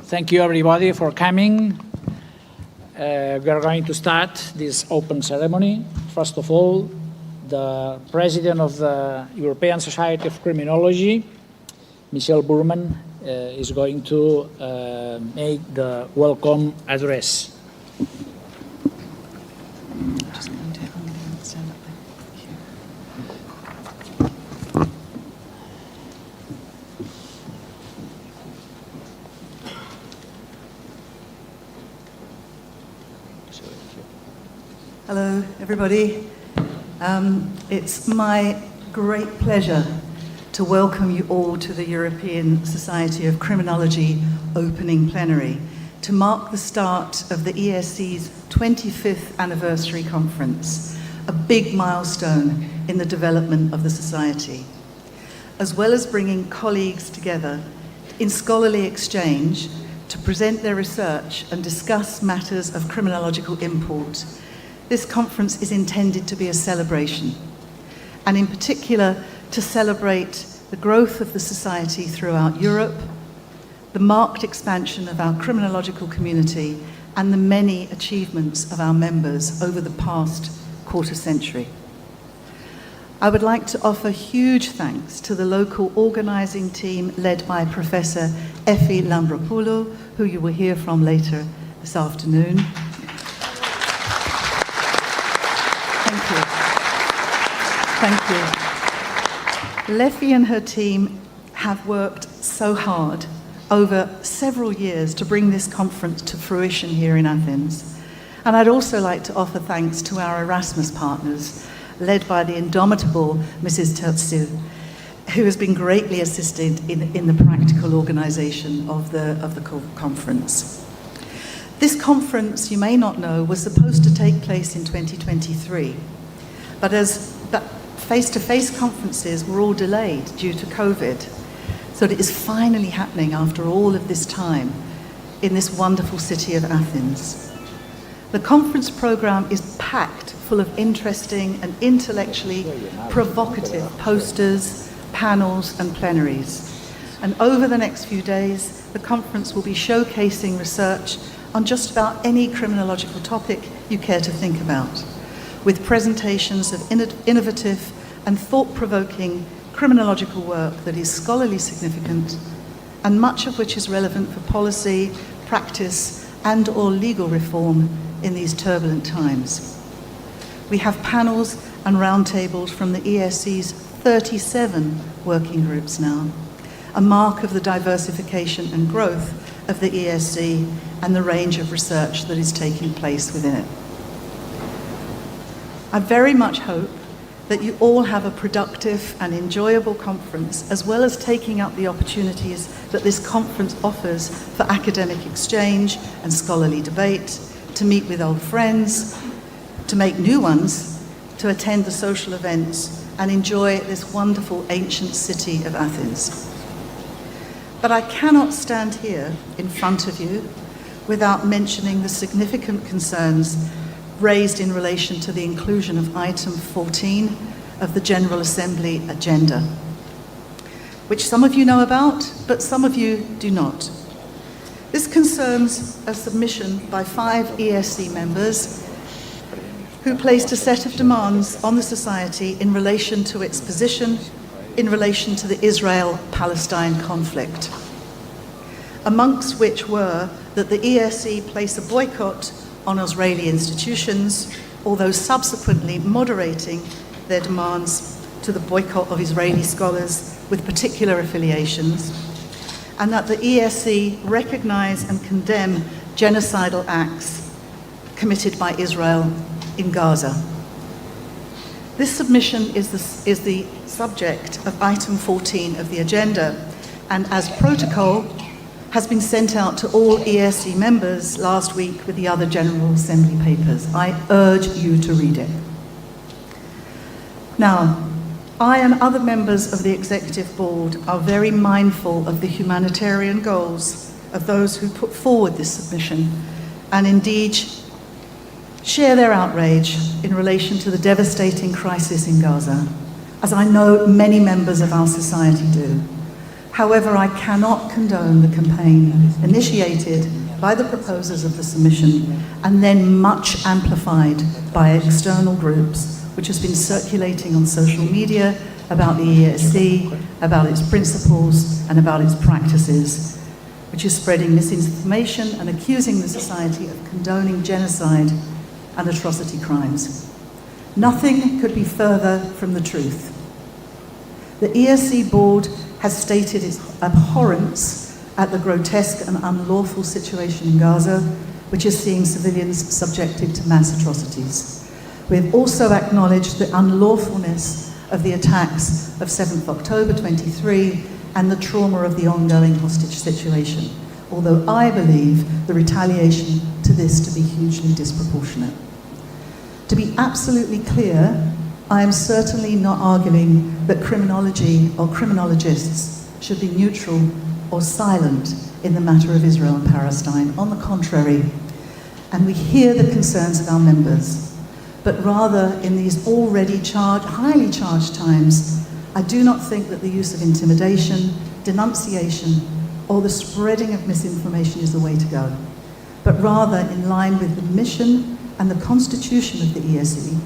Thank you everybody for coming. We are going to start this open ceremony. First of all, the President of the European Society of Criminology, Michele Burman, is going to make the welcome address. Hello, everybody. It's my great pleasure to welcome you all to the European Society of Criminology Opening Plenary to mark the start of the ESC's 25th anniversary conference, a big milestone in the development of the Society. As well as bringing colleagues together in scholarly exchange to present their research and discuss matters of criminological import, this conference is intended to be a celebration, and in particular to celebrate the growth of the Society throughout Europe, the marked expansion of our criminological community, and the many achievements of our members over the past quarter century. I would like to offer huge thanks to the local organising team led by Professor Efi Lambropoulos, who you will hear from later this afternoon. Thank you. Lefi and her team have worked so hard over several years to bring this conference to fruition here in Athens. And I'd also like to offer thanks to our Erasmus partners, led by the indomitable Mrs. Tertsu, who has been greatly assisted in the practical organisation of the conference. This conference, you may not know, was supposed to take place in 2023, but face-to-face conferences were all delayed due to COVID. So it is finally happening after all of this time in this wonderful city of Athens. The conference program is packed full of interesting and intellectually provocative posters, panels, and plenaries. And over the next few days, the conference will be showcasing research on just about any criminological topic you care to think about, with presentations of innovative and thought-provoking criminological work that is scholarly significant, and much of which is relevant for policy, practice, and/or legal reform in these turbulent times. We have panels and roundtables from the ESC's 37 working groups now, a mark of the diversification and growth of the ESC and the range of research that is taking place within it. I very much hope that you all have a productive and enjoyable conference, as well as taking up the opportunities that this conference offers for academic exchange and scholarly debate, to meet with old friends, to make new ones, to attend the social events, and enjoy this wonderful ancient city of Athens. But I cannot stand here in front of you without mentioning the significant concerns raised in relation to the inclusion of item 14 of the General Assembly agenda, which some of you know about, but some of you do not. This concerns a submission by 5 ESC members who placed a set of demands on the Society in relation to its position in relation to the Israel-Palestine conflict, amongst which were that the ESC place a boycott on Israeli institutions, although subsequently moderating their demands to the boycott of Israeli scholars with particular affiliations, and that the ESC recognize and condemn genocidal acts committed by Israel in Gaza. This submission is the subject of item 14 of the agenda, and as protocol, has been sent out to all ESC members last week with the other General Assembly papers. I urge you to read it. Now, I and other members of the Executive Board are very mindful of the humanitarian goals of those who put forward this submission, and indeed share their outrage in relation to the devastating crisis in Gaza, as I know many members of our society do. However, I cannot condone the campaign initiated by the proposers of the submission and then much amplified by external groups, which has been circulating on social media about the ESC, about its principles and about its practices, which is spreading misinformation and accusing the society of condoning genocide and atrocity crimes. Nothing could be further from the truth. The ESC board has stated its abhorrence at the grotesque and unlawful situation in Gaza, which is seeing civilians subjected to mass atrocities. We have also acknowledged the unlawfulness of the attacks of 7th October 23 and the trauma of the ongoing hostage situation, although I believe the retaliation to this to be hugely disproportionate. To be absolutely clear, I am certainly not arguing that criminology or criminologists should be neutral or silent in the matter of Israel and Palestine. On the contrary, and we hear the concerns of our members, but rather in these already highly charged times, I do not think that the use of intimidation, denunciation, or the spreading of misinformation is the way to go, but rather in line with the mission and the constitution of the ESC,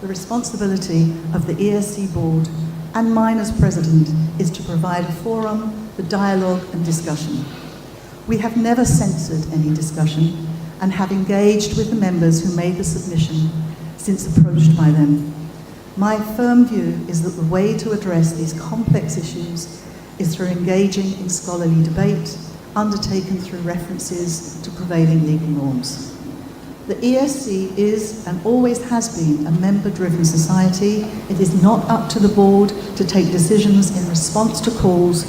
the responsibility of the ESC board and mine as president is to provide a forum for dialogue and discussion. We have never censored any discussion and have engaged with the members who made the submission since approached by them. My firm view is that the way to address these complex issues is through engaging in scholarly debate, undertaken through references to prevailing legal norms. The ESC is and always has been a member-driven society. It is not up to the board to take decisions in response to calls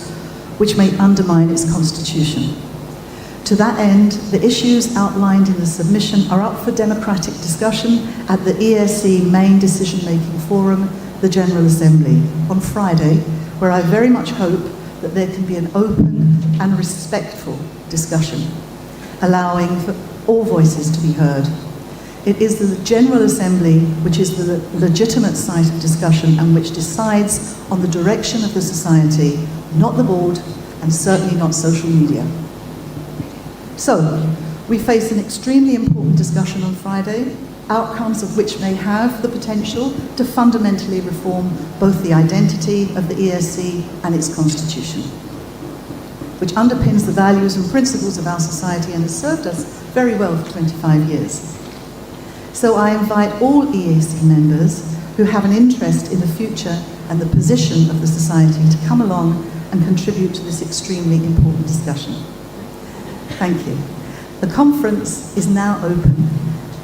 which may undermine its constitution. To that end, the issues outlined in the submission are up for democratic discussion at the ESC main decision-making forum, the General Assembly, on Friday, where I very much hope that there can be an open and respectful discussion, allowing for all voices to be heard. It is the General Assembly which is the legitimate site of discussion and which decides on the direction of the society, not the board, and certainly not social media. So, we face an extremely important discussion on Friday, outcomes of which may have the potential to fundamentally reform both the identity of the ESC and its constitution, which underpins the values and principles of our society and has served us very well for 25 years. So I invite all ESC members who have an interest in the future and the position of the society to come along and contribute to this extremely important discussion. Thank you. The conference is now open,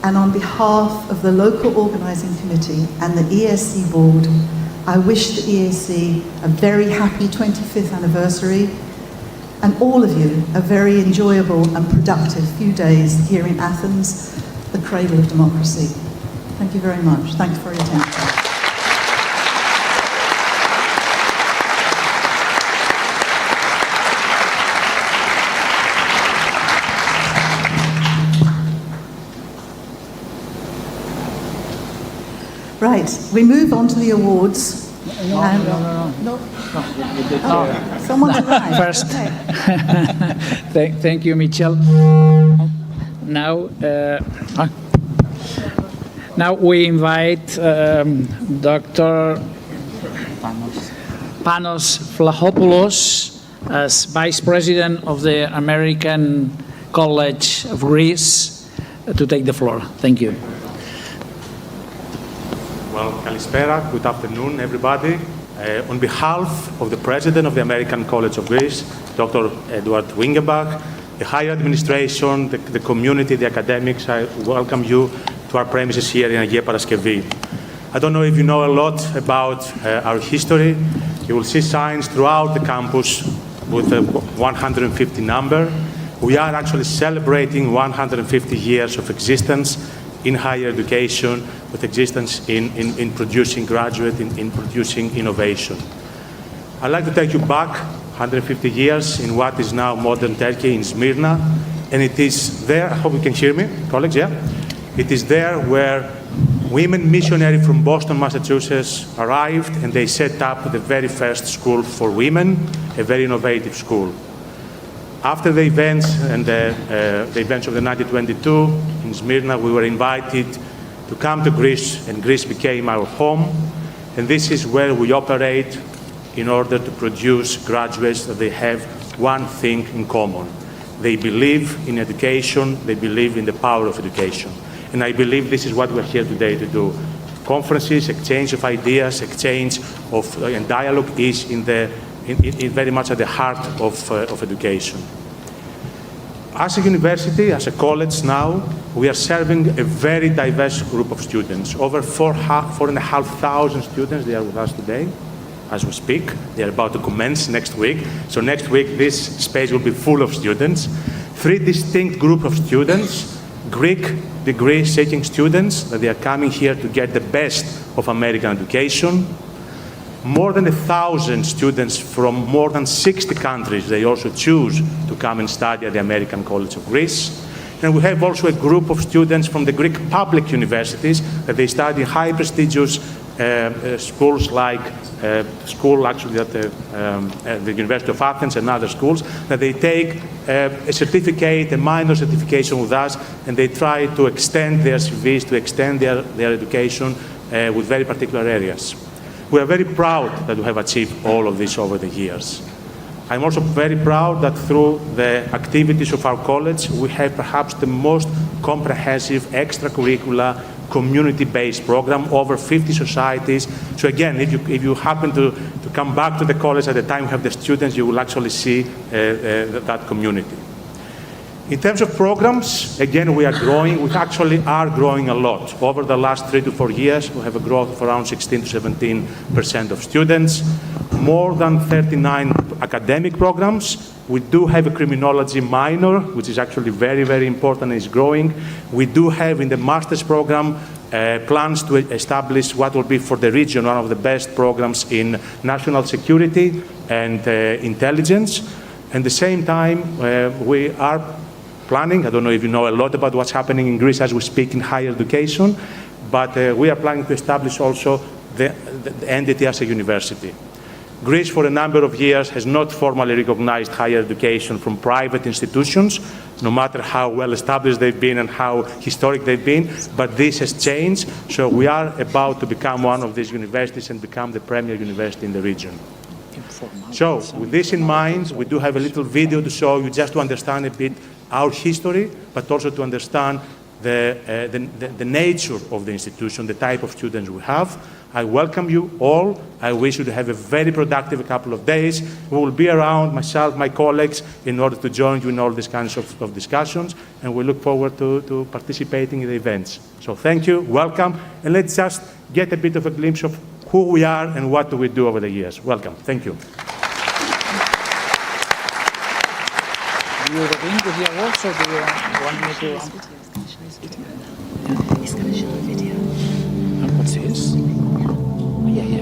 and on behalf of the local organising committee and the ESC board, I wish the ESC a very happy 25th anniversary, and all of you a very enjoyable and productive few days here in Athens, the cradle of democracy. Thank you very much. Thanks for your attention. Right, we move on to the awards. No. Someone's arrived. First. Okay. Thank you, Michele. Now we invite Dr. Panos Vlahopoulos as Vice President of the American College of Greece to take the floor. Thank you. Well, kalispera, good afternoon, everybody. On behalf of the President of the American College of Greece, Dr. Edward Wingebach, the higher administration, the community, the academics, I welcome you to our premises here in Agia Paraskevi. I don't know if you know a lot about our history. You will see signs throughout the campus with the 150 number. We are actually celebrating 150 years of existence in higher education, with existence in producing graduate, in producing innovation. I'd like to take you back 150 years in what is now modern Turkey, in Smyrna, and it is there, I hope you can hear me, colleagues, yeah? It is there where women missionaries from Boston, Massachusetts arrived, and they set up the very first school for women, a very innovative school. After the events and the events of the 1922 in Smyrna, we were invited to come to Greece, and Greece became our home. And this is where we operate in order to produce graduates that they have one thing in common. They believe in education, they believe in the power of education. And I believe this is what we're here today to do. Conferences, exchange of ideas, exchange of and dialogue is in very much at the heart of education. As a university, as a college now, we are serving a very diverse group of students. Over 4,500 students, they are with us today as we speak. They are about to commence next week. So next week, this space will be full of students. 3 distinct groups of students, Greek degree-seeking students, that they are coming here to get the best of American education. More than 1,000 students from more than 60 countries, they also choose to come and study at the American College of Greece. And we have also a group of students from the Greek public universities that they study high prestigious schools like school actually at the University of Athens and other schools, that they take a certificate, a minor certification with us, and they try to extend their CVs, to extend their education with very particular areas. We are very proud that we have achieved all of this over the years. I'm also very proud that through the activities of our college, we have perhaps the most comprehensive extracurricular community-based program, over 50 societies. So again, if you happen to come back to the college at the time we have the students, you will actually see that community. In terms of programs, again, we are growing. We actually are growing a lot. Over the last 3 to 4 years, we have a growth of around 16 to 17% of students. More than 39 academic programs. We do have a criminology minor, which is actually very, very important and is growing. We do have in the master's program plans to establish what will be for the region one of the best programs in national security and intelligence. At the same time, we are planning, I don't know if you know a lot about what's happening in Greece as we speak in higher education, but we are planning to establish also the entity as a university. Greece, for a number of years, has not formally recognized higher education from private institutions, no matter how well established they've been and how historic they've been, but this has changed, so we are about to become one of these universities and become the premier university in the region. So, with this in mind, we do have a little video to show you just to understand a bit our history, but also to understand the nature of the institution, the type of students we have. I welcome you all. I wish you to have a very productive couple of days. We will be around, myself, my colleagues, in order to join you in all these kinds of discussions, and we look forward to participating in the events. So thank you, welcome, and let's just get a bit of a glimpse of who we are and what do we do over the years. Welcome, thank you. You are going to hear also, do you want me to... He's going to show a video. And what's this? Yeah.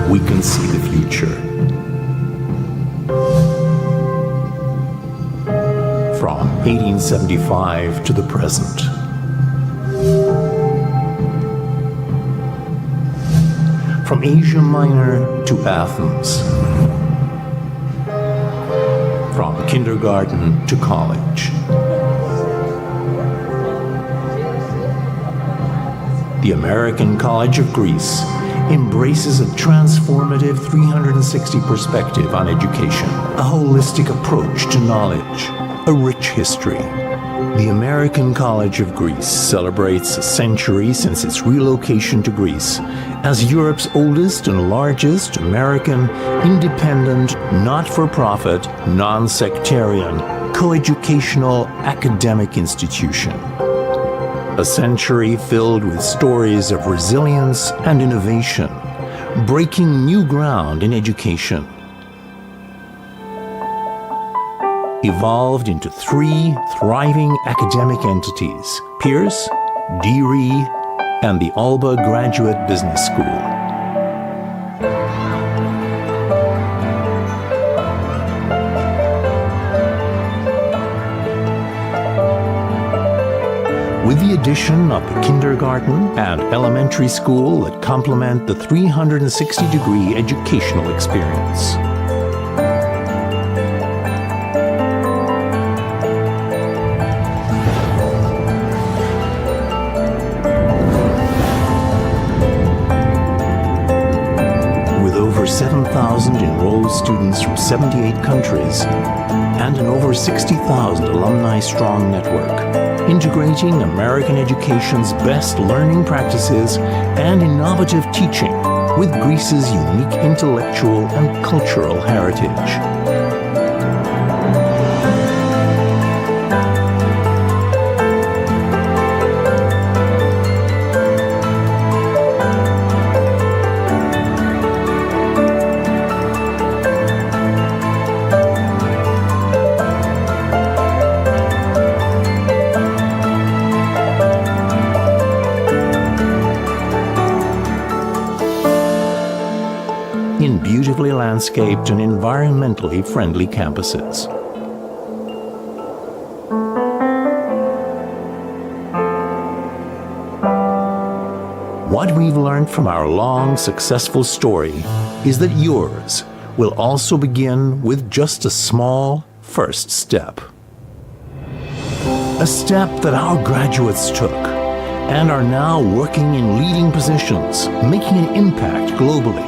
We can see the future. From 1875 to the present. From Asia Minor to Athens. From kindergarten to college. The American College of Greece embraces a transformative 360 perspective on education, a holistic approach to knowledge, a rich history. The American College of Greece celebrates a century since its relocation to Greece as Europe's oldest and largest American, independent, not-for-profit, non-sectarian, coeducational academic institution. A century filled with stories of resilience and innovation, breaking new ground in education. Evolved into 3 thriving academic entities, Pierce, DRE, and the Alba Graduate Business School. With the addition of the kindergarten and elementary school that complement the 360-degree educational experience. With over 7,000 enrolled students from 78 countries and an over 60,000 alumni-strong network, integrating American education's best learning practices and innovative teaching with Greece's unique intellectual and cultural heritage. Beautifully landscaped and environmentally friendly campuses. What we've learned from our long, successful story is that yours will also begin with just a small first step. A step that our graduates took and are now working in leading positions, making an impact globally.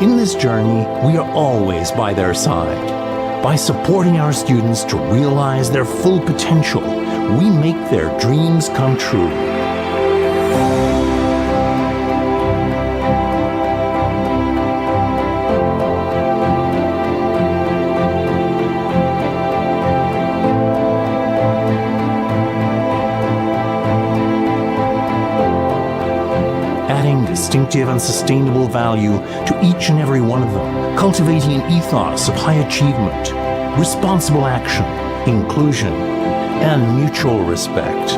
In this journey, we are always by their side. By supporting our students to realize their full potential, we make their dreams come true. Distinctive and sustainable value to each and every one of them, cultivating an ethos of high achievement, responsible action, inclusion, and mutual respect.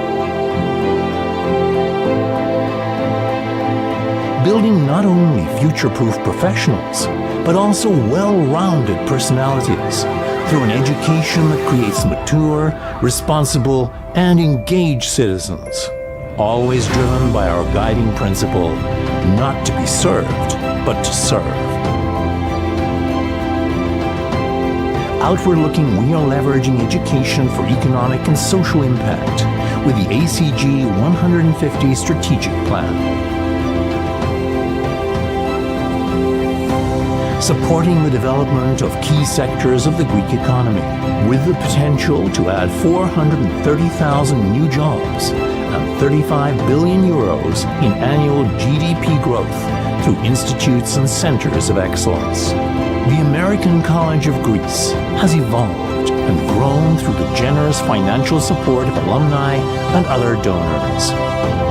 Building not only future-proof professionals, but also well-rounded personalities through an education that creates mature, responsible, and engaged citizens, always driven by our guiding principle, not to be served, but to serve. Outward looking, we are leveraging education for economic and social impact with the ACG 150 Strategic Plan. Supporting the development of key sectors of the Greek economy with the potential to add 430,000 new jobs and 35 billion euros in annual GDP growth through institutes and centers of excellence. The American College of Greece has evolved and grown through the generous financial support of alumni and other donors.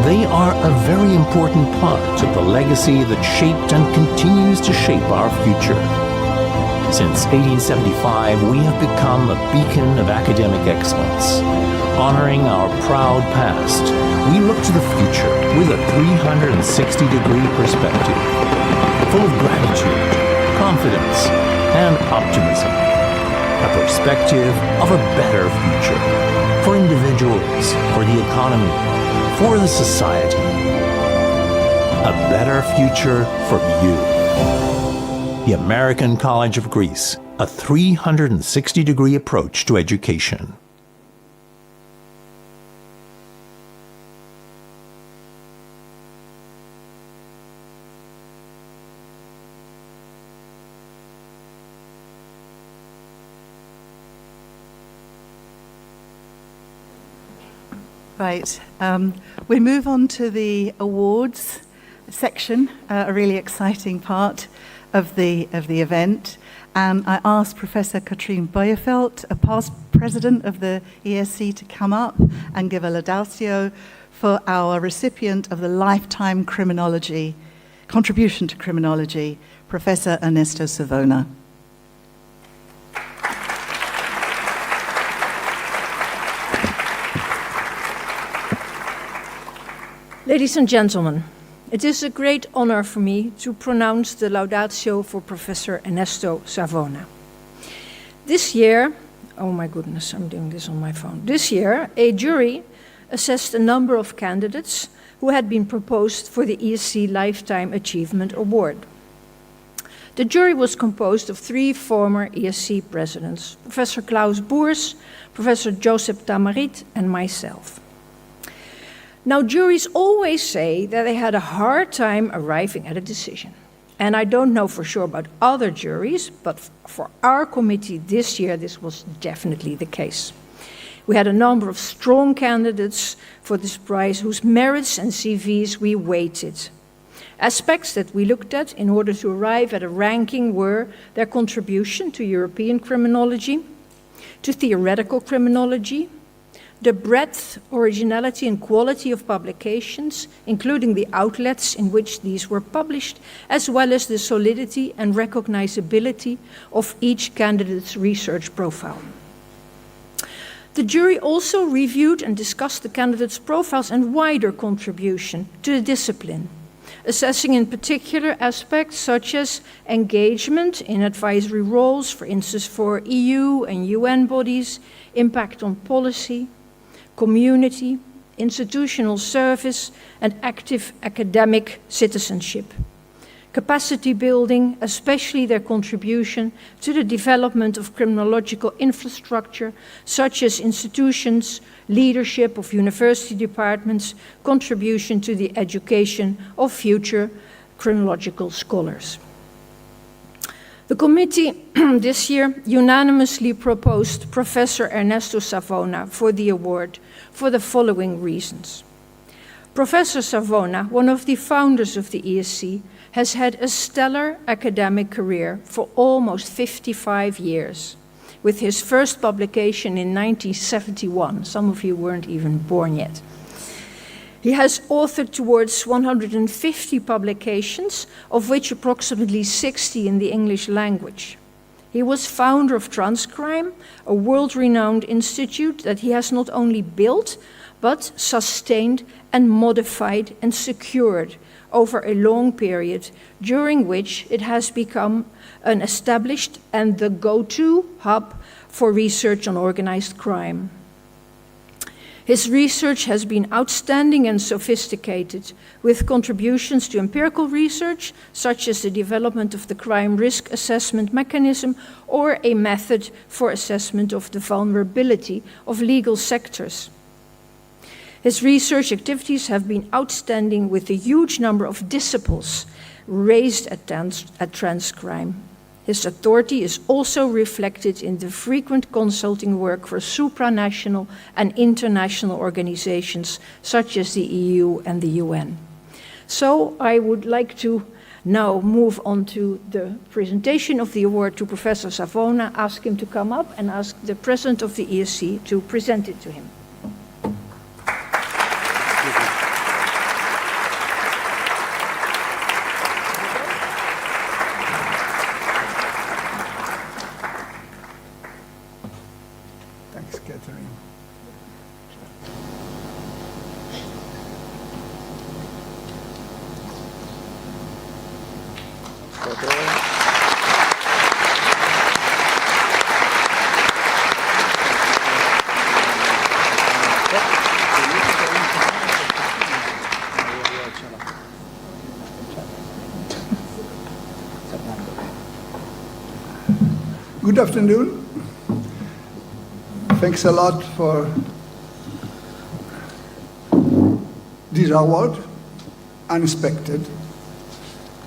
They are a very important part of the legacy that shaped and continues to shape our future. Since 1875, we have become a beacon of academic excellence. Honoring our proud past, we look to the future with a 360-degree perspective, full of gratitude, confidence, and optimism. A perspective of a better future for individuals, for the economy, for the society. A better future for you. The American College of Greece, a 360-degree approach to education. Right, we move on to the awards section, a really exciting part of the event. And I asked Professor Catrien Bijleveld, a past president of the ESC, to come up and give a Laudatio for our recipient of the Lifetime Criminology contribution to criminology, Professor Ernesto Savona. Ladies and gentlemen, it is a great honor for me to pronounce the Laudatio for Professor Ernesto Savona. This year, oh my goodness, I'm doing this on my phone. This year, a jury assessed a number of candidates who had been proposed for the ESC Lifetime Achievement Award. The jury was composed of 3 former ESC presidents, Professor Klaus Boers, Professor Josep Tamarit, and myself. Now, juries always say that they had a hard time arriving at a decision. And I don't know for sure about other juries, but for our committee this year, this was definitely the case. We had a number of strong candidates for this prize whose merits and CVs we weighted. Aspects that we looked at in order to arrive at a ranking were their contribution to European criminology, to theoretical criminology, the breadth, originality, and quality of publications, including the outlets in which these were published, as well as the solidity and recognizability of each candidate's research profile. The jury also reviewed and discussed the candidates' profiles and wider contribution to the discipline, assessing in particular aspects such as engagement in advisory roles, for instance for EU and UN bodies, impact on policy, community, institutional service, and active academic citizenship. Capacity building, especially their contribution to the development of criminological infrastructure, such as institutions, leadership of university departments, contribution to the education of future criminological scholars. The committee this year unanimously proposed Professor Ernesto Savona for the award for the following reasons. Professor Savona, one of the founders of the ESC, has had a stellar academic career for almost 55 years, with his first publication in 1971. Some of you weren't even born yet. He has authored towards 150 publications, of which approximately 60 in the English language. He was founder of Transcrime, a world-renowned institute that he has not only built, but sustained and modified and secured over a long period, during which it has become an established and the go-to hub for research on organized crime. His research has been outstanding and sophisticated, with contributions to empirical research, such as the development of the crime risk assessment mechanism or a method for assessment of the vulnerability of legal sectors. His research activities have been outstanding, with a huge number of disciples raised at Transcrime. His authority is also reflected in the frequent consulting work for supranational and international organizations such as the EU and the UN. So I would like to now move on to the presentation of the award to Professor Savona, ask him to come up and ask the president of the ESC to present it to him. Thanks, Catrien. Good afternoon. Thanks a lot for this award, unexpected.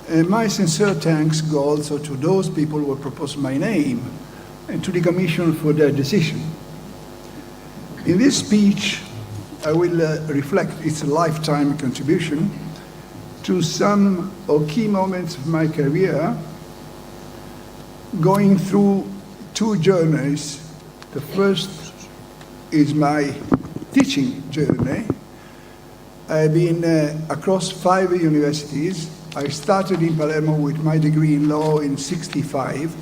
And my sincere thanks go also to those people who proposed my name and to the Commission for their decision. In this speech, I will reflect its lifetime contribution to some of key moments of my career going through two journeys. The first is my teaching journey. I've been across 5 universities. I started in Palermo with my degree in law in '65.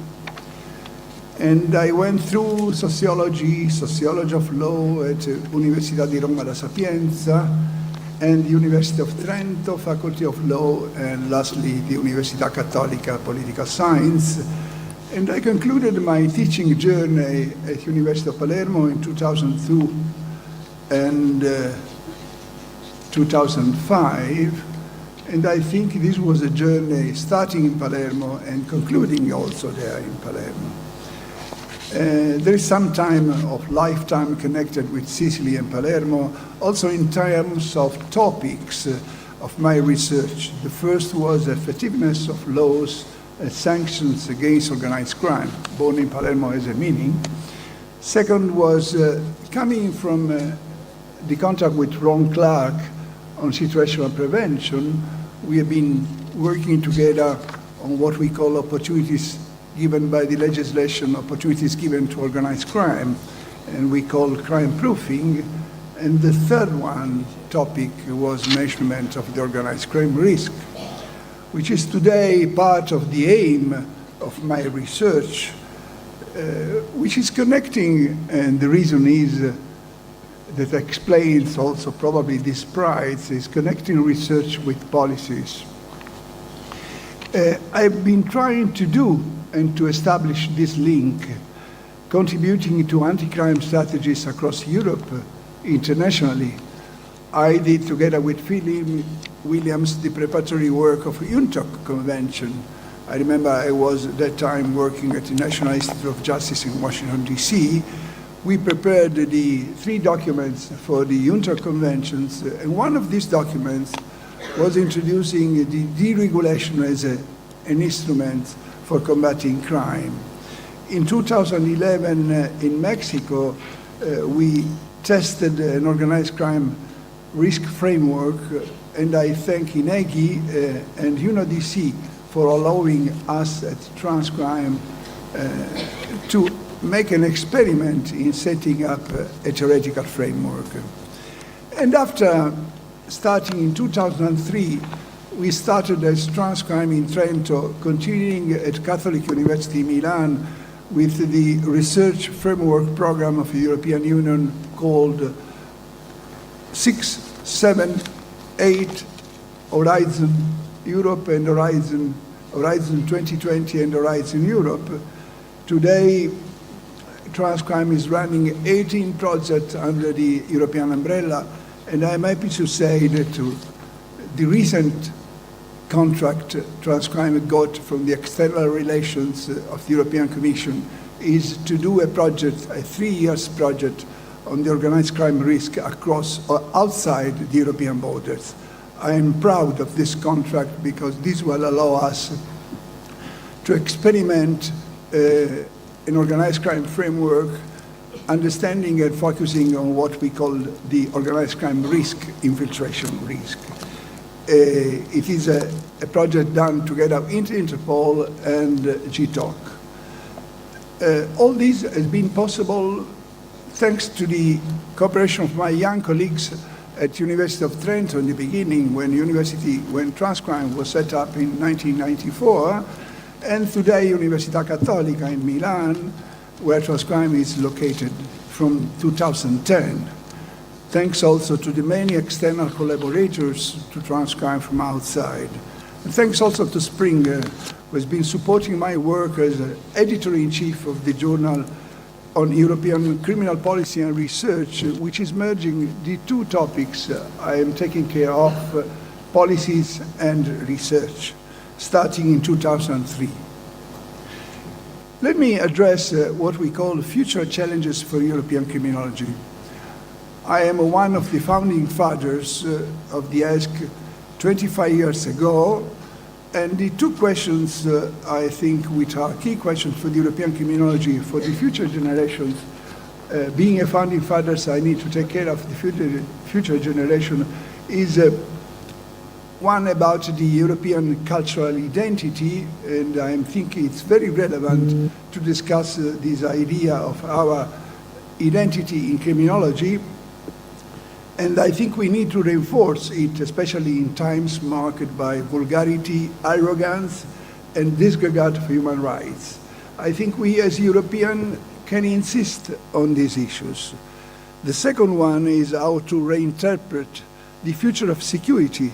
And I went through sociology of law at Università di Roma La Sapienza, and the University of Trento, Faculty of Law, and lastly, the Università Cattolica Political Science. And I concluded my teaching journey at University of Palermo in 2002 and 2005. And I think this was a journey starting in Palermo and concluding also there in Palermo. There is some time of lifetime connected with Sicily and Palermo, also in terms of topics of my research. The first was effectiveness of laws and sanctions against organized crime. Born in Palermo has a meaning. Second was coming from the contact with Ron Clark on situational prevention. We have been working together on what we call opportunities given by the legislation, opportunities given to organized crime, and we call crime proofing. And the third topic was measurement of the organized crime risk, which is today part of the aim of my research, which is connecting, and the reason is that explains also probably this prize, is connecting research with policies. I've been trying to do and to establish this link, contributing to anti-crime strategies across Europe internationally. I did, together with Philip Williams, the preparatory work of UNTOC Convention. I remember I was at that time working at the National Institute of Justice in Washington, D.C. We prepared the 3 documents for the UNTOC Conventions, and one of these documents was introducing the deregulation as an instrument for combating crime. In 2011, in Mexico, we tested an organized crime risk framework, and I thank INEGI and UNODC for allowing us at Transcrime to make an experiment in setting up a theoretical framework. And after starting in 2003, we started as Transcrime in Trento, continuing at Catholic University Milan with the research framework program of the European Union called 6, 7, 8, Horizon Europe and Horizon 2020 and Horizon Europe. Today, Transcrime is running 18 projects under the European umbrella, and I'm happy to say that the recent contract Transcrime got from the external relations of the European Commission is to do a project, a 3-year project on the organized crime risk across or outside the European borders. I am proud of this contract because this will allow us to experiment an organized crime framework, understanding and focusing on what we call the organized crime risk, infiltration risk. It is a project done together with Interpol and GTOC. All this has been possible thanks to the cooperation of my young colleagues at University of Trento in the beginning when Transcrime was set up in 1994, and today Università Cattolica in Milan, where Transcrime is located from 2010. Thanks also to the many external collaborators to Transcrime from outside. And thanks also to Springer, who has been supporting my work as editor-in-chief of the journal on European criminal policy and research, which is merging the 2 topics I am taking care of, policies and research, starting in 2003. Let me address what we call future challenges for European criminology. I am one of the founding fathers of the ESC 25 years ago, and the 2 questions I think which are key questions for the European criminology for the future generations, being a founding father, so I need to take care of the future generation, is one about the European cultural identity, and I think it's very relevant to discuss this idea of our identity in criminology. And I think we need to reinforce it, especially in times marked by vulgarity, arrogance, and disregard for human rights. I think we as Europeans can insist on these issues. The second one is how to reinterpret the future of security,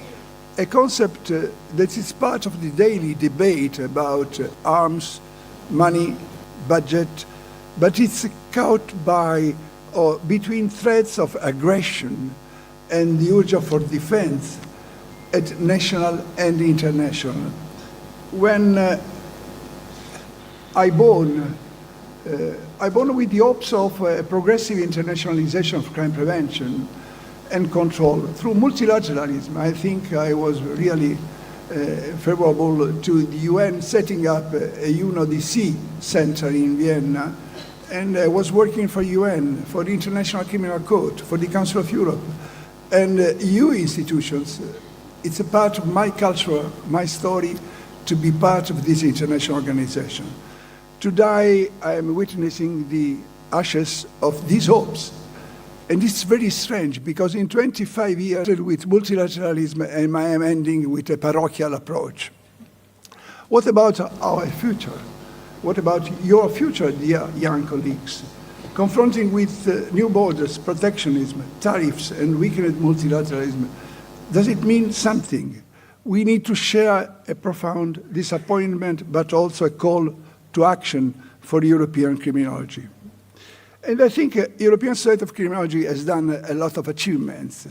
a concept that is part of the daily debate about arms, money, budget, but it's caught by or between threats of aggression and the urge for defense at national and international. When I born with the hopes of progressive internationalization of crime prevention and control through multilateralism. I think I was really favorable to the UN setting up a UNODC center in Vienna, and I was working for UN, for the International Criminal Court, for the Council of Europe, and EU institutions. It's a part of my culture, my story, to be part of this international organization. Today, I am witnessing the ashes of these hopes. And it's very strange, because in 25 years with multilateralism, and I am ending with a parochial approach. What about our future? What about your future, dear young colleagues? Confronting with new borders, protectionism, tariffs, and weakened multilateralism, does it mean something? We need to share a profound disappointment, but also a call to action for European criminology. And I think European Society of Criminology has done a lot of achievements.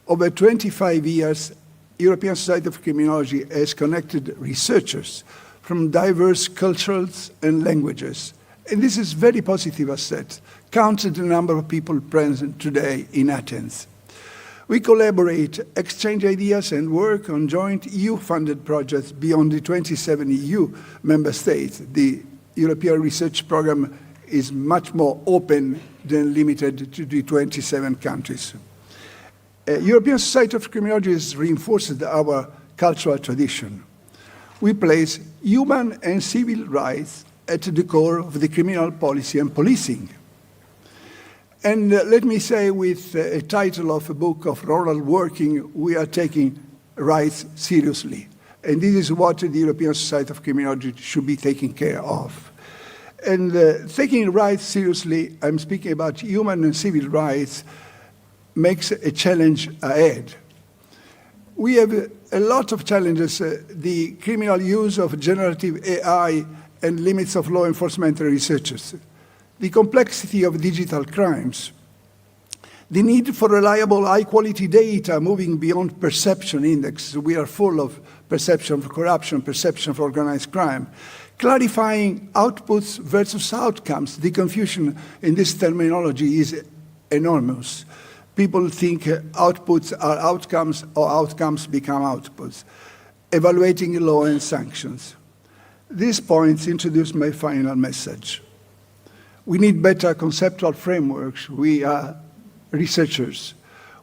Over 25 years, European Society of Criminology has connected researchers from diverse cultures and languages. And this is very positive asset. Counted the number of people present today in Athens. We collaborate, exchange ideas, and work on joint EU-funded projects beyond the 27 EU member states. The European Research Programme is much more open than limited to the 27 countries. European Society of Criminology has reinforced our cultural tradition. We place human and civil rights at the core of the criminal policy and policing. And let me say, with a title of a book of rural working, we are taking rights seriously. And this is what the European Society of Criminology should be taking care of. And taking rights seriously, I'm speaking about human and civil rights, makes a challenge ahead. We have a lot of challenges, the criminal use of generative AI and limits of law enforcement researchers, the complexity of digital crimes, the need for reliable, high-quality data moving beyond perception index. We are full of perception for corruption, perception for organized crime. Clarifying outputs versus outcomes. The confusion in this terminology is enormous. People think outputs are outcomes or outcomes become outputs. Evaluating law and sanctions. These points introduce my final message. We need better conceptual frameworks. We are researchers.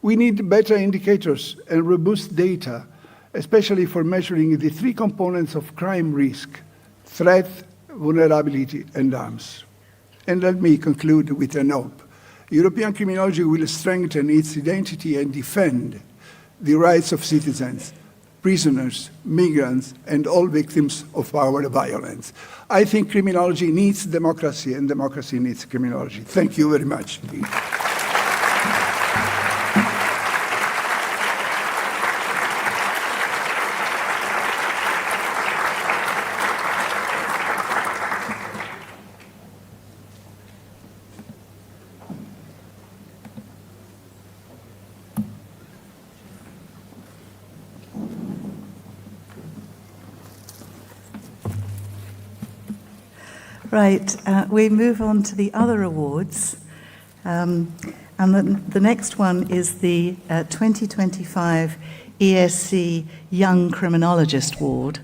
We need better indicators and robust data, especially for measuring the three components of crime risk: threat, vulnerability, and harms. And let me conclude with an hope. European criminology will strengthen its identity and defend the rights of citizens, prisoners, migrants, and all victims of our violence. I think criminology needs democracy, and democracy needs criminology. Thank you very much. Right, we move on to the other awards. And the next one is the 2025 ESC Young Criminologist Award,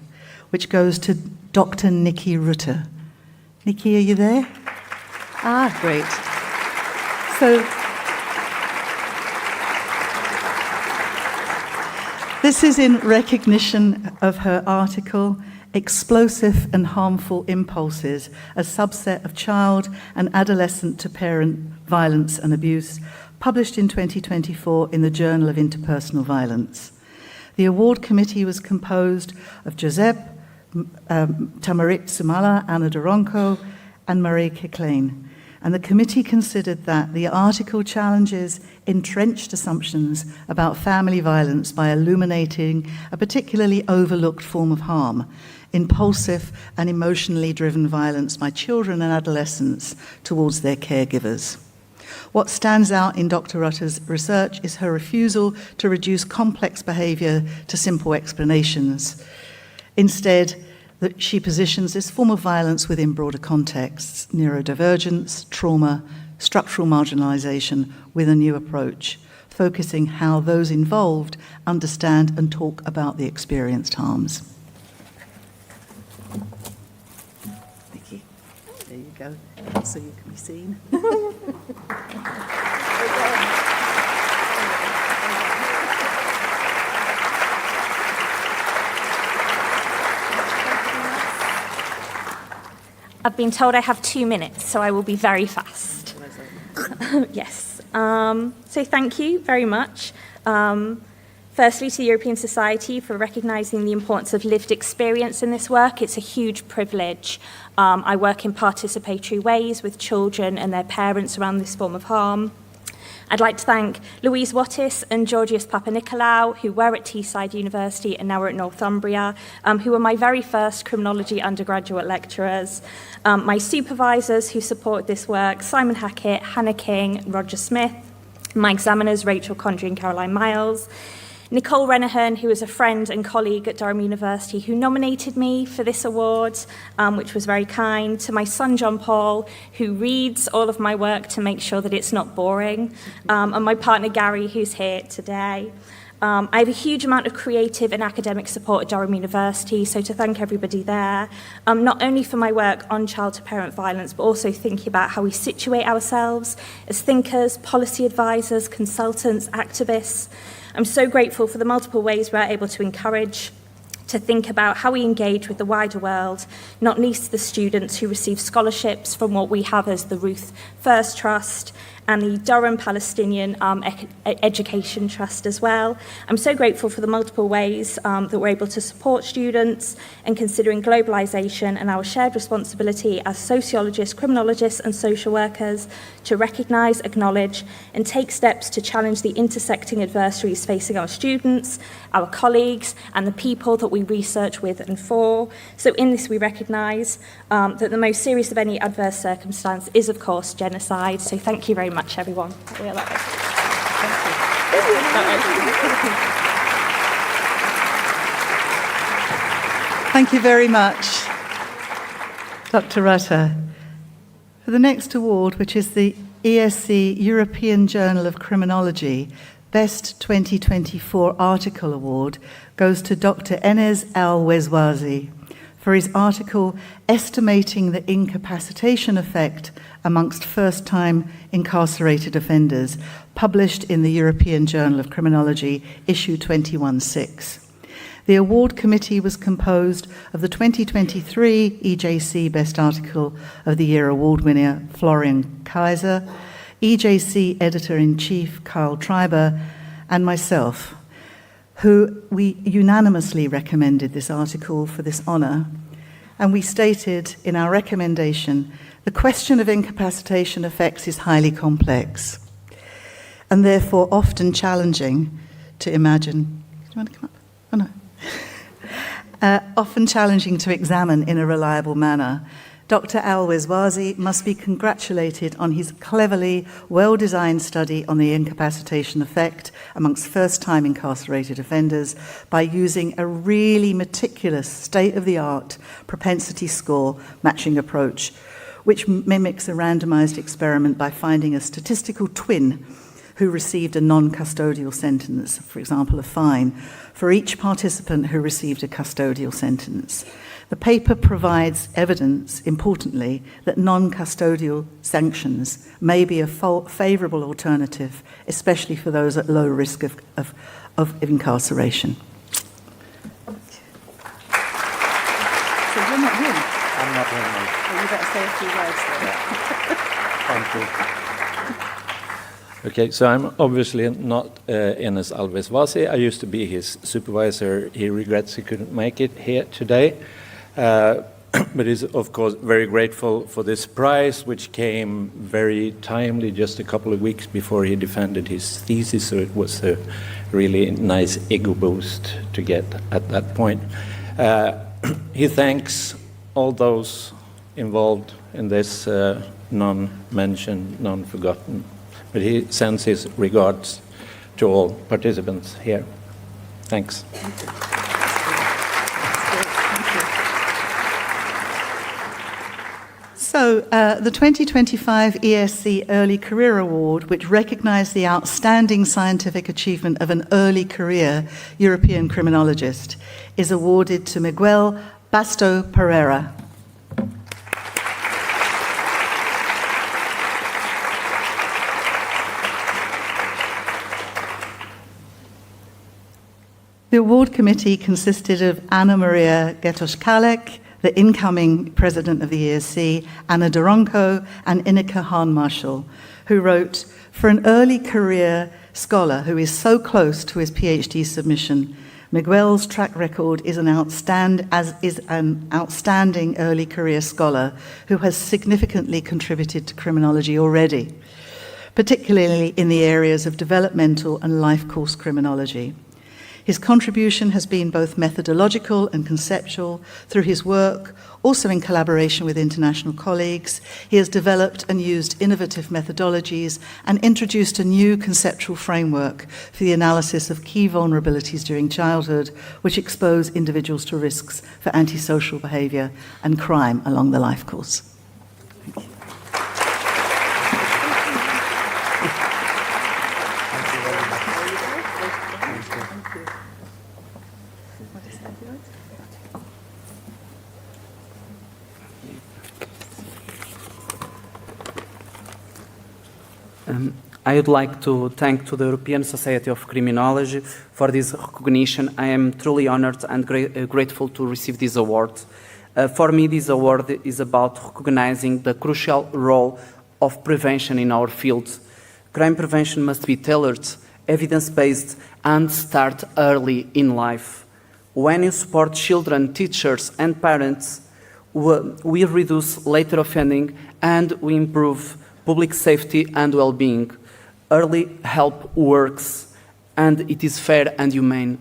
which goes to Dr. Nikki Rutter. Nikki, are you there? Ah, great. So This is in recognition of her article, Explosive and Harmful Impulses, a subset of child and adolescent to parent violence and abuse, published in 2024 in the Journal of Interpersonal Violence. The award committee was composed of Josep, Tamarit Sumala, Anna Doronco, and Marie Catrien. And the committee considered that the article challenges entrenched assumptions about family violence by illuminating a particularly overlooked form of harm, impulsive and emotionally driven violence by children and adolescents towards their caregivers. What stands out in Dr. Rutter's research is her refusal to reduce complex behaviour to simple explanations. Instead, she positions this form of violence within broader contexts, neurodivergence, trauma, structural marginalisation, with a new approach, focusing how those involved understand and talk about the experienced harms. Nikki, there you go, so you can be seen. I've been told I have 2 minutes, so I will be very fast. Yes. So thank you very much. Firstly, to the European Society for recognising the importance of lived experience in this work. It's a huge privilege. I work in participatory ways with children and their parents around this form of harm. I'd like to thank Louise Wattis and Georgios Papanikolaou, who were at Teesside University and now are at Northumbria, who were my very first criminology undergraduate lecturers, my supervisors who supported this work, Simon Hackett, Hannah King, Roger Smith, my examiners, Rachel Condry and Caroline Miles, Nicole Renahan, who was a friend and colleague at Durham University, who nominated me for this award, which was very kind, to my son John Paul, who reads all of my work to make sure that it's not boring, and my partner Gary, who's here today. I have a huge amount of creative and academic support at Durham University, so to thank everybody there, not only for my work on child-to-parent violence, but also thinking about how we situate ourselves as thinkers, policy advisors, consultants, activists. I'm so grateful for the multiple ways we're able to encourage, to think about how we engage with the wider world, not least the students who receive scholarships from what we have as the Ruth First Trust and the Durham Palestinian Education Trust as well. I'm so grateful for the multiple ways that we're able to support students and considering globalisation and our shared responsibility as sociologists, criminologists and social workers to recognise, acknowledge and take steps to challenge the intersecting adversaries facing our students, our colleagues and the people that we research with and for. So in this we recognise that the most serious of any adverse circumstance is of course genocide. So thank you very much everyone. Thank you very much, Dr. Rutter. For the next award, which is the ESC European Journal of Criminology Best 2024 Article Award, goes to Dr. Enes Weswasi for his article Estimating the Incapacitation Effect Amongst First-Time Incarcerated Offenders, published in the European Journal of Criminology, issue 21/6. The award committee was composed of the 2023 EJC Best Article of the Year award winner Florian Kaiser, EJC Editor-in-Chief Carl Treiber, and myself, who we unanimously recommended this article for this honour, and we stated in our recommendation the question of incapacitation effects is highly complex and therefore often challenging to imagine. Do you want to come up? Oh no. Often challenging to examine in a reliable manner. Dr. Weswasi must be congratulated on his cleverly well-designed study on the incapacitation effect amongst first-time incarcerated offenders by using a really meticulous, state-of-the-art propensity score matching approach, which mimics a randomized experiment by finding a statistical twin who received a non-custodial sentence, for example, a fine, for each participant who received a custodial sentence. The paper provides evidence, importantly, that non-custodial sanctions may be a favourable alternative, especially for those at low risk of incarceration. say a few words there. Thank you. Okay, so I'm obviously not Enes Weswasi. I used to be his supervisor. He regrets he couldn't make it here today. But he's, of course, very grateful for this prize, which came very timely, just a couple of weeks before he defended his thesis, so it was a really nice ego boost to get at that point. He thanks all those involved in this, none mentioned, none forgotten, but he sends his regards to all participants here. Thanks. So, the 2025 ESC Early Career Award, which recognised the outstanding scientific achievement of an early career European criminologist, is awarded to Miguel Basto Pereira. The award committee consisted of Anna Maria Getosh-Kalek, the incoming president of the ESC, Anna Doronko, and Ineke Hahn-Marshall, who wrote, "For an early career scholar who is so close to his PhD submission, Miguel's track record is an outstanding early career scholar who has significantly contributed to criminology already, particularly in the areas of developmental and life course criminology. His contribution has been both methodological and conceptual through his work, also in collaboration with international colleagues. He has developed and used innovative methodologies and introduced a new conceptual framework for the analysis of key vulnerabilities during childhood, which expose individuals to risks for antisocial behaviour and crime along the life course." I would like to thank to the European Society of Criminology for this recognition. I am truly honored and grateful to receive this award. For me, this award is about recognizing the crucial role of prevention in our field. Crime prevention must be tailored, evidence-based, and start early in life. When you support children, teachers, and parents, we reduce later offending and we improve public safety and well-being. Early help works, and it is fair and humane.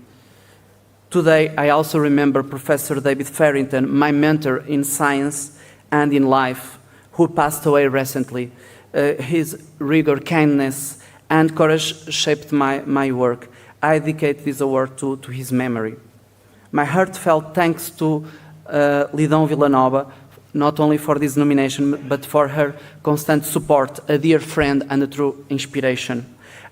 Today, I also remember Professor David Farrington, my mentor in science and in life, who passed away recently. His rigor, kindness, and courage shaped my work. I dedicate this award to his memory. My heartfelt thanks to Lidão Villanova, not only for this nomination, but for her constant support, a dear friend and a true inspiration.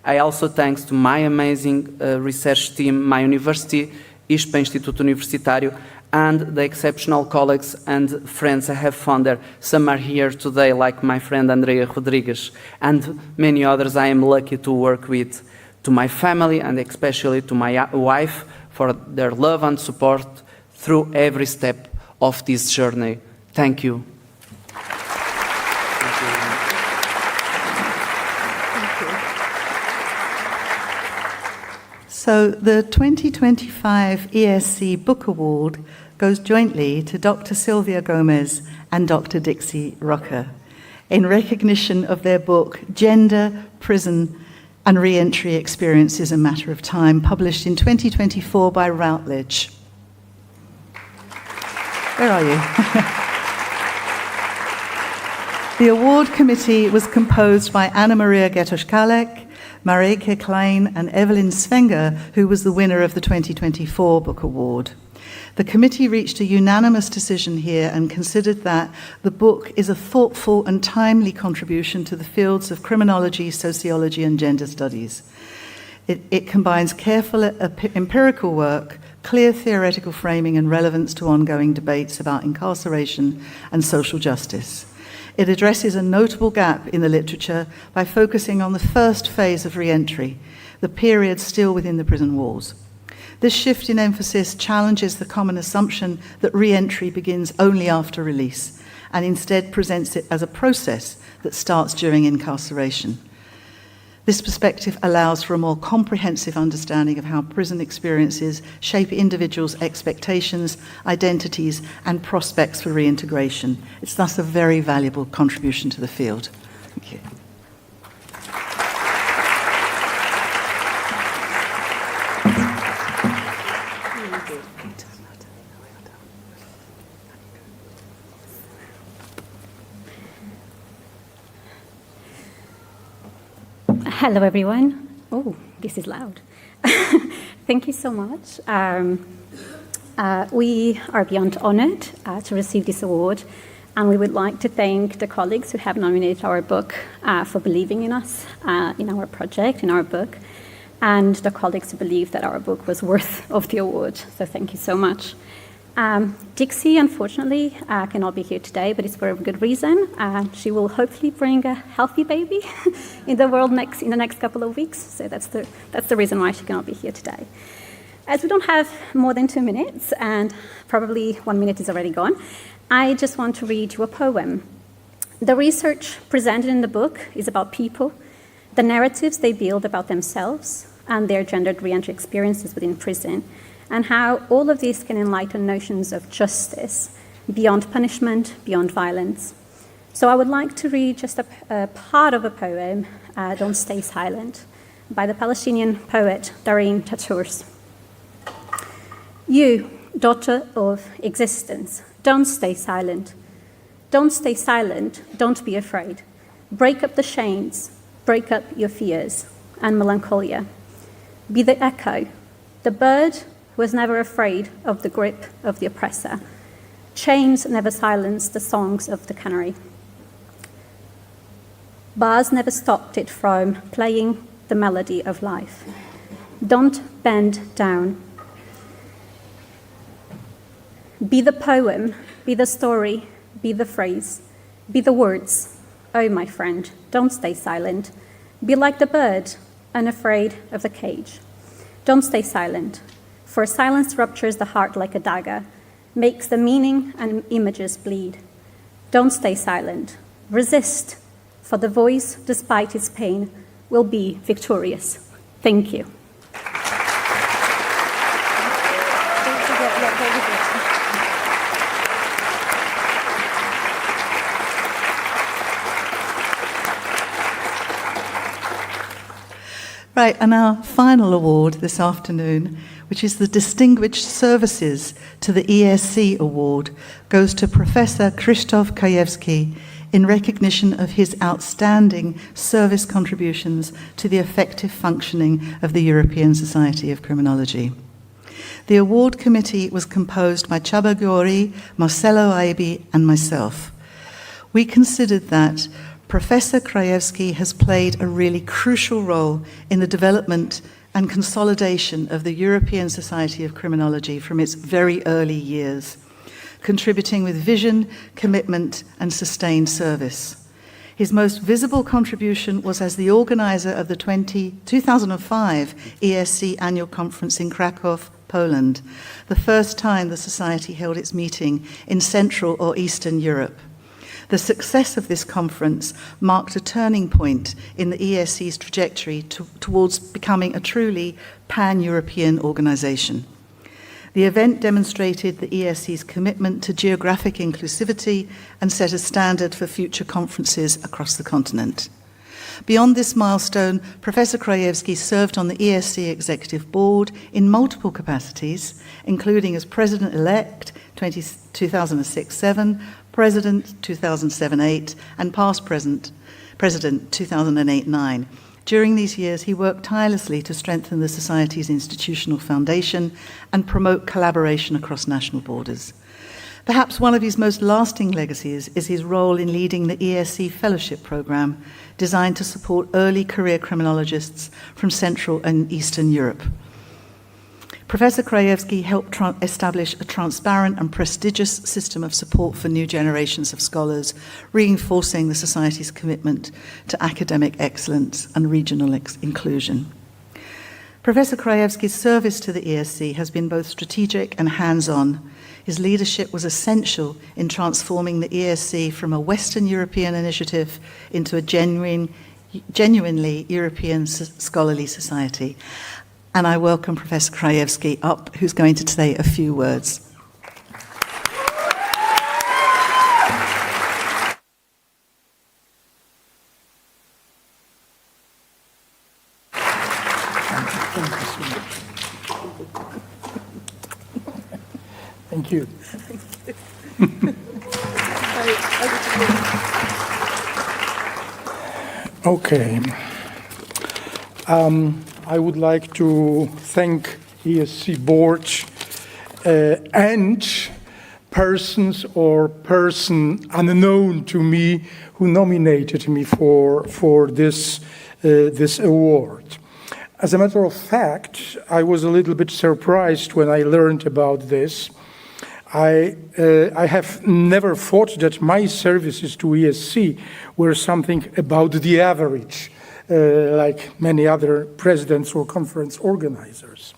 I also thanks to my amazing research team, my university, ISPA Instituto Universitário, and the exceptional colleagues and friends I have found there. Some are here today, like my friend Andrea Rodrigues, and many others I am lucky to work with. To my family, and especially to my wife, for their love and support through every step of this journey. Thank you. So the 2025 ESC Book Award goes jointly to Dr. Sylvia Gomez and Dr. Dixie Rutter in recognition of their book, Gender, Prison and Re-Entry Experience is a Matter of Time, published in 2024 by Routledge. Where are you? The award committee was composed by Anna Maria Getosh-Kalek, Marijke Klein, and Evelyn Svenger, who was the winner of the 2024 Book Award. The committee reached a unanimous decision here and considered that the book is a thoughtful and timely contribution to the fields of criminology, sociology, and gender studies. It combines careful empirical work, clear theoretical framing, and relevance to ongoing debates about incarceration and social justice. It addresses a notable gap in the literature by focusing on the first phase of re-entry, the period still within the prison walls. This shift in emphasis challenges the common assumption that re-entry begins only after release and instead presents it as a process that starts during incarceration. This perspective allows for a more comprehensive understanding of how prison experiences shape individuals' expectations, identities, and prospects for reintegration. It's thus a very valuable contribution to the field. Thank you. Hello, everyone. Oh, this is loud. Thank you so much. We are beyond honored to receive this award, and we would like to thank the colleagues who have nominated our book for believing in us, in our project, in our book, and the colleagues who believed that our book was worth of the award. So thank you so much. Dixie, unfortunately, cannot be here today, but it's for a good reason. She will hopefully bring a healthy baby in the world in the next couple of weeks. So that's the reason why she cannot be here today. As we don't have more than 2 minutes, and probably 1 minute is already gone, I just want to read you a poem. The research presented in the book is about people, the narratives they build about themselves, and their gendered re-entry experiences within prison, and how all of these can enlighten notions of justice beyond punishment, beyond violence. So I would like to read just a part of a poem, Don't Stay Silent, by the Palestinian poet Dareen Taturs. You, daughter of existence, don't stay silent. Don't stay silent, don't be afraid. Break up the chains, break up your fears and melancholia. Be the echo, the bird was never afraid of the grip of the oppressor. Chains never silenced the songs of the canary. Bars never stopped it from playing the melody of life. Don't bend down. Be the poem, be the story, be the phrase, be the words. Oh, my friend, don't stay silent. Be like the bird, unafraid of the cage. Don't stay silent. For silence ruptures the heart like a dagger, makes the meaning and images bleed. Don't stay silent. Resist, for the voice, despite its pain, will be victorious. Thank you. Right, and our final award this afternoon, which is the Distinguished Services to the ESC Award, goes to Professor Krzysztof Krajewski in recognition of his outstanding service contributions to the effective functioning of the European Society of Criminology. The award committee was composed by Csaba Győri, Marcelo Aibi, and myself. We considered that Professor Krajewski has played a really crucial role in the development and consolidation of the European Society of Criminology from its very early years, contributing with vision, commitment, and sustained service. His most visible contribution was as the organizer of the 2005 ESC Annual Conference in Krakow, Poland, the first time the Society held its meeting in Central or Eastern Europe. The success of this conference marked a turning point in the ESC's trajectory towards becoming a truly pan-European organisation. The event demonstrated the ESC's commitment to geographic inclusivity and set a standard for future conferences across the continent. Beyond this milestone, Professor Krajewski served on the ESC Executive Board in multiple capacities, including as President-elect 2006-07, President 2007-08, and past President 2008-09. During these years, he worked tirelessly to strengthen the Society's institutional foundation and promote collaboration across national borders. Perhaps one of his most lasting legacies is his role in leading the ESC Fellowship Programme, designed to support early career criminologists from Central and Eastern Europe. Professor Krajewski helped establish a transparent and prestigious system of support for new generations of scholars, reinforcing the Society's commitment to academic excellence and regional inclusion. Professor Krajewski's service to the ESC has been both strategic and hands-on. His leadership was essential in transforming the ESC from a Western European initiative into a genuinely European scholarly society. And I welcome Professor Krajewski up, who's going to say a few words. Thank you. Okay. I would like to thank ESC board and persons or person unknown to me who nominated me for this award. As a matter of fact, I was a little bit surprised when I learned about this. I have never thought that my services to ESC were something about the average, like many other presidents or conference organizers.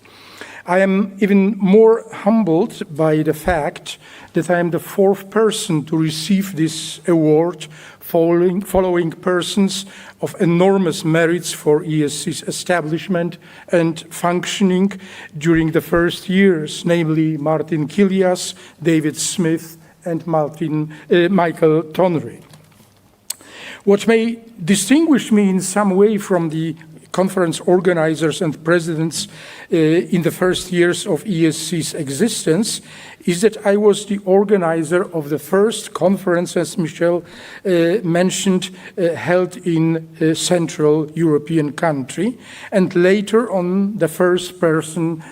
I am even more humbled by the fact that I am the fourth person to receive this award, following persons of enormous merits for ESC's establishment and functioning during the first years, namely Martin Kilias, David Smith, and Michael Tonry. What may distinguish me in some way from the conference organizers and presidents in the first years of ESC's existence is that I was the organizer of the first conference, as Michele mentioned, held in a Central European country, and later on the first person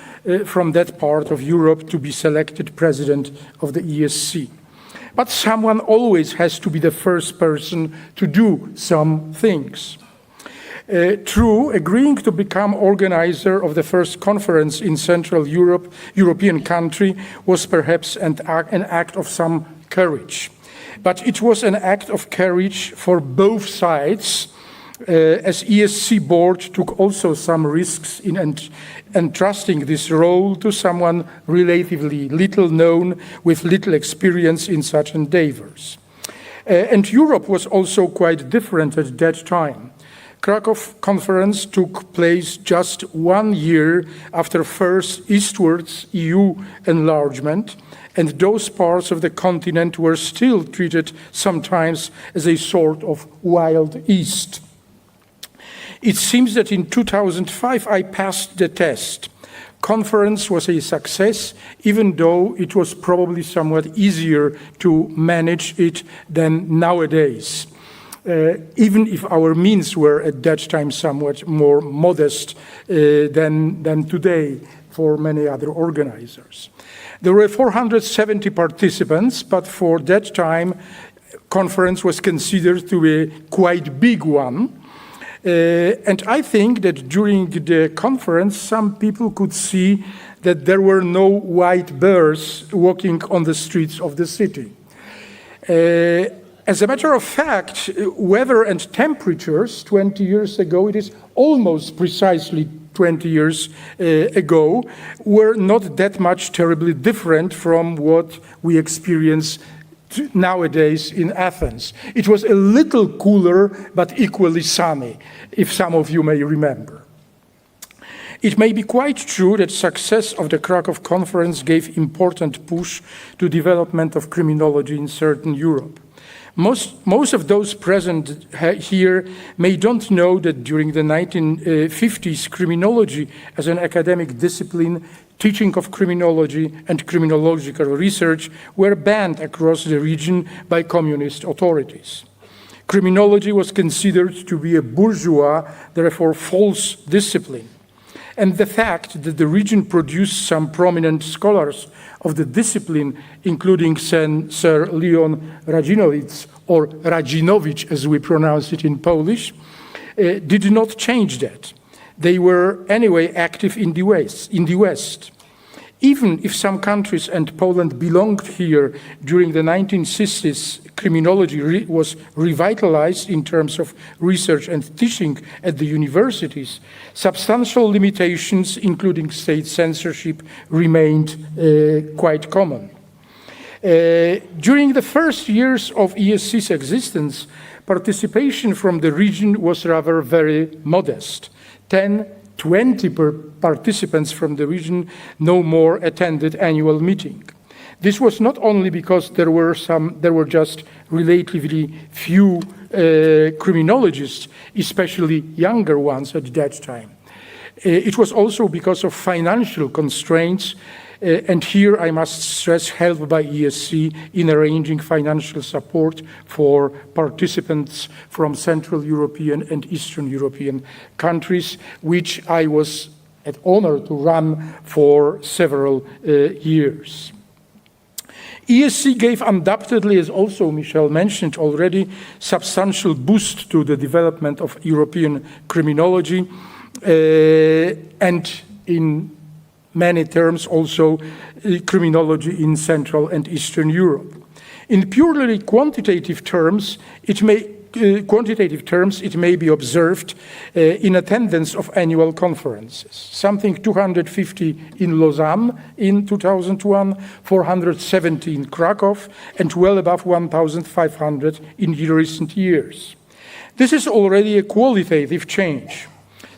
from that part of Europe to be selected president of the ESC. But someone always has to be the first person to do some things. True, agreeing to become organizer of the first conference in Central European country was perhaps an act of some courage. But it was an act of courage for both sides, as ESC board took also some risks in entrusting this role to someone relatively little known with little experience in such endeavors. And Europe was also quite different at that time. Krakow conference took place just 1 year after first eastwards EU enlargement, and those parts of the continent were still treated sometimes as a sort of wild east. It seems that in 2005 I passed the test. Conference was a success, even though it was probably somewhat easier to manage it than nowadays. Even if our means were at that time somewhat more modest than today for many other organizers. There were 470 participants, but for that time, conference was considered to be a quite big one. And I think that during the conference, some people could see that there were no white bears walking on the streets of the city. As a matter of fact, weather and temperatures 20 years ago, it is almost precisely 20 years ago, were not that much terribly different from what we experience nowadays in Athens. It was a little cooler, but equally sunny, if some of you may remember. It may be quite true that success of the Krakow conference gave important push to development of criminology in certain Europe. Most of those present here may don't know that during the 1950s, criminology as an academic discipline, teaching of criminology and criminological research were banned across the region by communist authorities. Criminology was considered to be a bourgeois, therefore false discipline. And the fact that the region produced some prominent scholars of the discipline, including Sir Leon Radzinowicz, or Radzinowicz as we pronounce it in Polish, did not change that. They were anyway active in the West. Even if some countries and Poland belonged here during the 1960s, criminology was revitalized in terms of research and teaching at the universities, substantial limitations, including state censorship, remained quite common. During the first years of ESC's existence, participation from the region was rather very modest. 10-20 participants from the region no more attended annual meeting. This was not only because there were just relatively few criminologists, especially younger ones at that time. It was also because of financial constraints, and here I must stress help by ESC in arranging financial support for participants from Central European and Eastern European countries, which I was honored to run for several years. ESC gave undoubtedly, as also Michele mentioned already, substantial boost to the development of European criminology, and in many terms also criminology in Central and Eastern Europe. In purely quantitative terms, it may be observed in attendance of annual conferences, something 250 in Lausanne in 2001, 470 in Krakow, and well above 1,500 in recent years. This is already a qualitative change.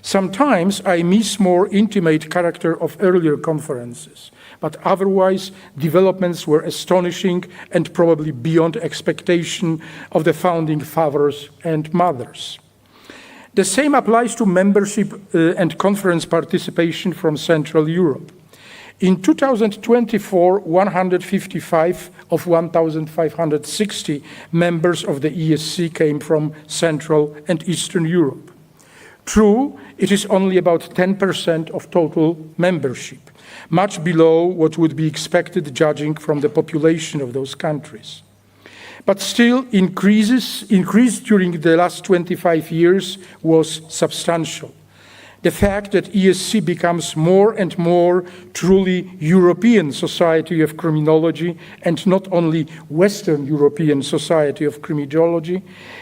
Sometimes I miss more intimate character of earlier conferences, but otherwise developments were astonishing and probably beyond expectation of the founding fathers and mothers. The same applies to membership and conference participation from Central Europe. In 2024, 155 of 1,560 members of the ESC came from Central and Eastern Europe. True, it is only about 10% of total membership, much below what would be expected judging from the population of those countries. But still, increase during the last 25 years was substantial. The fact that ESC becomes more and more truly European Society of Criminology and not only Western European Society of Criminology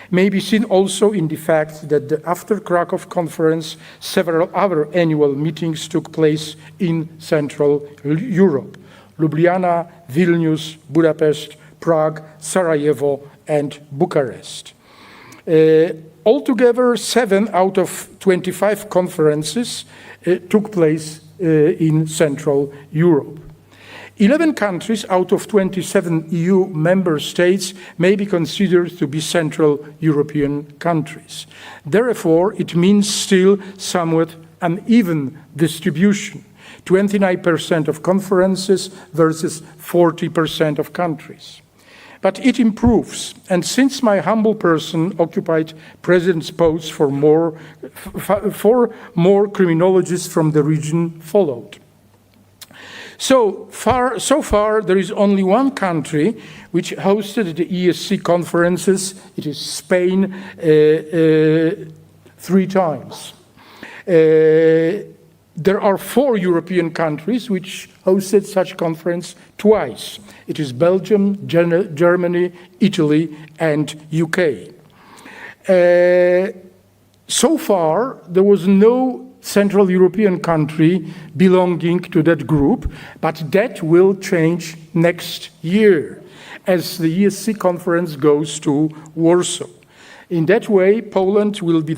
may be seen also in the fact that after Krakow conference, several other annual meetings took place in Central Europe: Ljubljana, Vilnius, Budapest, Prague, Sarajevo, and Bucharest. Altogether, 7 out of 25 conferences took place in Central Europe. 11 countries out of 27 EU member states may be considered to be Central European countries. Therefore, it means still somewhat uneven distribution, 29% of conferences versus 40% of countries. But it improves, and since my humble person occupied president's post for more criminologists from the region followed. So far, there is only one country which hosted the ESC conferences. It is Spain, 3 times. There are 4 European countries which hosted such conference twice. It is Belgium, Germany, Italy, and UK. So far, there was no Central European country belonging to that group, but that will change next year as the ESC conference goes to Warsaw. In that way, Poland will be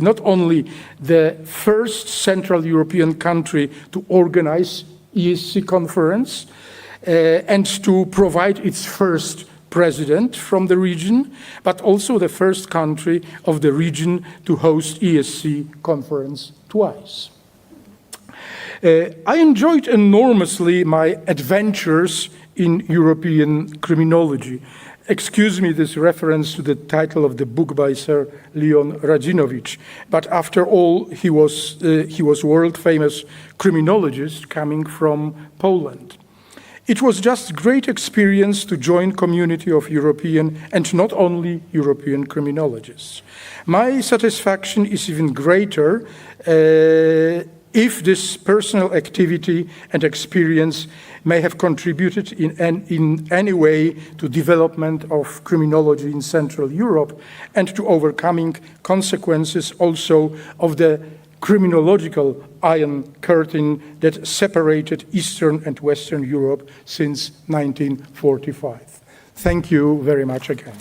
not only the first Central European country to organize ESC conference and to provide its first president from the region, but also the first country of the region to host ESC conference twice. I enjoyed enormously my adventures in European criminology. Excuse me this reference to the title of the book by Sir Leon Radzinovich, but after all, he was world-famous criminologist coming from Poland. It was just great experience to join community of European and not only European criminologists. My satisfaction is even greater if this personal activity and experience may have contributed in any way to development of criminology in Central Europe and to overcoming consequences also of the criminological iron curtain that separated Eastern and Western Europe since 1945. Thank you very much again.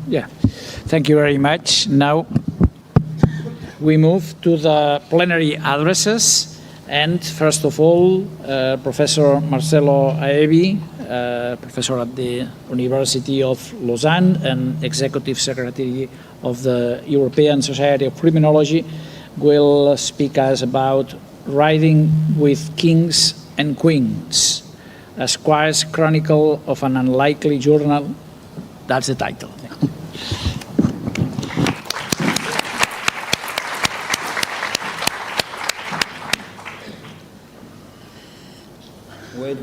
Yeah, thank you very much. Now we move to the plenary addresses. And first of all, Professor Marcelo Aebi, professor at the University of Lausanne and Executive Secretary of the European Society of Criminology, will speak us about Riding with Kings and Queens, a squire's chronicle of an unlikely journal. That's the title.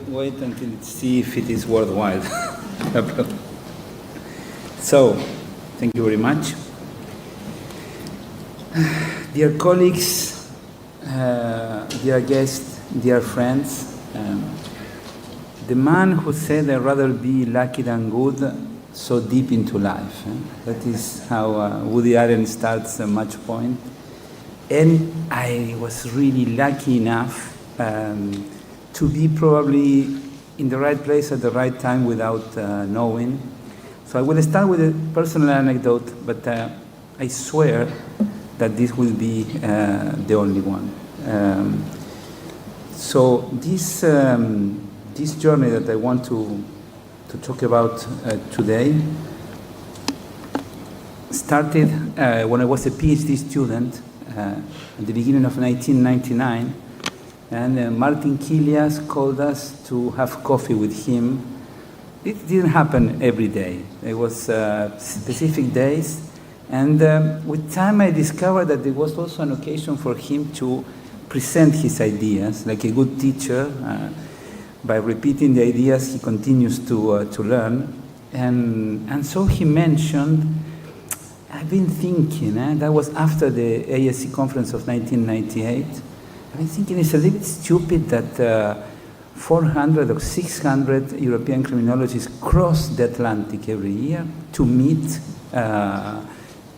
Wait until see if it is worthwhile. So, thank you very much. Dear colleagues, dear guests, dear friends, the man who said I'd rather be lucky than good, so deep into life. That is how Woody Allen starts a Match Point. And I was really lucky enough to be probably in the right place at the right time without knowing. So I will start with a personal anecdote, but I swear that this will be the only one. So this journey that I want to talk about today started when I was a PhD student at the beginning of 1999. And Martin Kilias called us to have coffee with him. It didn't happen every day. It was specific days. And with time I discovered that there was also an occasion for him to present his ideas, like a good teacher. By repeating the ideas, he continues to learn. And so he mentioned, I've been thinking, that was after the ESC conference of 1998, I've been thinking it's a little bit stupid that 400 or 600 European criminologists cross the Atlantic every year to meet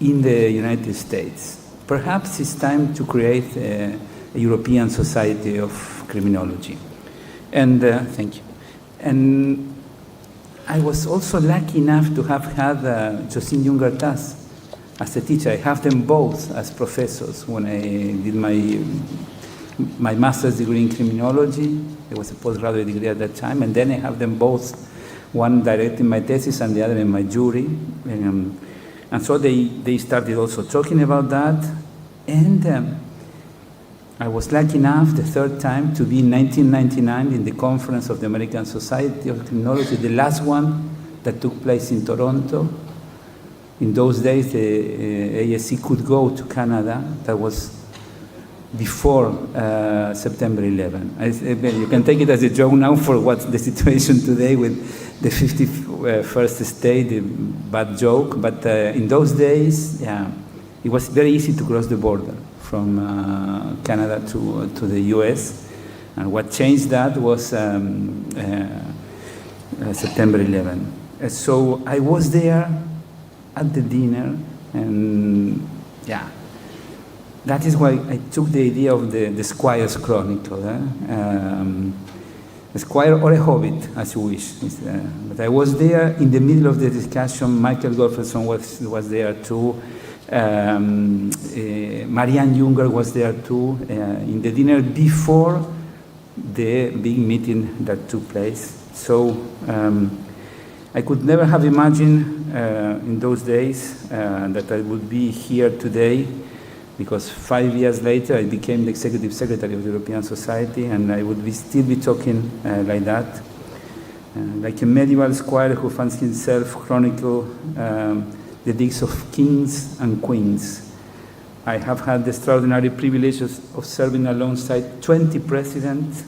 in the United States. Perhaps it's time to create a European Society of Criminology. And thank you. And I was also lucky enough to have had Josine Jungertas as a teacher. I have them both as professors when I did my master's degree in criminology. It was a postgraduate degree at that time, and then I have them both, one directing my thesis and the other in my jury. And so they started also talking about that. And I was lucky enough the third time to be in 1999 in the conference of the American Society of Criminology, the last one that took place in Toronto. In those days, the ESC could go to Canada. That was before September 11. You can take it as a joke now for what's the situation today with the 51st state, the bad joke. But in those days, yeah, it was very easy to cross the border from Canada to the US. And what changed that was September 11. So I was there at the dinner, and yeah, that is why I took the idea of the Squire's Chronicle. A squire or a hobbit, as you wish. But I was there in the middle of the discussion. Michael Gottfredson was there too. Marianne Junger was there too, in the dinner before the big meeting that took place. So I could never have imagined in those days that I would be here today, because 5 years later I became the executive secretary of the European Society, and I would still be talking like that, like a medieval squire who finds himself chronicle the deeds of kings and queens. I have had the extraordinary privilege of serving alongside 20 presidents,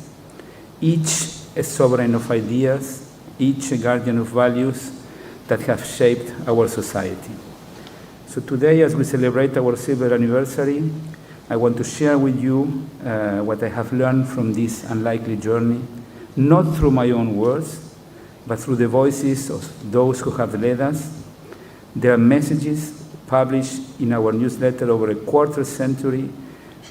each a sovereign of ideas, each a guardian of values that have shaped our society. So today, as we celebrate our silver anniversary, I want to share with you what I have learned from this unlikely journey, not through my own words, but through the voices of those who have led us. Their messages, published in our newsletter over a quarter century,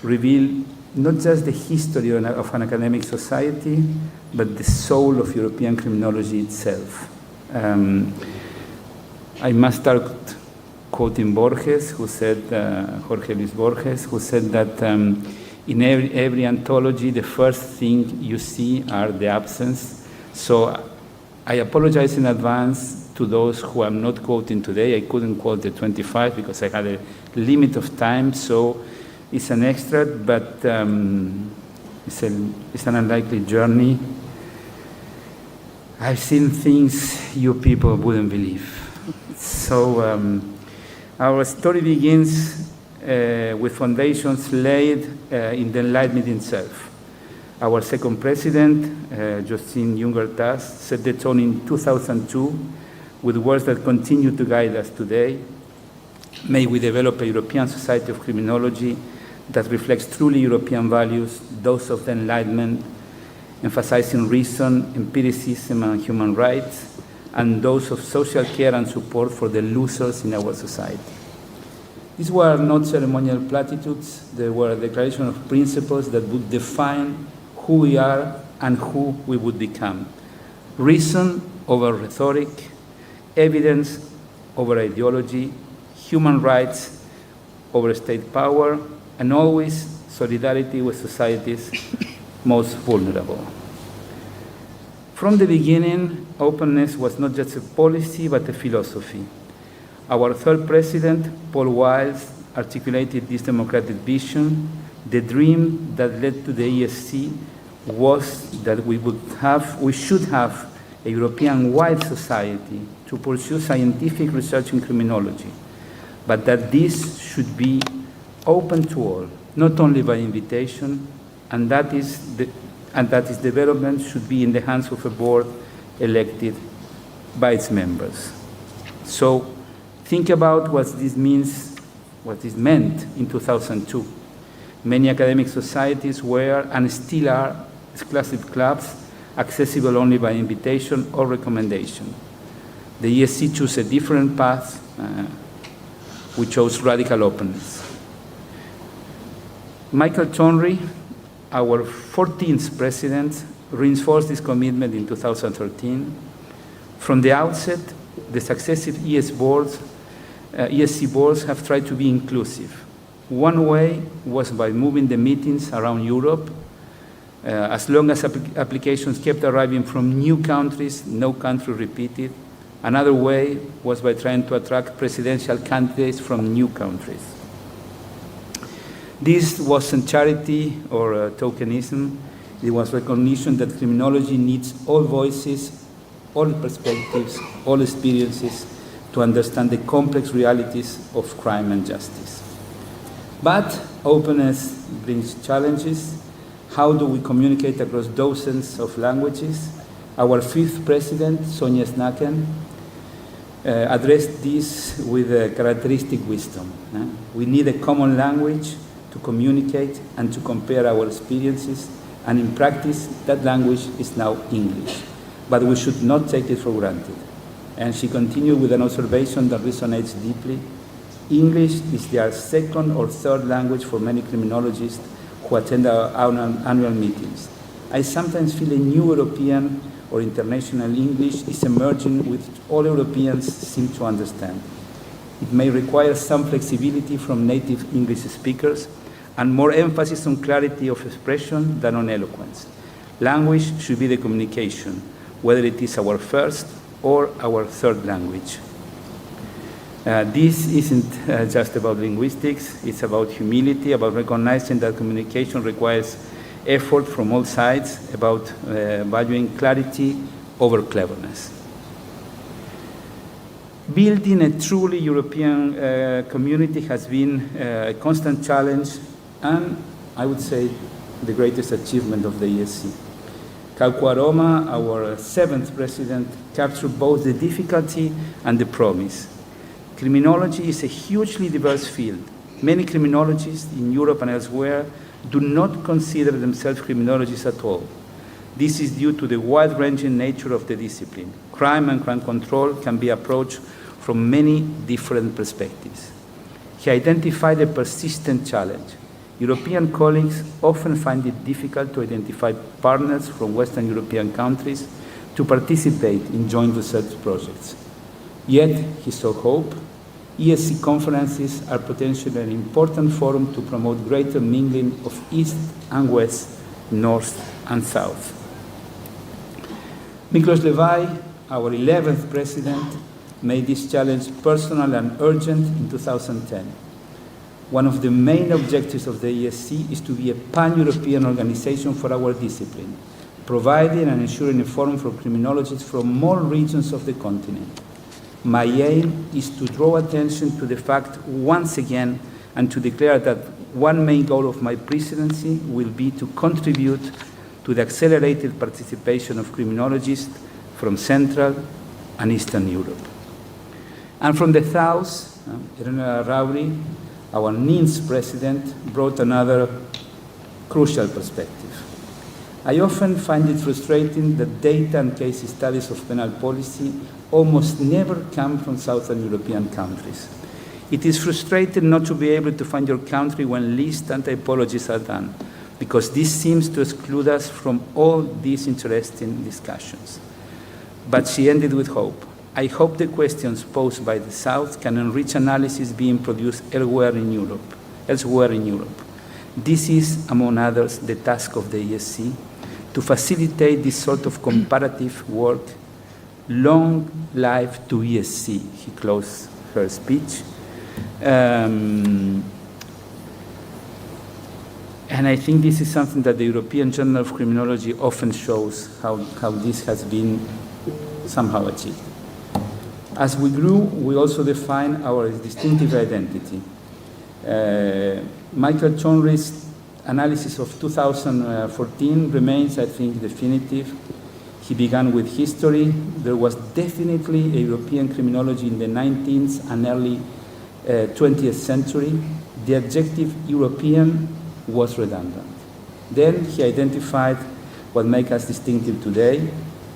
reveal not just the history of an academic society, but the soul of European criminology itself. I must start quoting Borges, who said, Jorge Luis Borges, who said that in every anthology, the first thing you see are the absence. So I apologize in advance to those who I'm not quoting today. I couldn't quote the 25 because I had a limit of time, so it's an extract, but it's an unlikely journey. I've seen things you people wouldn't believe. So our story begins with foundations laid in the Enlightenment itself. Our second president, Josep Juncker, set the tone in 2002 with words that continue to guide us today. May we develop a European society of criminology that reflects truly European values, those of the Enlightenment, emphasizing reason, empiricism, and human rights, and those of social care and support for the losers in our society. These were not ceremonial platitudes, they were a declaration of principles that would define who we are and who we would become. Reason over rhetoric, evidence over ideology, human rights over state power, and always solidarity with societies most vulnerable. From the beginning, openness was not just a policy, but a philosophy. Our third president, Paul Wiles, articulated this democratic vision. The dream that led to the ESC was that we should have a European-wide society to pursue scientific research in criminology, but that this should be open to all, not only by invitation, and that its development should be in the hands of a board elected by its members. So think about what this meant in 2002. Many academic societies were and still are exclusive clubs, accessible only by invitation or recommendation. The ESC chose a different path. We chose radical openness. Michael Tonry, our 14th president, reinforced this commitment in 2013. From the outset, the successive ESC boards have tried to be inclusive. One way was by moving the meetings around Europe. As long as applications kept arriving from new countries, no country repeated. Another way was by trying to attract presidential candidates from new countries. This wasn't charity or tokenism. It was recognition that criminology needs all voices, all perspectives, all experiences to understand the complex realities of crime and justice. But openness brings challenges. How do we communicate across dozens of languages? Our fifth president, Sonja Snaken, addressed this with a characteristic wisdom. We need a common language to communicate and to compare our experiences, and in practice, that language is now English. But we should not take it for granted. And she continued with an observation that resonates deeply. English is their second or third language for many criminologists who attend our annual meetings. I sometimes feel a new European or international English is emerging which all Europeans seem to understand. It may require some flexibility from native English speakers and more emphasis on clarity of expression than on eloquence. Language should be the communication, whether it is our first or our third language. This isn't just about linguistics, it's about humility, about recognizing that communication requires effort from all sides, about valuing clarity over cleverness. Building a truly European community has been a constant challenge and, I would say, the greatest achievement of the ESC. Kauko Aroma, our seventh president, captured both the difficulty and the promise. Criminology is a hugely diverse field. Many criminologists in Europe and elsewhere do not consider themselves criminologists at all. This is due to the wide-ranging nature of the discipline. Crime and crime control can be approached from many different perspectives. He identified a persistent challenge. European colleagues often find it difficult to identify partners from Western European countries to participate in joint research projects. Yet, he saw hope. ESC conferences are potentially an important forum to promote greater mingling of East and West, North and South. Miklos Levy, our 11th president, made this challenge personal and urgent in 2010. One of the main objectives of the ESC is to be a pan-European organization for our discipline, providing and ensuring a forum for criminologists from all regions of the continent. My aim is to draw attention to the fact once again and to declare that one main goal of my presidency will be to contribute to the accelerated participation of criminologists from Central and Eastern Europe. And from the South, Ernesto Rauri, our NINS president, brought another crucial perspective. I often find it frustrating that data and case studies of penal policy almost never come from Southern European countries. It is frustrating not to be able to find your country when least anti-apologies are done, because this seems to exclude us from all these interesting discussions. But she ended with hope. I hope the questions posed by the South can enrich analysis being produced elsewhere in Europe. This is, among others, the task of the ESC, to facilitate this sort of comparative work. Long life to ESC, he closed her speech. And I think this is something that the European Journal of Criminology often shows how this has been somehow achieved. As we grew, we also defined our distinctive identity. Michael Chonry's analysis of 2014 remains, I think, definitive. He began with history. There was definitely a European criminology in the 19th and early 20th century. The adjective European was redundant. Then he identified what makes us distinctive today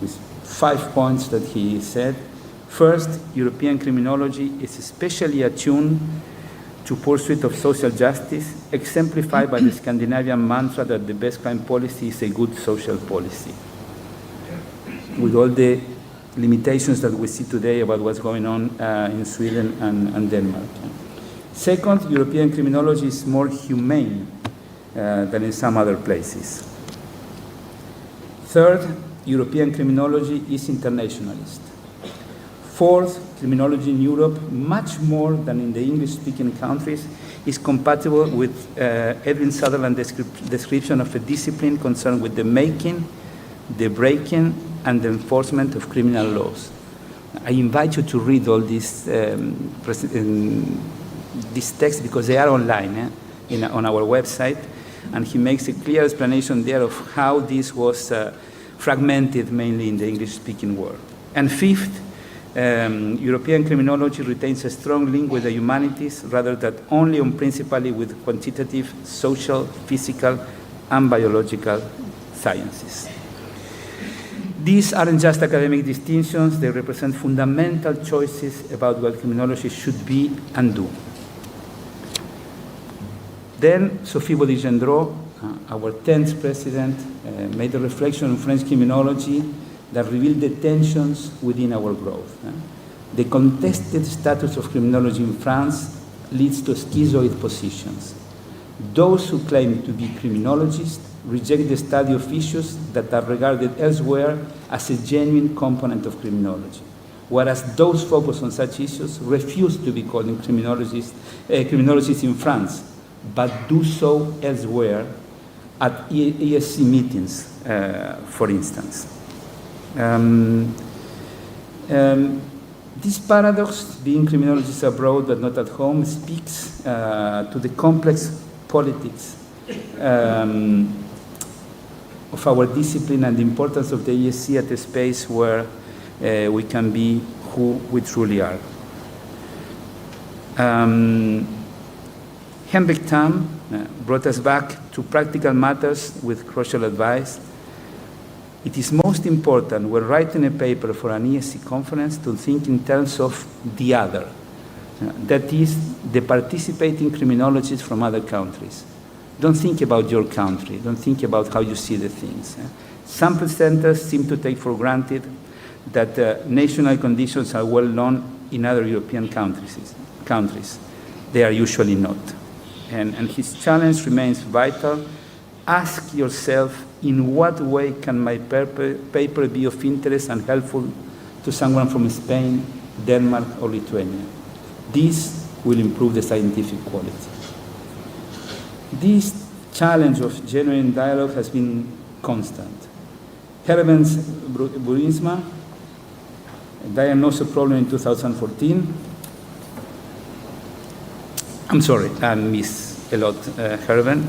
with 5 points that he said. First, European criminology is especially attuned to pursuit of social justice, exemplified by the Scandinavian mantra that the best crime policy is a good social policy. With all the limitations that we see today about what's going on in Sweden and Denmark. Second, European criminology is more humane than in some other places. Third, European criminology is internationalist. Fourth, criminology in Europe, much more than in the English-speaking countries, is compatible with Edwin Sutherland's description of a discipline concerned with the making, the breaking, and the enforcement of criminal laws. I invite you to read all these texts because they are online on our website, and he makes a clear explanation there of how this was fragmented mainly in the English-speaking world. And fifth, European criminology retains a strong link with the humanities rather than only and principally with quantitative, social, physical, and biological sciences. These aren't just academic distinctions, they represent fundamental choices about what criminology should be and do. Then Sophie Baudy-Gendreau, our 10th president, made a reflection on French criminology that revealed the tensions within our growth. The contested status of criminology in France leads to schizoid positions. Those who claim to be criminologists reject the study of issues that are regarded elsewhere as a genuine component of criminology, whereas those focused on such issues refuse to be called criminologists in France, but do so elsewhere at ESC meetings, for instance. This paradox, being criminologists abroad but not at home, speaks to the complex politics of our discipline and the importance of the ESC at a space where we can be who we truly are. Henrik Tam brought us back to practical matters with crucial advice. It is most important when writing a paper for an ESC conference to think in terms of the other. That is, the participating criminologists from other countries. Don't think about your country. Don't think about how you see the things. Some presenters seem to take for granted that national conditions are well known in other European countries. They are usually not. And his challenge remains vital. Ask yourself, in what way can my paper be of interest and helpful to someone from Spain, Denmark, or Lithuania? This will improve the scientific quality. This challenge of genuine dialogue has been constant. Hermens Burisma diagnosed a problem in 2014. I'm sorry, I miss a lot Herman.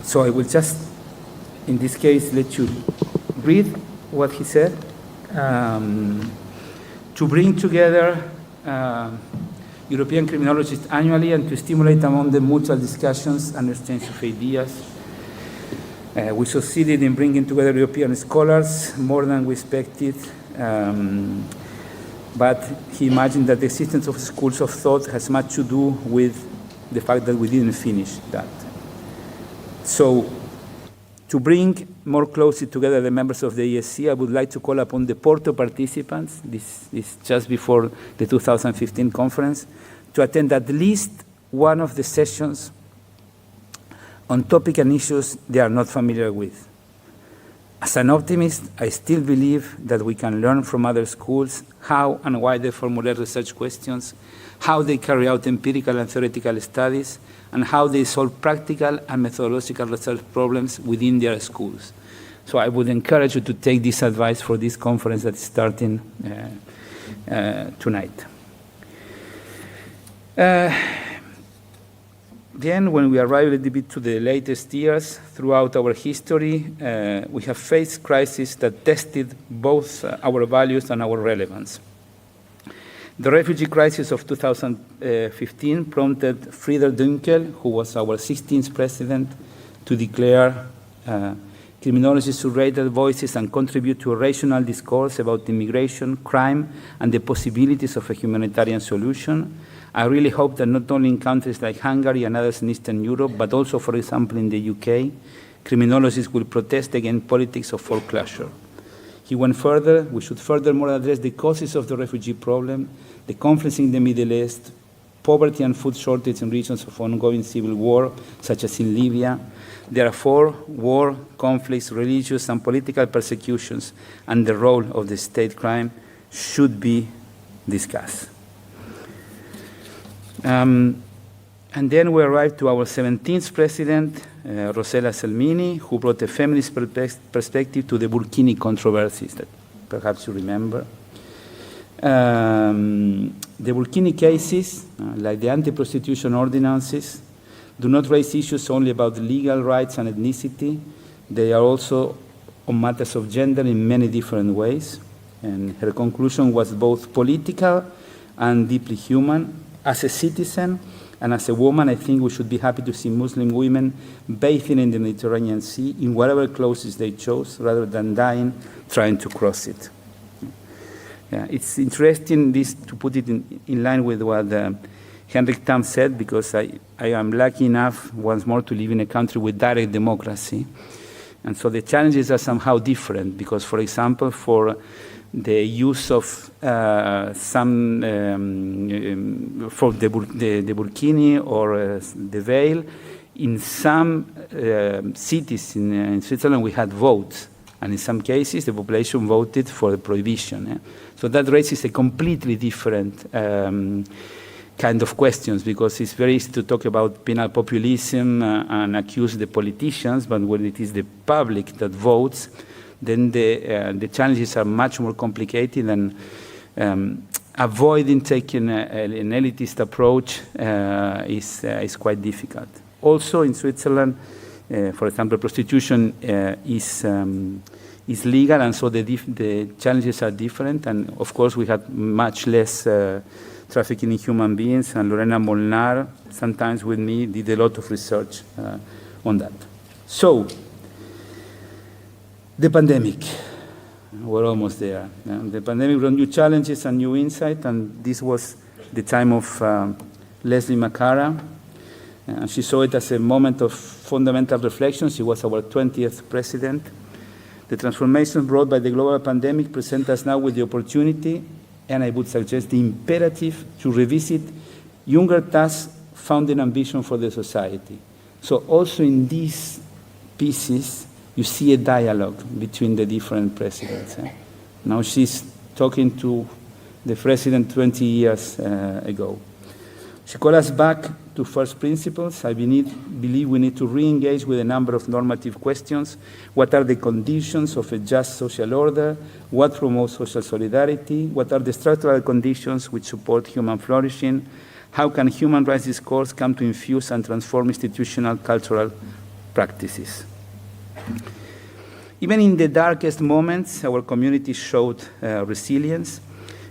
So I will just, in this case, let you read what he said. To bring together European criminologists annually and to stimulate among them mutual discussions and exchange of ideas. We succeeded in bringing together European scholars more than we expected, but he imagined that the existence of schools of thought has much to do with the fact that we didn't finish that. So, to bring more closely together the members of the ESC, I would like to call upon the Porto participants, this is just before the 2015 conference, to attend at least one of the sessions on topic and issues they are not familiar with. As an optimist, I still believe that we can learn from other schools how and why they formulate research questions, how they carry out empirical and theoretical studies, and how they solve practical and methodological research problems within their schools. So I would encourage you to take this advice for this conference that is starting tonight. Then, when we arrive a little bit to the latest years, throughout our history, we have faced crises that tested both our values and our relevance. The refugee crisis of 2015 prompted Frieder Dunkel, who was our 16th president, to declare criminologists should raise their voices and contribute to a rational discourse about immigration, crime, and the possibilities of a humanitarian solution. I really hope that not only in countries like Hungary and others in Eastern Europe, but also, for example, in the UK, criminologists will protest against politics of foreclosure. He went further. We should furthermore address the causes of the refugee problem, the conflicts in the Middle East, poverty and food shortage in regions of ongoing civil war, such as in Libya. Therefore, war, conflicts, religious and political persecutions, and the role of the state crime should be discussed. And then we arrived to our 17th president, Rosella Selmini, who brought a feminist perspective to the Burkini controversies that perhaps you remember. The Burkini cases, like the anti-prostitution ordinances, do not raise issues only about legal rights and ethnicity. They are also on matters of gender in many different ways. And her conclusion was both political and deeply human. As a citizen and as a woman, I think we should be happy to see Muslim women bathing in the Mediterranean Sea in whatever clothes they chose, rather than dying trying to cross it. Yeah, it's interesting to put it in line with what Henrik Tam said, because I am lucky enough once more to live in a country with direct democracy. And so the challenges are somehow different, because, for example, for the use of some, for the burkini or the veil, in some cities in Switzerland we had votes, and in some cases the population voted for the prohibition. Yeah? So that raises a completely different kind of questions, because it's very easy to talk about penal populism and accuse the politicians, but when it is the public that votes, then the challenges are much more complicated, and avoiding taking an elitist approach is quite difficult. Also in Switzerland, for example, prostitution is legal, and so the challenges are different, and of course we had much less trafficking in human beings, and Lorena Molnar, sometimes with me, did a lot of research on that. So, the pandemic. We're almost there. The pandemic brought new challenges and new insight, and this was the time of Leslie Macara. And she saw it as a moment of fundamental reflection. She was our 20th president. The transformations brought by the global pandemic present us now with the opportunity, and I would suggest the imperative, to revisit younger tasks, founding ambition for the society. So also in these pieces, you see a dialogue between the different presidents. Now she's talking to the president 20 years ago. She called us back to first principles. I believe we need to re-engage with a number of normative questions. What are the conditions of a just social order? What promotes social solidarity? What are the structural conditions which support human flourishing? How can human rights discourse come to infuse and transform institutional cultural practices? Even in the darkest moments, our community showed resilience.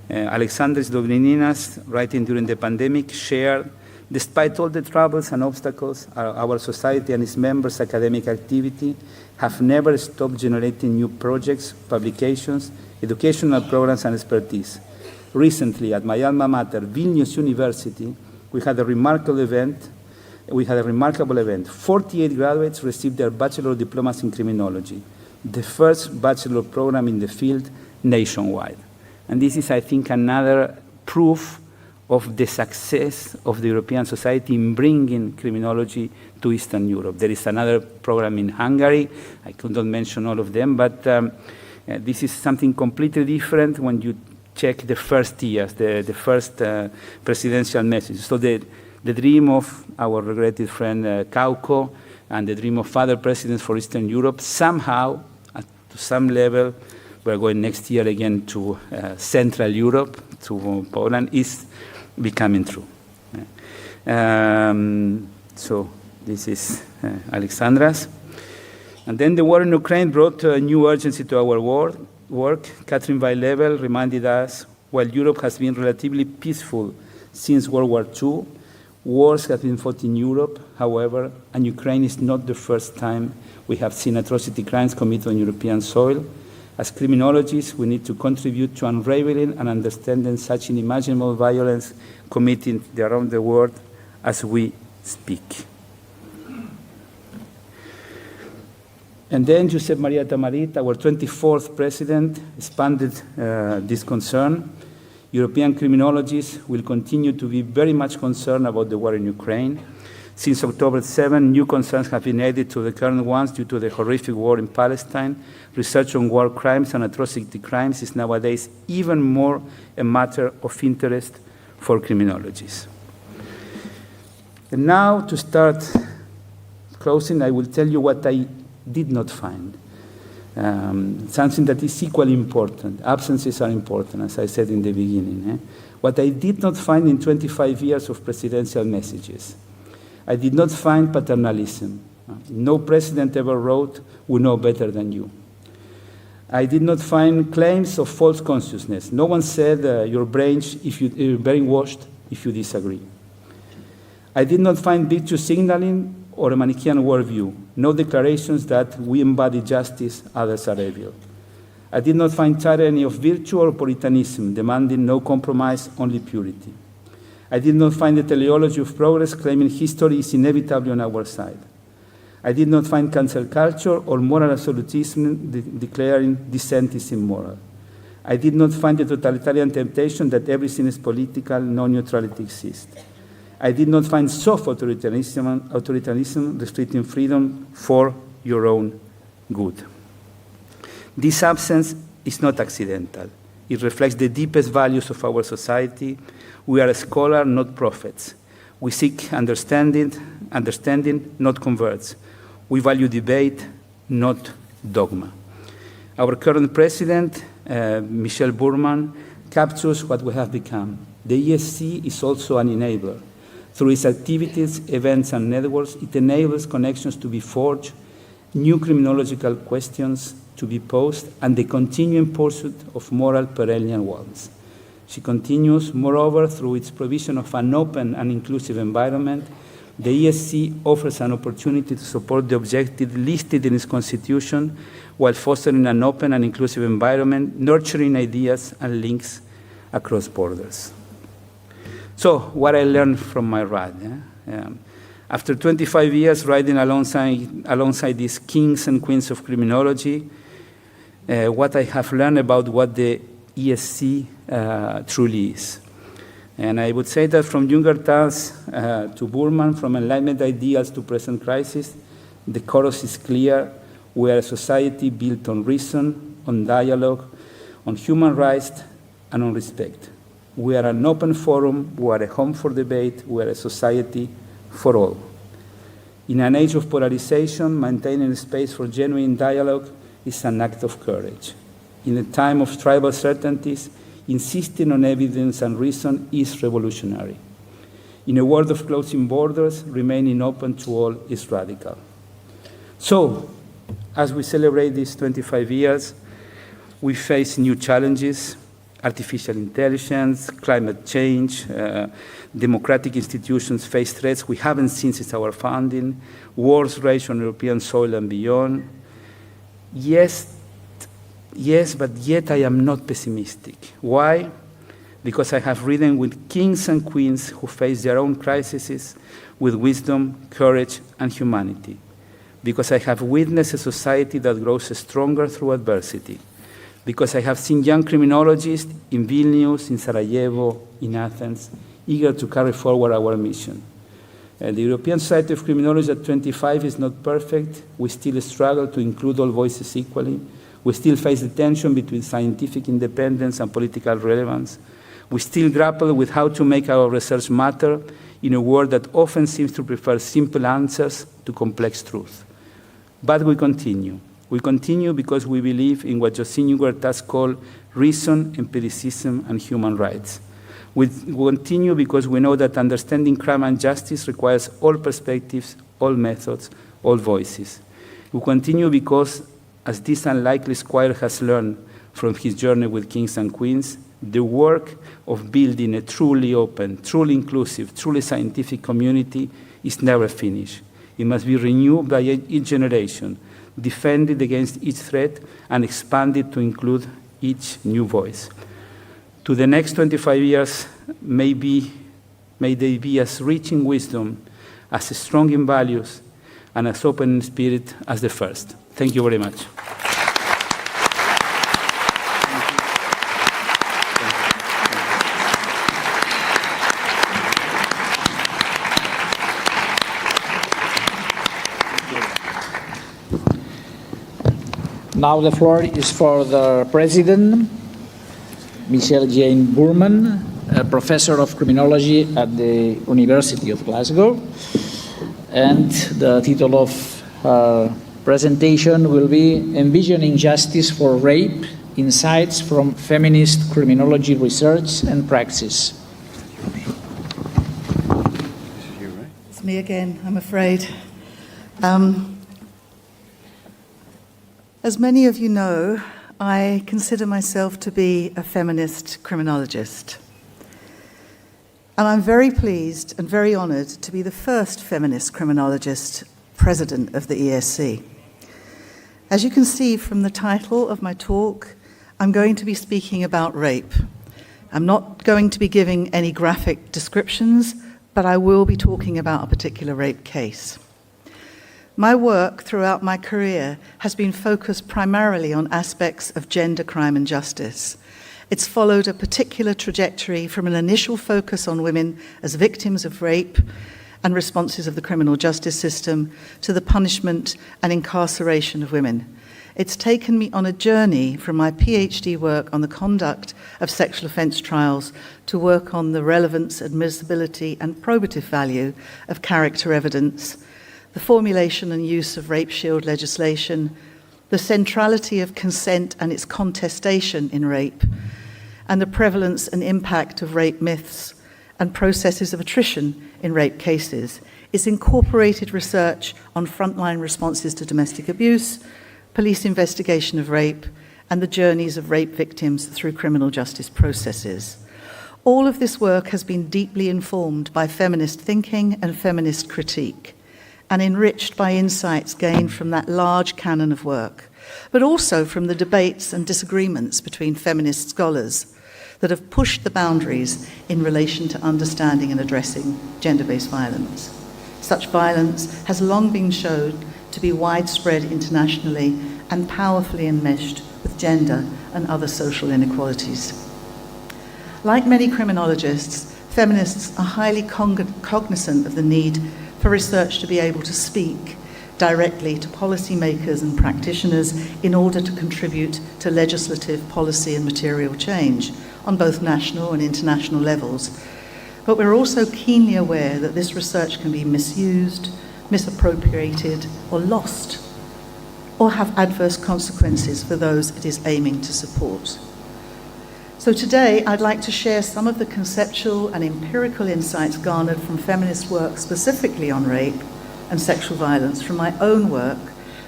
Alexandris Dobrininas, writing during the pandemic, shared, despite all the troubles and obstacles, our society and its members' academic activity have never stopped generating new projects, publications, educational programs, and expertise. Recently, at my alma mater, Vilnius University, we had a remarkable event. 48 graduates received their bachelor diplomas in criminology, the first bachelor program in the field nationwide. And this is, I think, another proof of the success of the European society in bringing criminology to Eastern Europe. There is another program in Hungary. I could not mention all of them, but this is something completely different when you check the first years, the first presidential message. So the dream of our regretted friend Kauko and the dream of other presidents for Eastern Europe, somehow, to some level, we're going next year again to Central Europe, to Poland, is becoming true. So this is Alexandra's. And then the war in Ukraine brought a new urgency to our work. Catrien Bijleveld reminded us, while Europe has been relatively peaceful since World War II, wars have been fought in Europe, however, and Ukraine is not the first time we have seen atrocity crimes committed on European soil. As criminologists, we need to contribute to unraveling and understanding such unimaginable violence committed around the world as we speak. And then Josep Maria Tamarit, our 24th president, expanded this concern. European criminologists will continue to be very much concerned about the war in Ukraine. Since October 7, new concerns have been added to the current ones due to the horrific war in Palestine. Research on war crimes and atrocity crimes is nowadays even more a matter of interest for criminologists. And now, to start closing, I will tell you what I did not find. Something that is equally important. Absences are important, as I said in the beginning. What I did not find in 25 years of presidential messages. I did not find paternalism. No president ever wrote, "We know better than you." I did not find claims of false consciousness. No one said, "You're brainwashed if you disagree." I did not find virtue signaling or a Manichaean worldview. No declarations that we embody justice, others are evil. I did not find tyranny of virtue or puritanism, demanding no compromise, only purity. I did not find the teleology of progress claiming history is inevitably on our side. I did not find cancel culture or moral absolutism declaring dissent is immoral. I did not find the totalitarian temptation that everything is political, no neutrality exists. I did not find soft authoritarianism restricting freedom for your own good. This absence is not accidental. It reflects the deepest values of our society. We are scholars, not prophets. We seek understanding, not converts. We value debate, not dogma. Our current president, Michele Burman, captures what we have become. The ESC is also an enabler. Through its activities, events, and networks, it enables connections to be forged, new criminological questions to be posed, and the continuing pursuit of moral perennial ones. She continues, moreover, through its provision of an open and inclusive environment, the ESC offers an opportunity to support the objective listed in its constitution while fostering an open and inclusive environment, nurturing ideas and links across borders. So, what I learned from my ride. After 25 years riding alongside these kings and queens of criminology, what I have learned about what the ESC truly is. And I would say that from younger times to Burman, from Enlightenment ideals to present crisis, the chorus is clear. We are a society built on reason, on dialogue, on human rights, and on respect. We are an open forum, we are a home for debate, we are a society for all. In an age of polarization, maintaining space for genuine dialogue is an act of courage. In a time of tribal certainties, insisting on evidence and reason is revolutionary. In a world of closing borders, remaining open to all is radical. So, as we celebrate these 25 years, we face new challenges: artificial intelligence, climate change, democratic institutions face threats we haven't seen since our founding, wars rage on European soil and beyond. Yes, but yet I am not pessimistic. Why? Because I have ridden with kings and queens who face their own crises with wisdom, courage, and humanity. Because I have witnessed a society that grows stronger through adversity. Because I have seen young criminologists in Vilnius, in Sarajevo, in Athens, eager to carry forward our mission. The European Society of Criminology at 25 is not perfect. We still struggle to include all voices equally. We still face the tension between scientific independence and political relevance. We still grapple with how to make our research matter in a world that often seems to prefer simple answers to complex truth. But we continue. We continue because we believe in what Josep has called reason, empiricism, and human rights. We continue because we know that understanding crime and justice requires all perspectives, all methods, all voices. We continue because, as this unlikely squire has learned from his journey with kings and queens, the work of building a truly open, truly inclusive, truly scientific community is never finished. It must be renewed by each generation, defended against each threat, and expanded to include each new voice. To the next 25 years, may they be as rich in wisdom, as strong in values, and as open in spirit as the first. Thank you very much. Now the floor is for the President, Michele Jane Burman, a professor of criminology at the University of Glasgow. And the title of her presentation will be Envisioning Justice for Rape, Insights from Feminist Criminology Research and Praxis. It's me again, I'm afraid. As many of you know, I consider myself to be a feminist criminologist. And I'm very pleased and very honoured to be the first feminist criminologist president of the ESC. As you can see from the title of my talk, I'm going to be speaking about rape. I'm not going to be giving any graphic descriptions, but I will be talking about a particular rape case. My work throughout my career has been focused primarily on aspects of gender crime and justice. It's followed a particular trajectory from an initial focus on women as victims of rape and responses of the criminal justice system to the punishment and incarceration of women. It's taken me on a journey from my PhD work on the conduct of sexual offence trials to work on the relevance, admissibility, and probative value of character evidence, the formulation and use of rape shield legislation, the centrality of consent and its contestation in rape, and the prevalence and impact of rape myths and processes of attrition in rape cases. It's incorporated research on frontline responses to domestic abuse, police investigation of rape, and the journeys of rape victims through criminal justice processes. All of this work has been deeply informed by feminist thinking and feminist critique, and enriched by insights gained from that large canon of work, but also from the debates and disagreements between feminist scholars that have pushed the boundaries in relation to understanding and addressing gender-based violence. Such violence has long been shown to be widespread internationally and powerfully enmeshed with gender and other social inequalities. Like many criminologists, feminists are highly cognizant of the need for research to be able to speak directly to policymakers and practitioners in order to contribute to legislative, policy and material change on both national and international levels. But we're also keenly aware that this research can be misused, misappropriated, or lost, or have adverse consequences for those it is aiming to support. So today, I'd like to share some of the conceptual and empirical insights garnered from feminist work specifically on rape and sexual violence from my own work,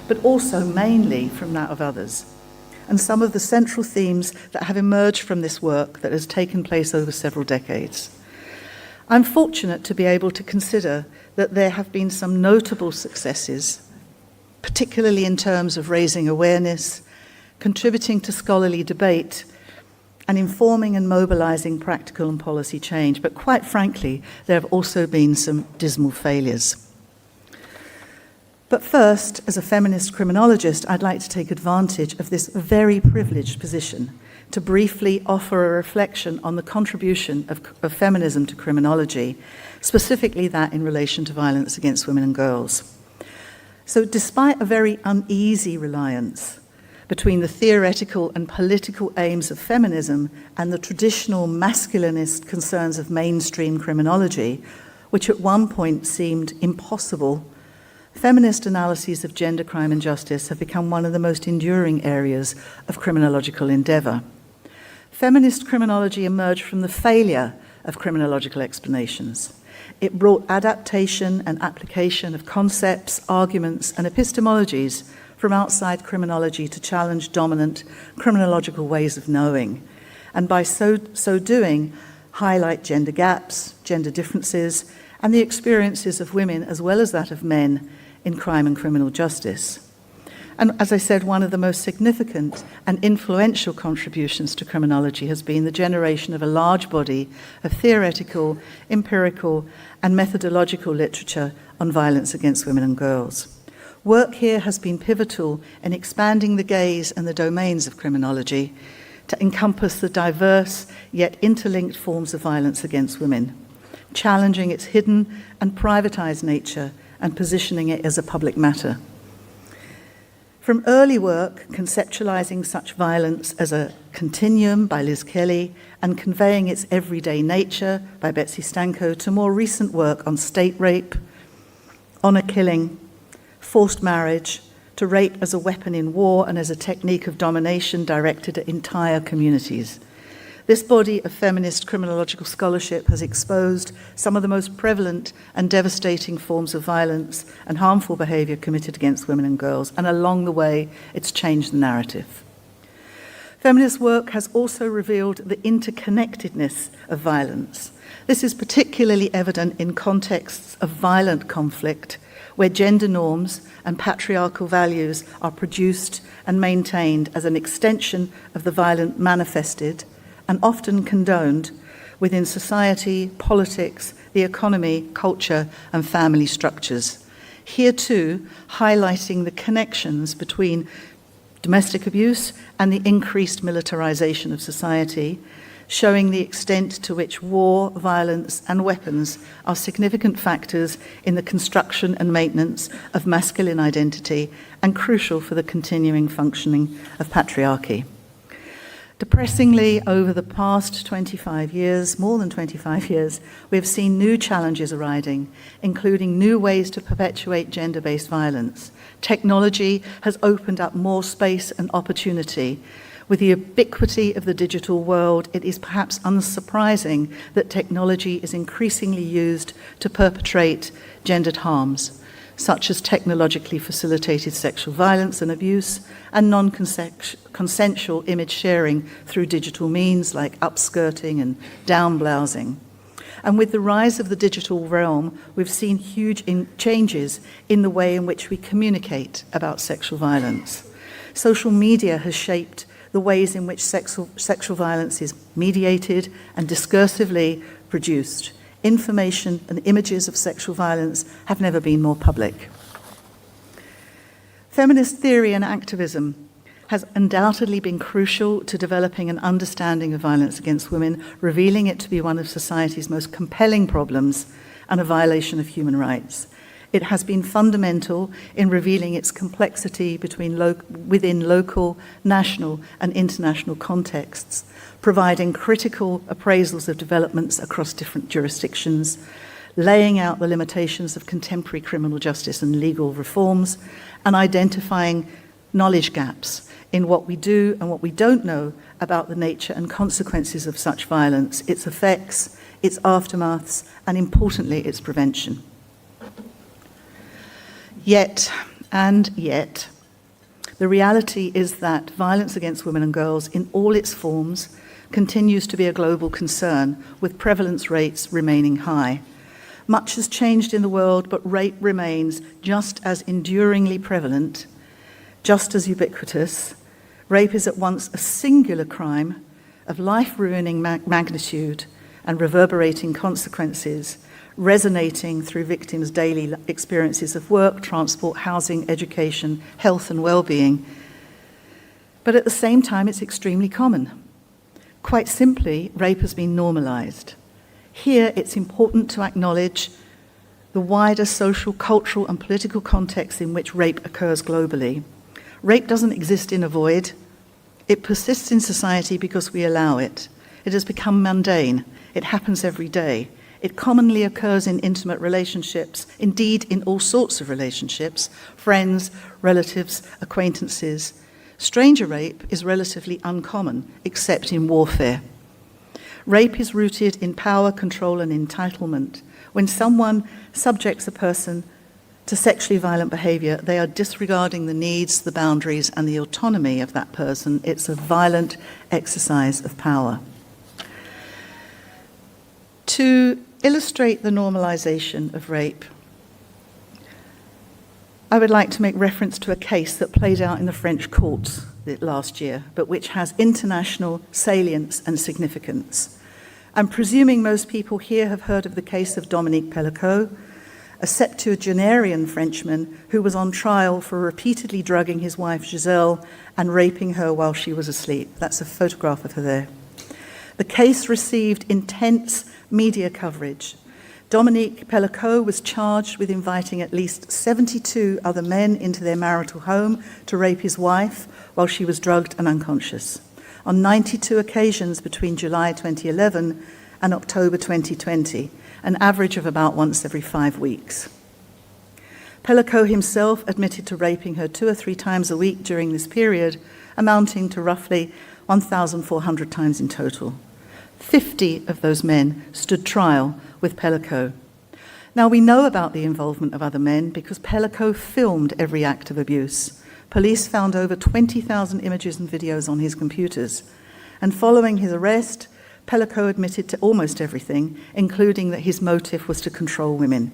but also mainly from that of others, and some of the central themes that have emerged from this work that has taken place over several decades. I'm fortunate to be able to consider that there have been some notable successes, particularly in terms of raising awareness, contributing to scholarly debate, and informing and mobilizing practical and policy change. But quite frankly, there have also been some dismal failures. But first, as a feminist criminologist, I'd like to take advantage of this very privileged position to briefly offer a reflection on the contribution of feminism to criminology, specifically that in relation to violence against women and girls. So despite a very uneasy reliance between the theoretical and political aims of feminism and the traditional masculinist concerns of mainstream criminology, which at one point seemed impossible, feminist analyses of gender crime and justice have become one of the most enduring areas of criminological endeavour. Feminist criminology emerged from the failure of criminological explanations. It brought adaptation and application of concepts, arguments, and epistemologies from outside criminology to challenge dominant criminological ways of knowing, and by so doing, highlight gender gaps, gender differences, and the experiences of women as well as that of men in crime and criminal justice. And as I said, one of the most significant and influential contributions to criminology has been the generation of a large body of theoretical, empirical, and methodological literature on violence against women and girls. Work here has been pivotal in expanding the gaze and the domains of criminology to encompass the diverse yet interlinked forms of violence against women, challenging its hidden and privatized nature and positioning it as a public matter. From early work conceptualizing such violence as a continuum by Liz Kelly and conveying its everyday nature by Betsy Stanko to more recent work on state rape, honor killing, forced marriage, to rape as a weapon in war and as a technique of domination directed at entire communities. This body of feminist criminological scholarship has exposed some of the most prevalent and devastating forms of violence and harmful behaviour committed against women and girls, and along the way, it's changed the narrative. Feminist work has also revealed the interconnectedness of violence. This is particularly evident in contexts of violent conflict, where gender norms and patriarchal values are produced and maintained as an extension of the violent manifested and often condoned within society, politics, the economy, culture, and family structures. Here too, highlighting the connections between domestic abuse and the increased militarization of society, showing the extent to which war, violence, and weapons are significant factors in the construction and maintenance of masculine identity and crucial for the continuing functioning of patriarchy. Depressingly, over the past 25 years, more than 25 years, we have seen new challenges arising, including new ways to perpetuate gender-based violence. Technology has opened up more space and opportunity. With the ubiquity of the digital world, it is perhaps unsurprising that technology is increasingly used to perpetrate gendered harms. such as technologically facilitated sexual violence and abuse, and non-consensual image sharing through digital means like upskirting and downblousing. And with the rise of the digital realm, we've seen huge changes in the way in which we communicate about sexual violence. Social media has shaped the ways in which sexual violence is mediated and discursively produced. Information and images of sexual violence have never been more public. Feminist theory and activism has undoubtedly been crucial to developing an understanding of violence against women, revealing it to be one of society's most compelling problems and a violation of human rights. It has been fundamental in revealing its complexity within local, national, and international contexts, providing critical appraisals of developments across different jurisdictions, laying out the limitations of contemporary criminal justice and legal reforms, and identifying knowledge gaps in what we do and what we don't know about the nature and consequences of such violence, its effects, its aftermaths, and importantly, its prevention. Yet, the reality is that violence against women and girls in all its forms continues to be a global concern, with prevalence rates remaining high. Much has changed in the world, but rape remains just as enduringly prevalent, just as ubiquitous. Rape is at once a singular crime of life-ruining magnitude and reverberating consequences, resonating through victims' daily experiences of work, transport, housing, education, health, and well-being. But at the same time, it's extremely common. Quite simply, rape has been normalized. Here, it's important to acknowledge the wider social, cultural, and political context in which rape occurs globally. Rape doesn't exist in a void. It persists in society because we allow it. It has become mundane. It happens every day. It commonly occurs in intimate relationships, indeed in all sorts of relationships, friends, relatives, acquaintances. Stranger rape is relatively uncommon, except in warfare. Rape is rooted in power, control, and entitlement. When someone subjects a person to sexually violent behavior, they are disregarding the needs, the boundaries, and the autonomy of that person. It's a violent exercise of power. To illustrate the normalization of rape, I would like to make reference to a case that played out in the French courts last year, but which has international salience and significance. I'm presuming most people here have heard of the case of Dominique Pellicot, a septuagenarian Frenchman who was on trial for repeatedly drugging his wife Giselle and raping her while she was asleep. That's a photograph of her there. The case received intense media coverage. Dominique Pellicot was charged with inviting at least 72 other men into their marital home to rape his wife while she was drugged and unconscious, on 92 occasions between July 2011 and October 2020, an average of about once every 5 weeks. Pellicot himself admitted to raping her 2 or 3 times a week during this period, amounting to roughly 1,400 times in total. 50 of those men stood trial with Pellicot. Now, we know about the involvement of other men because Pellicot filmed every act of abuse. Police found over 20,000 images and videos on his computers. And following his arrest, Pellicot admitted to almost everything, including that his motive was to control women.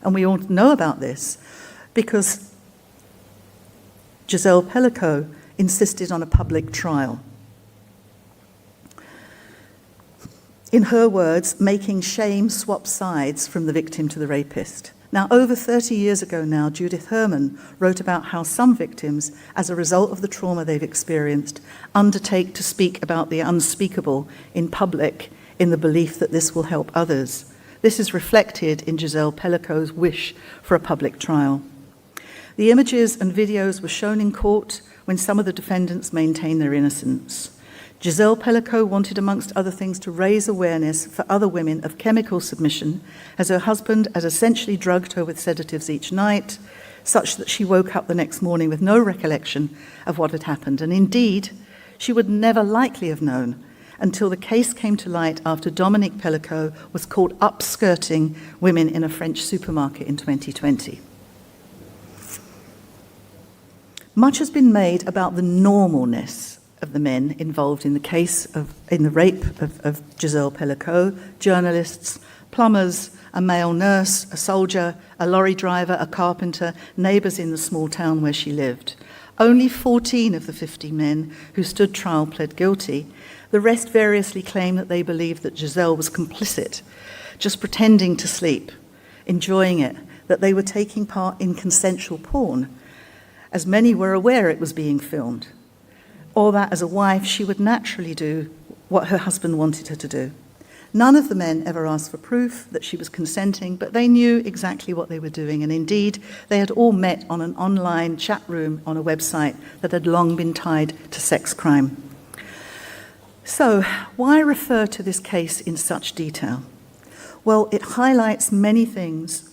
And we all know about this because Giselle Pellicot insisted on a public trial. In her words, making shame swap sides from the victim to the rapist. Now, over 30 years ago now, Judith Herman wrote about how some victims, as a result of the trauma they've experienced, undertake to speak about the unspeakable in public in the belief that this will help others. This is reflected in Giselle Pellicot's wish for a public trial. The images and videos were shown in court when some of the defendants maintained their innocence. Giselle Pellicot wanted, amongst other things, to raise awareness for other women of chemical submission, as her husband had essentially drugged her with sedatives each night, such that she woke up the next morning with no recollection of what had happened. And indeed, she would never likely have known until the case came to light after Dominique Pellicot was caught upskirting women in a French supermarket in 2020. Much has been made about the normalness of the men involved in the rape of Giselle Pellicot: journalists, plumbers, a male nurse, a soldier, a lorry driver, a carpenter, neighbours in the small town where she lived. Only 14 of the 50 men who stood trial pled guilty. The rest variously claim that they believed that Giselle was complicit, just pretending to sleep, enjoying it, that they were taking part in consensual porn, as many were aware it was being filmed, or that as a wife she would naturally do what her husband wanted her to do. None of the men ever asked for proof that she was consenting, but they knew exactly what they were doing, and indeed they had all met on an online chat room on a website that had long been tied to sex crime. So, why refer to this case in such detail? Well, it highlights many things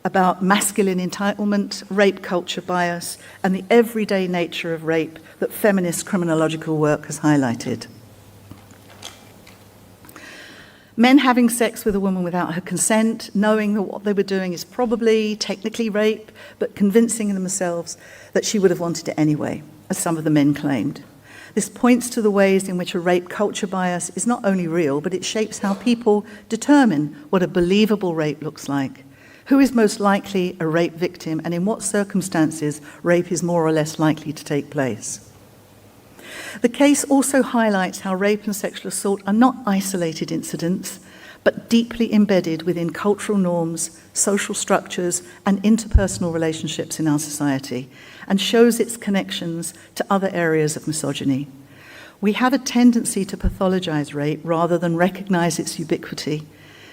about masculine entitlement, rape culture bias, and the everyday nature of rape that feminist criminological work has highlighted. Men having sex with a woman without her consent, knowing that what they were doing is probably technically rape, but convincing themselves that she would have wanted it anyway, as some of the men claimed. This points to the ways in which a rape culture bias is not only real, but it shapes how people determine what a believable rape looks like. Who is most likely a rape victim, and in what circumstances rape is more or less likely to take place? The case also highlights how rape and sexual assault are not isolated incidents, but deeply embedded within cultural norms, social structures, and interpersonal relationships in our society, and shows its connections to other areas of misogyny. We have a tendency to pathologize rape rather than recognize its ubiquity.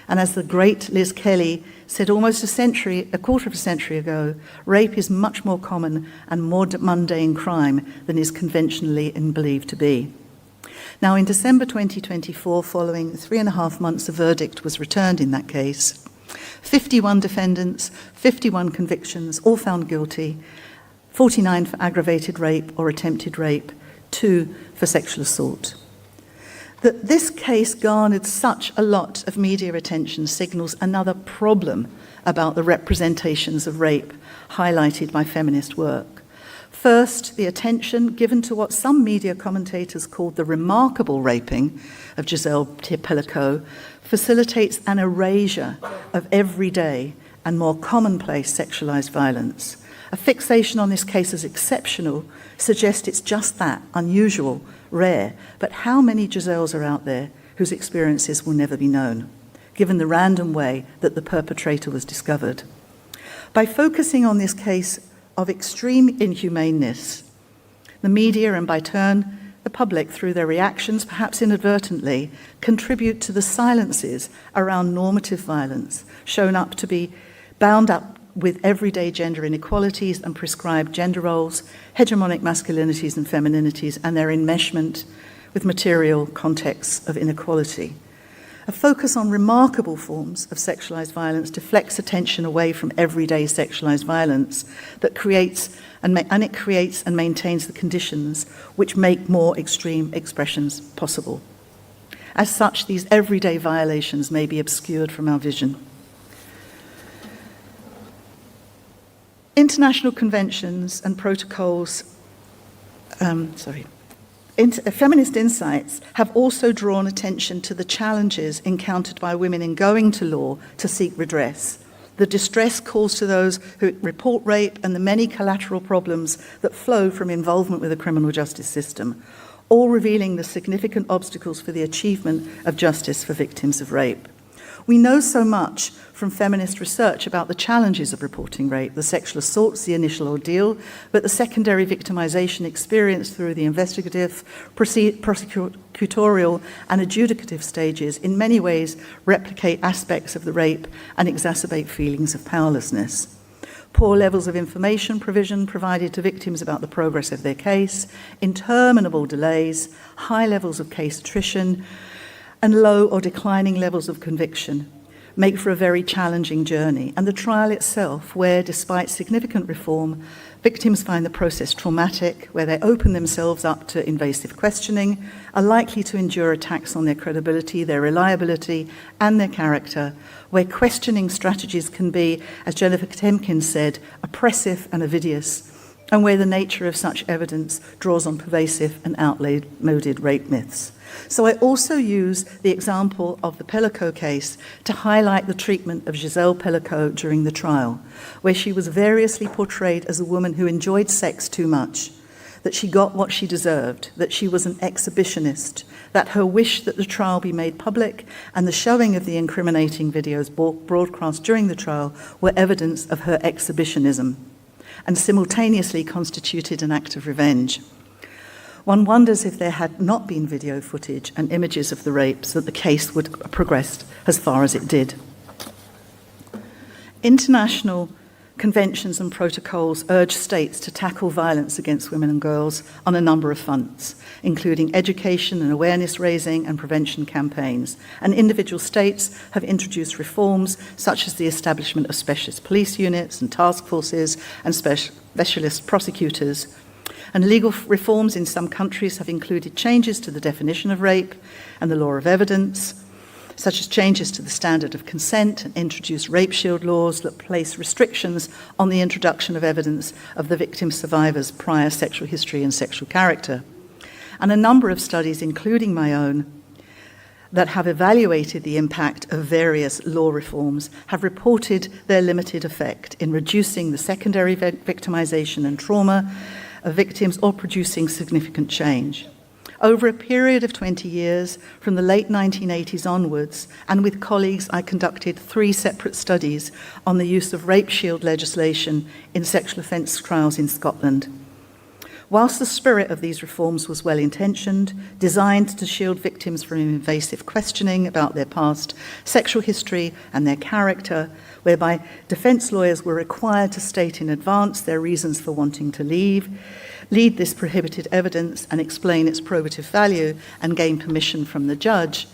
And as the great Liz Kelly said almost a quarter of a century ago, rape is much more common and more mundane crime than is conventionally believed to be. Now, in December 2024, following 3.5 months, a verdict was returned in that case. 51 defendants, 51 convictions, all found guilty, 49 for aggravated rape or attempted rape, 2 for sexual assault. That this case garnered such a lot of media attention signals another problem about the representations of rape highlighted by feminist work. First, the attention given to what some media commentators called the remarkable raping of Giselle Pellicot facilitates an erasure of everyday and more commonplace sexualized violence. A fixation on this case as exceptional suggests it's just that, unusual, rare. But how many Giselles are out there whose experiences will never be known, given the random way that the perpetrator was discovered? By focusing on this case of extreme inhumaneness, the media, and by turn the public through their reactions, perhaps inadvertently, contribute to the silences around normative violence, shown up to be bound up with everyday gender inequalities and prescribed gender roles, hegemonic masculinities and femininities, and their enmeshment with material contexts of inequality. A focus on remarkable forms of sexualized violence deflects attention away from everyday sexualized violence that creates and maintains the conditions which make more extreme expressions possible. As such, these everyday violations may be obscured from our vision. International conventions and protocols, Feminist Insights have also drawn attention to the challenges encountered by women in going to law to seek redress, the distress caused to those who report rape, and the many collateral problems that flow from involvement with the criminal justice system, all revealing the significant obstacles for the achievement of justice for victims of rape. We know so much from feminist research about the challenges of reporting rape. The sexual assault's the initial ordeal, but the secondary victimization experienced through the investigative, prosecutorial, and adjudicative stages in many ways replicate aspects of the rape and exacerbate feelings of powerlessness. Poor levels of information provision provided to victims about the progress of their case, interminable delays, high levels of case attrition, and low or declining levels of conviction make for a very challenging journey. And the trial itself, where despite significant reform, victims find the process traumatic, where they open themselves up to invasive questioning, are likely to endure attacks on their credibility, their reliability, and their character, where questioning strategies can be, as Jennifer Temkins said, oppressive and avidious, and where the nature of such evidence draws on pervasive and outmoded rape myths. So I also use the example of the Pellico case to highlight the treatment of Giselle Pellico during the trial, where she was variously portrayed as a woman who enjoyed sex too much, that she got what she deserved, that she was an exhibitionist, that her wish that the trial be made public and the showing of the incriminating videos broadcast during the trial were evidence of her exhibitionism and simultaneously constituted an act of revenge. One wonders if there had not been video footage and images of the rapes that the case would have progressed as far as it did. International conventions and protocols urge states to tackle violence against women and girls on a number of fronts, including education and awareness raising and prevention campaigns. And individual states have introduced reforms such as the establishment of specialist police units and task forces and specialist prosecutors. And legal reforms in some countries have included changes to the definition of rape and the law of evidence, such as changes to the standard of consent and introduce rape shield laws that place restrictions on the introduction of evidence of the victim survivor's prior sexual history and sexual character. And a number of studies, including my own, that have evaluated the impact of various law reforms have reported their limited effect in reducing the secondary victimization and trauma of victims or producing significant change. Over a period of 20 years, from the late 1980s onwards, and with colleagues, I conducted 3 separate studies on the use of rape shield legislation in sexual offence trials in Scotland. Whilst the spirit of these reforms was well-intentioned, designed to shield victims from invasive questioning about their past sexual history and their character, whereby defence lawyers were required to state in advance their reasons for wanting to lead this prohibited evidence and explain its probative value and gain permission from the judge,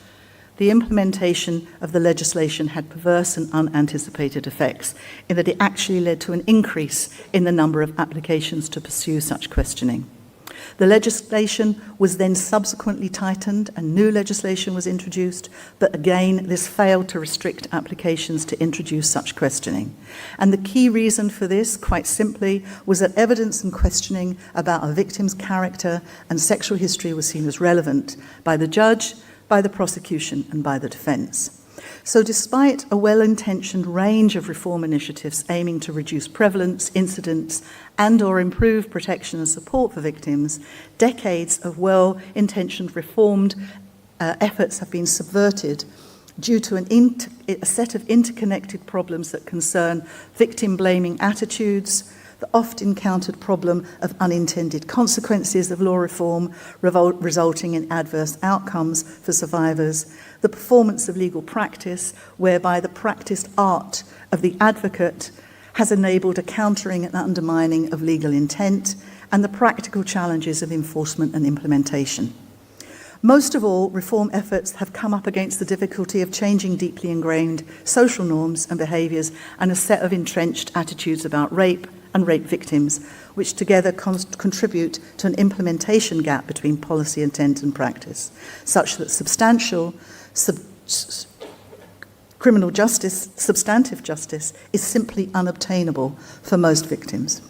the implementation of the legislation had perverse and unanticipated effects in that it actually led to an increase in the number of applications to pursue such questioning. The legislation was then subsequently tightened and new legislation was introduced, but again, this failed to restrict applications to introduce such questioning. And the key reason for this, quite simply, was that evidence and questioning about a victim's character and sexual history was seen as relevant by the judge, by the prosecution, and by the defence. So despite a well-intentioned range of reform initiatives aiming to reduce prevalence, incidence, and/or improve protection and support for victims, decades of well-intentioned reformed efforts have been subverted due to a set of interconnected problems that concern victim-blaming attitudes, the oft-encountered problem of unintended consequences of law reform resulting in adverse outcomes for survivors, the performance of legal practice whereby the practiced art of the advocate has enabled a countering and undermining of legal intent, and the practical challenges of enforcement and implementation. Most of all, reform efforts have come up against the difficulty of changing deeply ingrained social norms and behaviours and a set of entrenched attitudes about rape and rape victims, which together contribute to an implementation gap between policy intent and practice, such that substantial criminal justice, substantive justice, is simply unobtainable for most victims.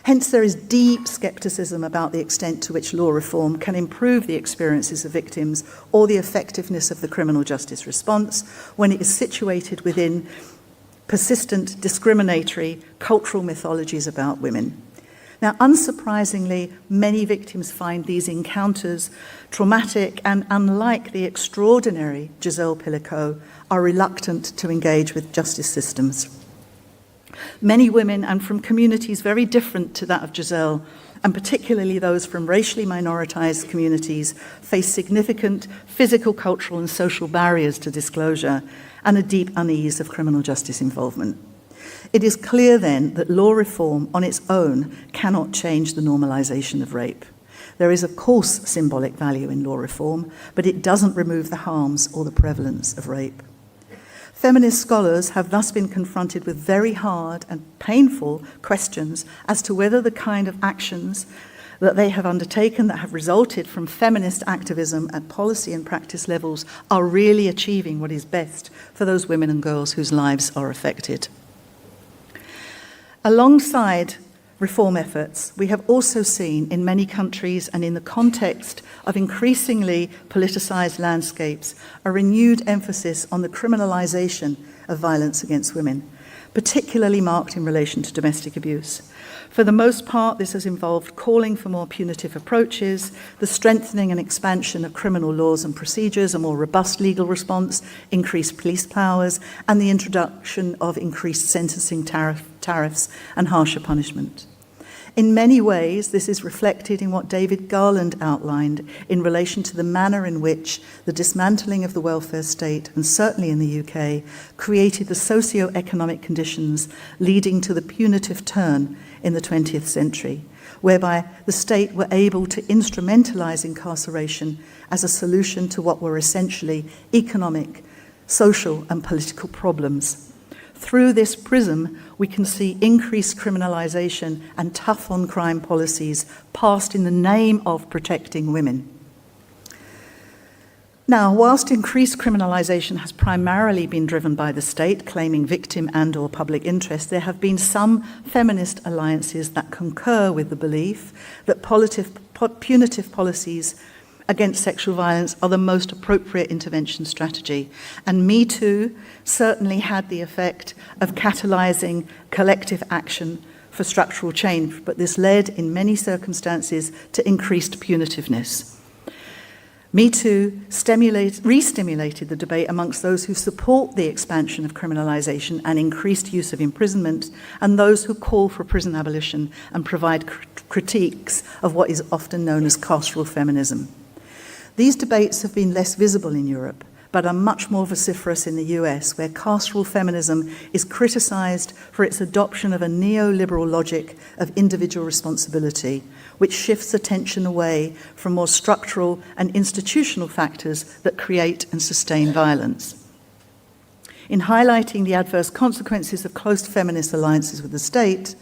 Hence, there is deep scepticism about the extent to which law reform can improve the experiences of victims or the effectiveness of the criminal justice response when it is situated within persistent, discriminatory cultural mythologies about women. Now, unsurprisingly, many victims find these encounters traumatic and, unlike the extraordinary Giselle Pellico, are reluctant to engage with justice systems. Many women, and from communities very different to that of Giselle, and particularly those from racially minoritized communities, face significant physical, cultural, and social barriers to disclosure and a deep unease of criminal justice involvement. It is clear then that law reform on its own cannot change the normalization of rape. There is, of course, symbolic value in law reform, but it doesn't remove the harms or the prevalence of rape. Feminist scholars have thus been confronted with very hard and painful questions as to whether the kind of actions that they have undertaken that have resulted from feminist activism at policy and practice levels are really achieving what is best for those women and girls whose lives are affected. Alongside reform efforts, we have also seen in many countries and in the context of increasingly politicised landscapes a renewed emphasis on the criminalisation of violence against women, particularly marked in relation to domestic abuse. For the most part, this has involved calling for more punitive approaches, the strengthening and expansion of criminal laws and procedures, a more robust legal response, increased police powers, and the introduction of increased sentencing tariffs and harsher punishment. In many ways, this is reflected in what David Garland outlined in relation to the manner in which the dismantling of the welfare state, and certainly in the UK, created the socio-economic conditions leading to the punitive turn in the 20th century, whereby the state were able to instrumentalise incarceration as a solution to what were essentially economic, social and political problems. Through this prism, we can see increased criminalisation and tough-on-crime policies passed in the name of protecting women. Now, whilst increased criminalisation has primarily been driven by the state, claiming victim and or public interest, there have been some feminist alliances that concur with the belief that punitive policies against sexual violence are the most appropriate intervention strategy. And Me Too certainly had the effect of catalysing collective action for structural change, but this led in many circumstances to increased punitiveness. Me Too re-stimulated the debate amongst those who support the expansion of criminalisation and increased use of imprisonment, and those who call for prison abolition and provide critiques of what is often known as carceral feminism. These debates have been less visible in Europe, but are much more vociferous in the US, where carceral feminism is criticised for its adoption of a neoliberal logic of individual responsibility, which shifts attention away from more structural and institutional factors that create and sustain violence. In highlighting the adverse consequences of close feminist alliances with the state,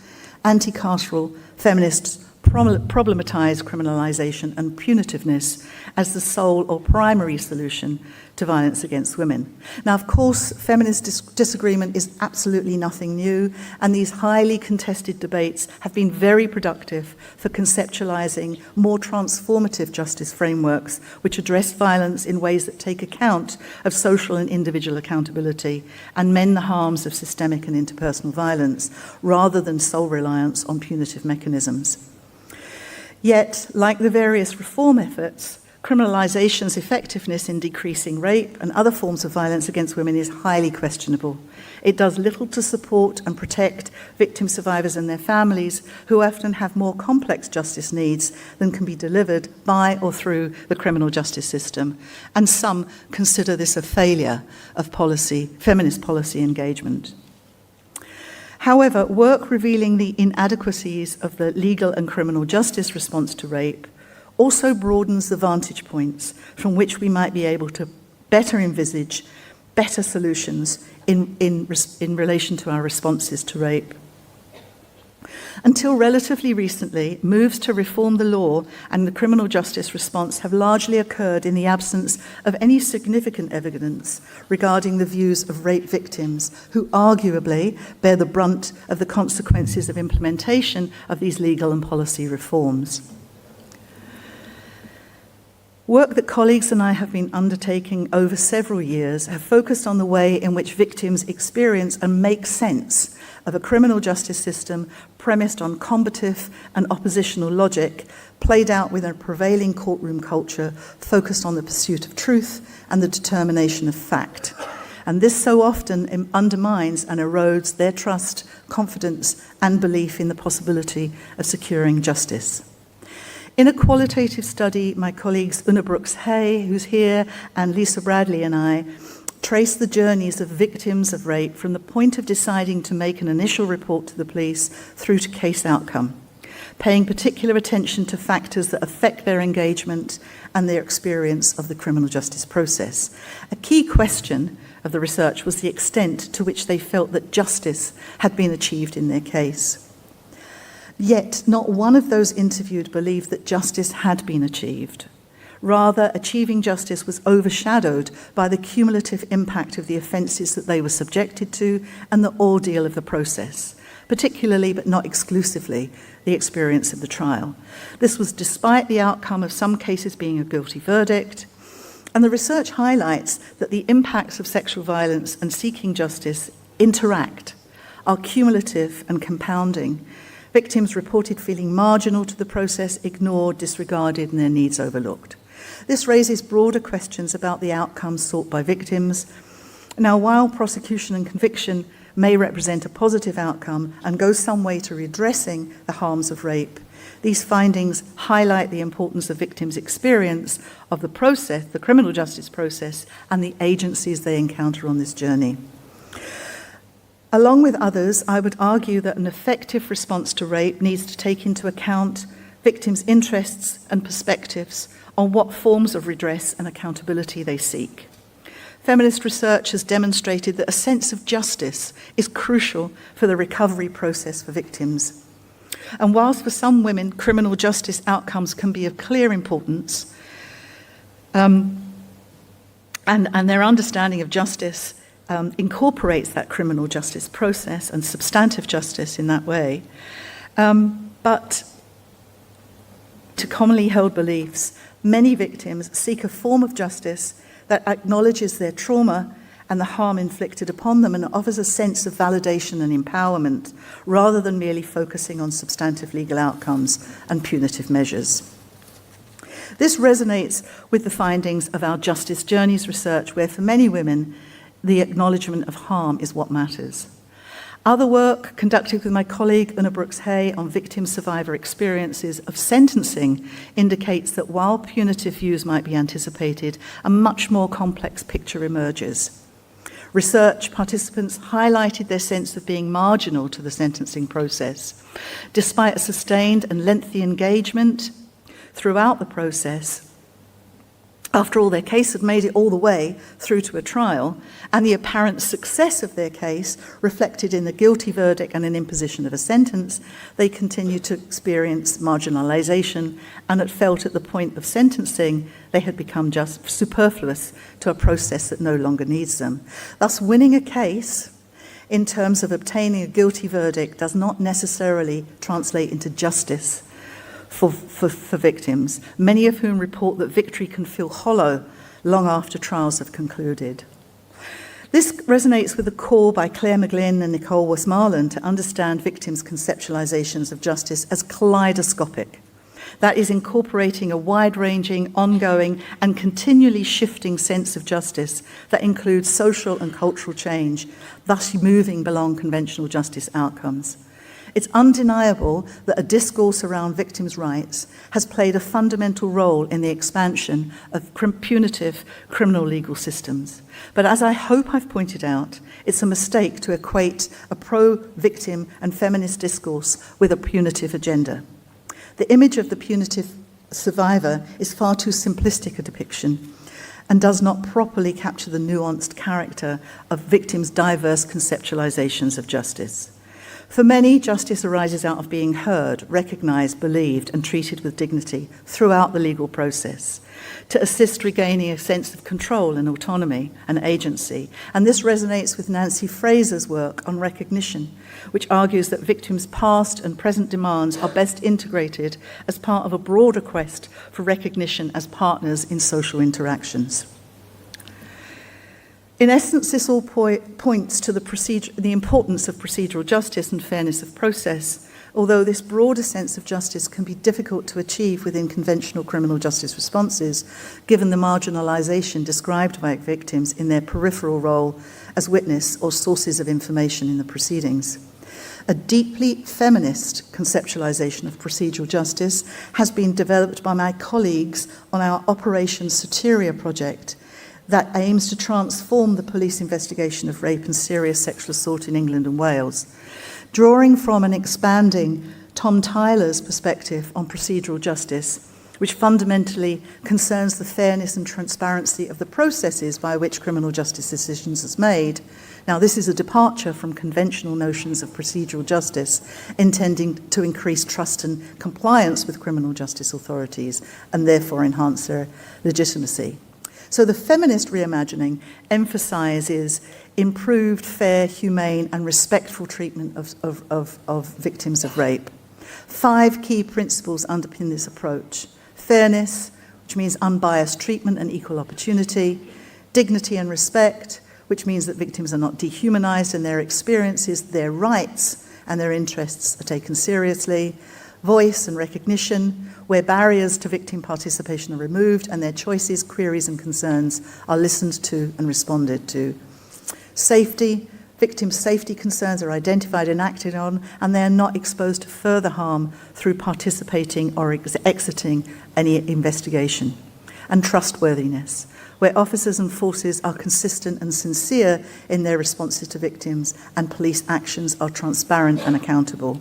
anti-carceral feminists problematise criminalisation and punitiveness as the sole or primary solution to violence against women. Now, of course, feminist disagreement is absolutely nothing new, and these highly contested debates have been very productive for conceptualising more transformative justice frameworks which address violence in ways that take account of social and individual accountability and mend the harms of systemic and interpersonal violence, rather than sole reliance on punitive mechanisms. Yet, like the various reform efforts, criminalisation's effectiveness in decreasing rape and other forms of violence against women is highly questionable. It does little to support and protect victim survivors and their families, who often have more complex justice needs than can be delivered by or through the criminal justice system. And some consider this a failure of feminist policy engagement. However, work revealing the inadequacies of the legal and criminal justice response to rape also broadens the vantage points from which we might be able to better envisage better solutions in relation to our responses to rape. Until relatively recently, moves to reform the law and the criminal justice response have largely occurred in the absence of any significant evidence regarding the views of rape victims, who arguably bear the brunt of the consequences of implementation of these legal and policy reforms. Work that colleagues and I have been undertaking over several years have focused on the way in which victims experience and make sense of a criminal justice system premised on combative and oppositional logic, played out with a prevailing courtroom culture focused on the pursuit of truth and the determination of fact. And this so often undermines and erodes their trust, confidence, and belief in the possibility of securing justice. In a qualitative study, my colleagues Una Brooks-Hay, who's here, and Lisa Bradley and I trace the journeys of victims of rape from the point of deciding to make an initial report to the police through to case outcome, paying particular attention to factors that affect their engagement and their experience of the criminal justice process. A key question of the research was the extent to which they felt that justice had been achieved in their case. Yet, not one of those interviewed believed that justice had been achieved. Rather, achieving justice was overshadowed by the cumulative impact of the offences that they were subjected to and the ordeal of the process, particularly but not exclusively the experience of the trial. This was despite the outcome of some cases being a guilty verdict, and the research highlights that the impacts of sexual violence and seeking justice interact, are cumulative and compounding. Victims reported feeling marginal to the process, ignored, disregarded, and their needs overlooked. This raises broader questions about the outcomes sought by victims. Now, while prosecution and conviction may represent a positive outcome and go some way to redressing the harms of rape, these findings highlight the importance of victims' experience of the process, the criminal justice process, and the agencies they encounter on this journey. Along with others, I would argue that an effective response to rape needs to take into account victims' interests and perspectives on what forms of redress and accountability they seek. Feminist research has demonstrated that a sense of justice is crucial for the recovery process for victims. And whilst for some women, criminal justice outcomes can be of clear importance, and their understanding of justice incorporates that criminal justice process and substantive justice in that way, but to commonly held beliefs, many victims seek a form of justice that acknowledges their trauma and the harm inflicted upon them and offers a sense of validation and empowerment rather than merely focusing on substantive legal outcomes and punitive measures. This resonates with the findings of our Justice Journeys research, where for many women, the acknowledgement of harm is what matters. Other work conducted with my colleague Una Brooks-Hay on victim-survivor experiences of sentencing indicates that while punitive views might be anticipated, a much more complex picture emerges. Research participants highlighted their sense of being marginal to the sentencing process. Despite a sustained and lengthy engagement throughout the process, after all, their case had made it all the way through to a trial, and the apparent success of their case reflected in the guilty verdict and an imposition of a sentence, they continued to experience marginalisation and had felt at the point of sentencing they had become just superfluous to a process that no longer needs them. Thus, winning a case in terms of obtaining a guilty verdict does not necessarily translate into justice for victims, many of whom report that victory can feel hollow long after trials have concluded. This resonates with a call by Claire McGlynn and Nicole Westmoreland to understand victims' conceptualizations of justice as kaleidoscopic. That is, incorporating a wide-ranging, ongoing, and continually shifting sense of justice that includes social and cultural change, thus moving beyond conventional justice outcomes. It's undeniable that a discourse around victims' rights has played a fundamental role in the expansion of punitive criminal legal systems. But as I hope I've pointed out, it's a mistake to equate a pro-victim and feminist discourse with a punitive agenda. The image of the punitive survivor is far too simplistic a depiction and does not properly capture the nuanced character of victims' diverse conceptualizations of justice. For many, justice arises out of being heard, recognised, believed, and treated with dignity throughout the legal process, to assist regaining a sense of control and autonomy and agency. And this resonates with Nancy Fraser's work on recognition, which argues that victims' past and present demands are best integrated as part of a broader quest for recognition as partners in social interactions. In essence, this all points to the importance of procedural justice and fairness of process, although this broader sense of justice can be difficult to achieve within conventional criminal justice responses, given the marginalisation described by victims in their peripheral role as witness or sources of information in the proceedings. A deeply feminist conceptualisation of procedural justice has been developed by my colleagues on our Operation Soteria project, that aims to transform the police investigation of rape and serious sexual assault in England and Wales. Drawing from and expanding Tom Tyler's perspective on procedural justice, which fundamentally concerns the fairness and transparency of the processes by which criminal justice decisions are made. Now, this is a departure from conventional notions of procedural justice, intending to increase trust and compliance with criminal justice authorities and therefore enhance their legitimacy. So the feminist reimagining emphasizes improved, fair, humane, and respectful treatment of victims of rape. 5 key principles underpin this approach: fairness, which means unbiased treatment and equal opportunity; dignity and respect, which means that victims are not dehumanized and their experiences, their rights, and their interests are taken seriously; voice and recognition, where barriers to victim participation are removed and their choices, queries, and concerns are listened to and responded to; safety, victims' safety concerns are identified and acted on, and they are not exposed to further harm through participating or exiting any investigation; and trustworthiness, where officers and forces are consistent and sincere in their responses to victims and police actions are transparent and accountable.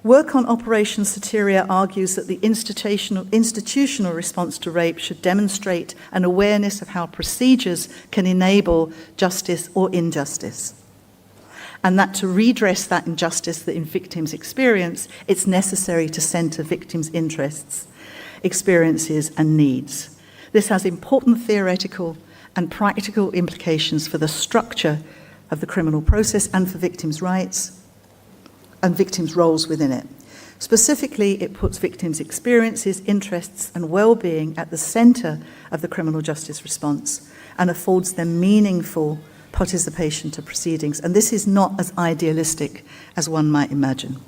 Work on Operation Soteria argues that the institutional response to rape should demonstrate an awareness of how procedures can enable justice or injustice, and that to redress that injustice that in victims experience, it's necessary to centre victims' interests, experiences, and needs. This has important theoretical and practical implications for the structure of the criminal process and for victims' rights and victims' roles within it. Specifically, it puts victims' experiences, interests, and well-being at the centre of the criminal justice response and affords them meaningful participation to proceedings. And this is not as idealistic as one might imagine.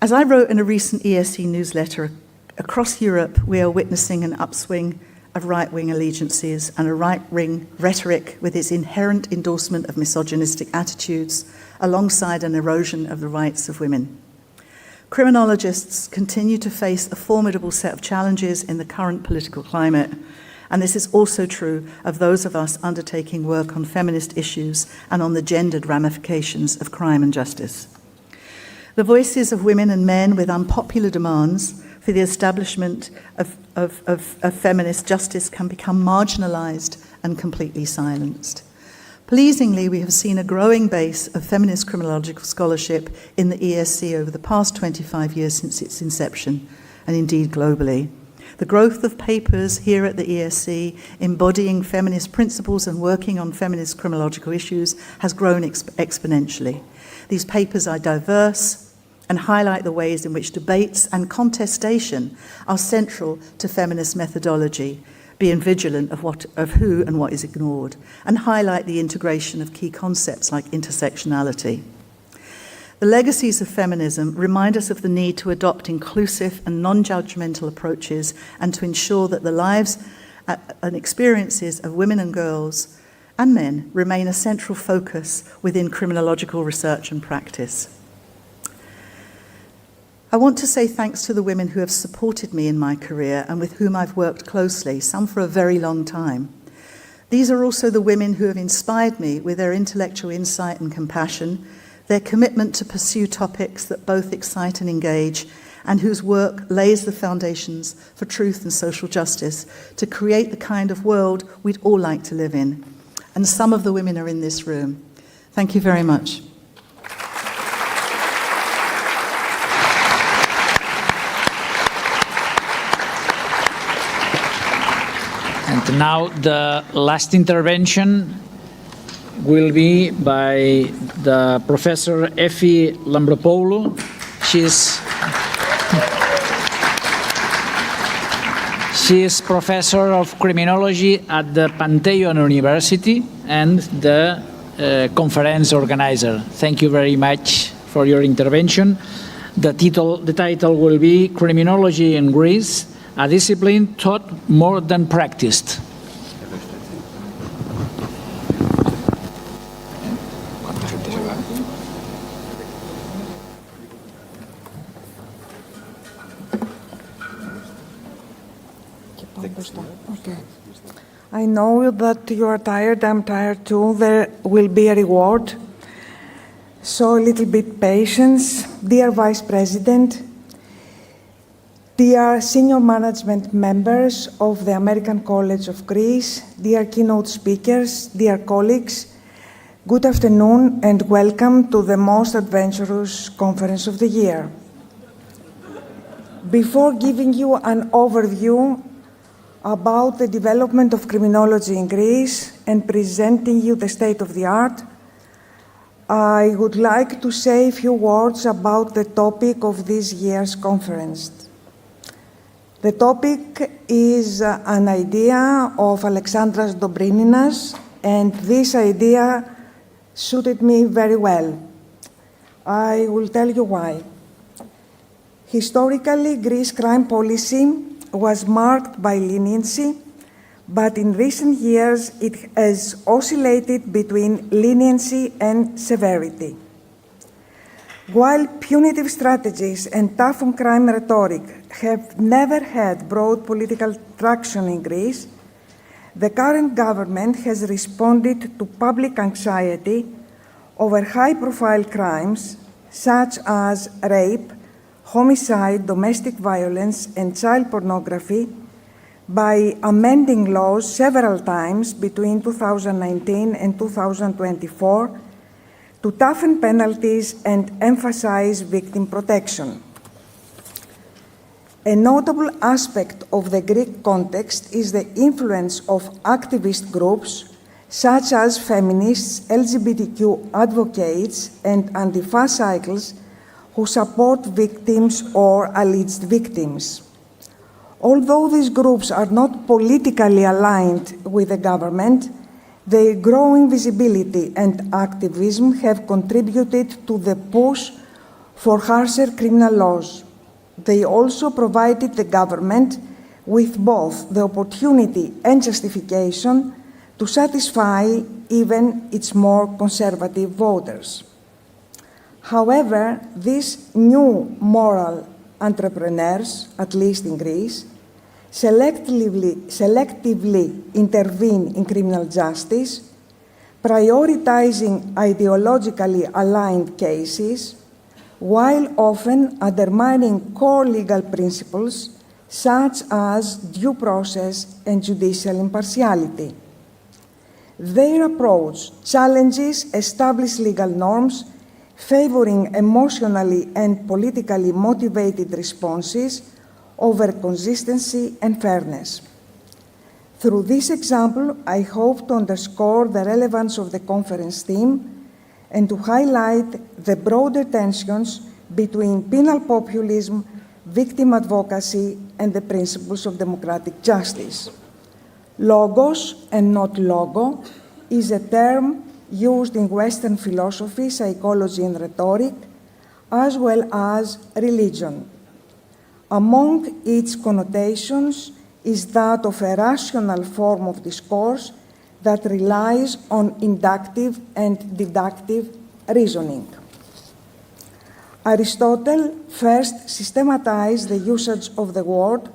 As I wrote in a recent ESC newsletter, across Europe we are witnessing an upswing of right-wing allegiances and a right-wing rhetoric with its inherent endorsement of misogynistic attitudes alongside an erosion of the rights of women. Criminologists continue to face a formidable set of challenges in the current political climate, and this is also true of those of us undertaking work on feminist issues and on the gendered ramifications of crime and justice. The voices of women and men with unpopular demands for the establishment of feminist justice can become marginalised and completely silenced. Pleasingly, we have seen a growing base of feminist criminological scholarship in the ESC over the past 25 years since its inception, and indeed globally. The growth of papers here at the ESC embodying feminist principles and working on feminist criminological issues has grown exponentially. These papers are diverse and highlight the ways in which debates and contestation are central to feminist methodology, being vigilant of who and what is ignored, and highlight the integration of key concepts like intersectionality. The legacies of feminism remind us of the need to adopt inclusive and non-judgmental approaches and to ensure that the lives and experiences of women and girls and men remain a central focus within criminological research and practice. I want to say thanks to the women who have supported me in my career and with whom I've worked closely, some for a very long time. These are also the women who have inspired me with their intellectual insight and compassion, their commitment to pursue topics that both excite and engage, and whose work lays the foundations for truth and social justice to create the kind of world we'd all like to live in. And some of the women are in this room. Thank you very much. And now the last intervention will be by the Professor Effie Lambropoulou. She is Professor of Criminology at the Pantheon University and the conference organizer. Thank you very much for your intervention. The title will be Criminology in Greece, a discipline taught more than practiced. Okay. I know that you are tired, I'm tired too. There will be a reward. So a little bit patience. Dear Vice President, dear senior management members of the American College of Greece, dear keynote speakers, dear colleagues, good afternoon and welcome to the most adventurous conference of the year. Before giving you an overview about the development of criminology in Greece and presenting you the state of the art, I would like to say a few words about the topic of this year's conference. The topic is an idea of Alexandras Dobrininas, and this idea suited me very well. I will tell you why. Historically, Greece crime policy was marked by leniency, but in recent years it has oscillated between leniency and severity. While punitive strategies and tough on crime rhetoric have never had broad political traction in Greece, the current government has responded to public anxiety over high-profile crimes such as rape, homicide, domestic violence, and child pornography by amending laws several times between 2019 and 2024 to toughen penalties and emphasize victim protection. A notable aspect of the Greek context is the influence of activist groups such as feminists, LGBTQ advocates, and Antifa cycles who support victims or alleged victims. Although these groups are not politically aligned with the government, their growing visibility and activism have contributed to the push for harsher criminal laws. They also provided the government with both the opportunity and justification to satisfy even its more conservative voters. However, these new moral entrepreneurs, at least in Greece, selectively intervene in criminal justice, prioritizing ideologically aligned cases, while often undermining core legal principles such as due process and judicial impartiality. Their approach challenges established legal norms, favoring emotionally and politically motivated responses over consistency and fairness. Through this example, I hope to underscore the relevance of the conference theme and to highlight the broader tensions between penal populism, victim advocacy, and the principles of democratic justice. Logos and not logo is a term used in Western philosophy, psychology, and rhetoric, as well as religion. Among its connotations is that of a rational form of discourse that relies on inductive and deductive reasoning. Aristotle first systematized the usage of the word,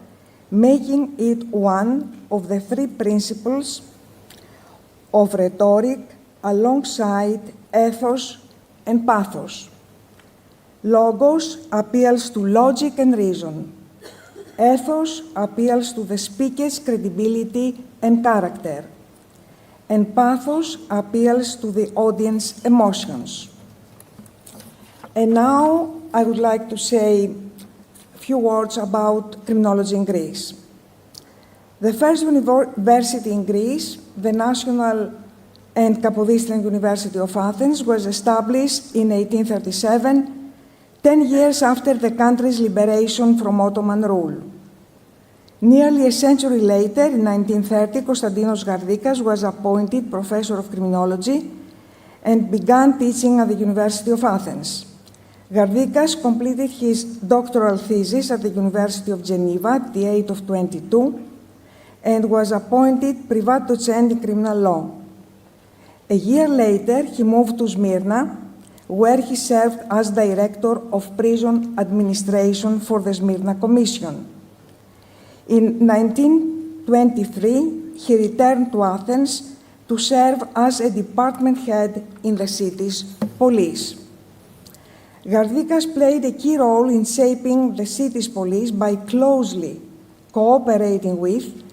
making it one of the three principles of rhetoric alongside ethos and pathos. Logos appeals to logic and reason. Ethos appeals to the speaker's credibility and character. And pathos appeals to the audience's emotions. And now I would like to say a few words about criminology in Greece. The first university in Greece, the National and Kapodistrian University of Athens, was established in 1837, 10 years after the country's liberation from Ottoman rule. Nearly a century later, in 1930, Konstantinos Gardikas was appointed professor of criminology and began teaching at the University of Athens. Gardikas completed his doctoral thesis at the University of Geneva at the age of 22 and was appointed privat docent in criminal law. A year later, he moved to Smyrna, where he served as director of prison administration for the Smyrna Commission. In 1923, he returned to Athens to serve as a department head in the city's police. Gardikas played a key role in shaping the city's police by closely cooperating with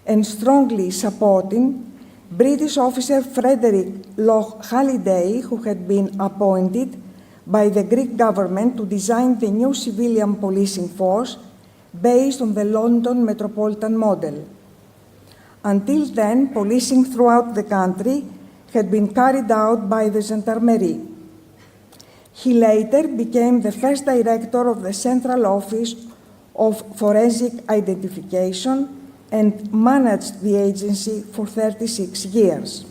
and strongly supporting British officer Frederick Loch Halliday, who had been appointed by the Greek government to design the new civilian policing force based on the London metropolitan model. Until then, policing throughout the country had been carried out by the Gendarmerie. He later became the first director of the Central Office of Forensic Identification and managed the agency for 36 years.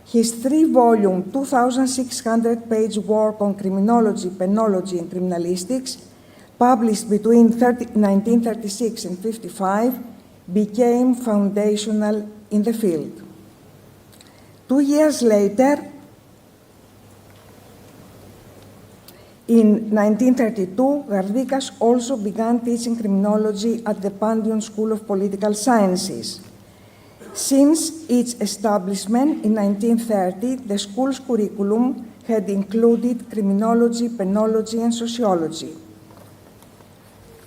His 3-volume, 2,600-page work on criminology, penology, and criminalistics, published between 1936 and 1955, became foundational in the field. 2 years later, in 1932, Gardikas also began teaching criminology at the Pantheon School of Political Sciences. Since its establishment in 1930, the school's curriculum had included criminology, penology, and sociology.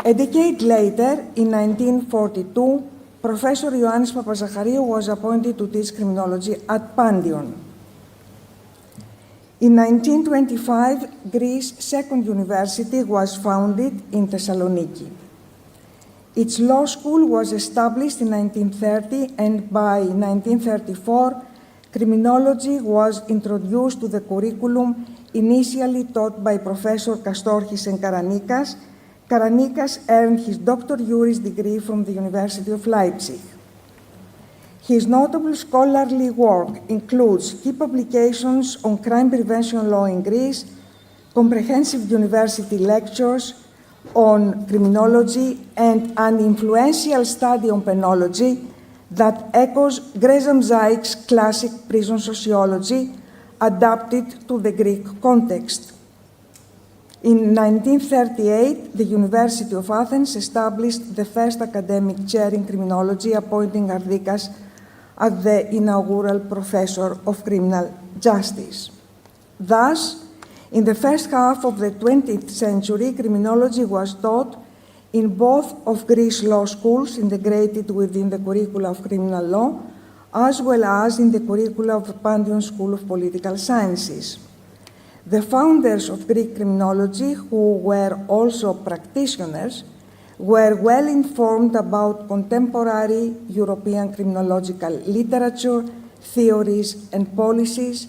A decade later, in 1942, Professor Ioannis Papazachariou was appointed to teach criminology at Pantheon. In 1925, Greece's second university was founded in Thessaloniki. Its law school was established in 1930, and by 1934, criminology was introduced to the curriculum initially taught by Professor Kastorchis and Karanikas. Karanikas earned his Dr. Juris degree from the University of Leipzig. His notable scholarly work includes key publications on crime prevention law in Greece, comprehensive university lectures on criminology, and an influential study on penology that echoes Gresham Zike's classic prison sociology adapted to the Greek context. In 1938, the University of Athens established the first academic chair in criminology, appointing Gardikas as the inaugural professor of criminal justice. Thus, in the first half of the 20th century, criminology was taught in both of Greece law schools integrated within the curricula of criminal law, as well as in the curricula of the Pantheon School of Political Sciences. The founders of Greek criminology, who were also practitioners, were well informed about contemporary European criminological literature, theories, and policies.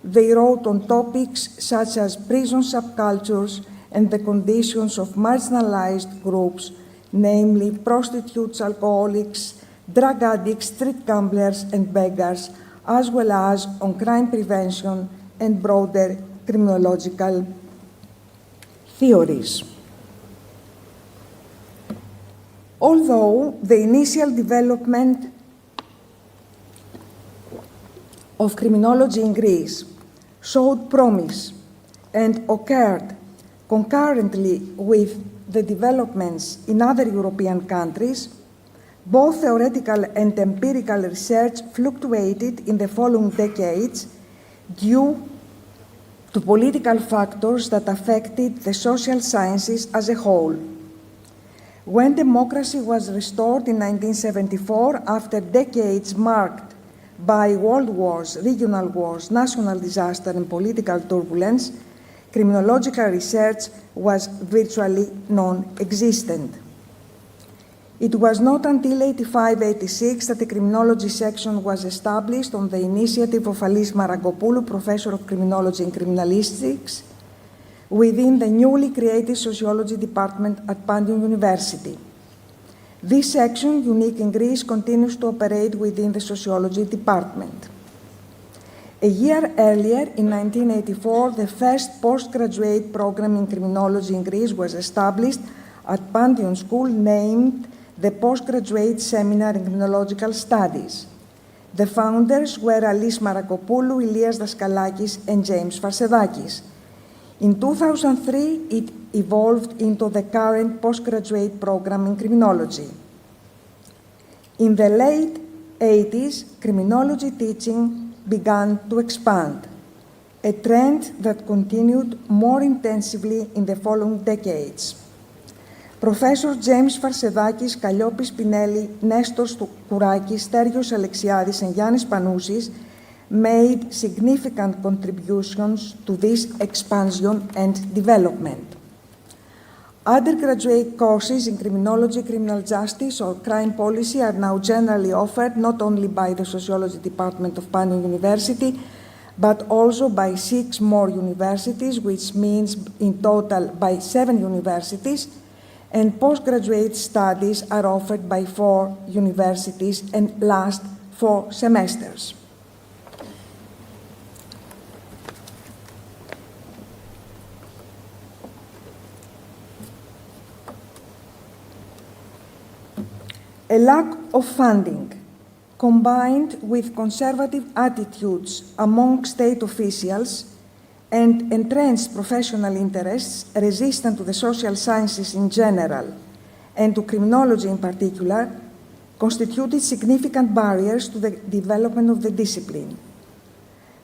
They wrote on topics such as prison subcultures and the conditions of marginalized groups, namely prostitutes, alcoholics, drug addicts, street gamblers, and beggars, as well as on crime prevention and broader criminological theories. Although the initial development of criminology in Greece showed promise and occurred concurrently with the developments in other European countries, both theoretical and empirical research fluctuated in the following decades due to political factors that affected the social sciences as a whole. When democracy was restored in 1974, after decades marked by world wars, regional wars, national disaster, and political turbulence, criminological research was virtually non-existent. It was not until 85-86 that the criminology section was established on the initiative of Alice Maragopoulou, Professor of Criminology and Criminalistics, within the newly created Sociology Department at Pantheon University. This section, unique in Greece, continues to operate within the Sociology Department. A year earlier, in 1984, the first postgraduate program in criminology in Greece was established at Pantheon School, named the Postgraduate Seminar in Criminological Studies. The founders were Alice Maragopoulou, Ilias Daskalakis, and James Farsedakis. In 2003, it evolved into the current postgraduate program in criminology. In the late 80s, criminology teaching began to expand, a trend that continued more intensively in the following decades. Professor James Farsedakis, Kalliopi Spinelli, Nestos Kourakis, Sterios Alexiadis, and Yannis Panousis made significant contributions to this expansion and development. Undergraduate courses in criminology, criminal justice, or crime policy are now generally offered not only by the Sociology Department of Pandion University, but also by 6 more universities, which means in total by 7 universities, and postgraduate studies are offered by 4 universities and last 4 semesters. A lack of funding, combined with conservative attitudes among state officials and entrenched professional interests resistant to the social sciences in general and to criminology in particular, constituted significant barriers to the development of the discipline.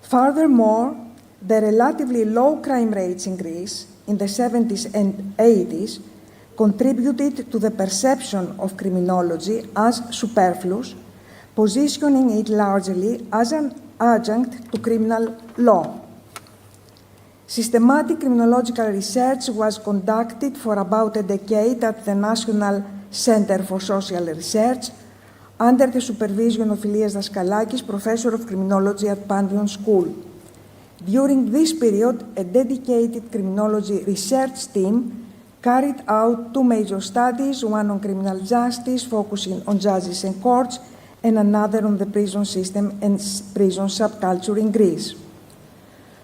Furthermore, the relatively low crime rates in Greece in the 70s and 80s contributed to the perception of criminology as superfluous, positioning it largely as an adjunct to criminal law. Systematic criminological research was conducted for about a decade at the National Center for Social Research under the supervision of Ilias Daskalakis, professor of criminology at Pandion School. During this period, a dedicated criminology research team carried out 2 major studies, one on criminal justice, focusing on judges and courts, and another on the prison system and prison subculture in Greece.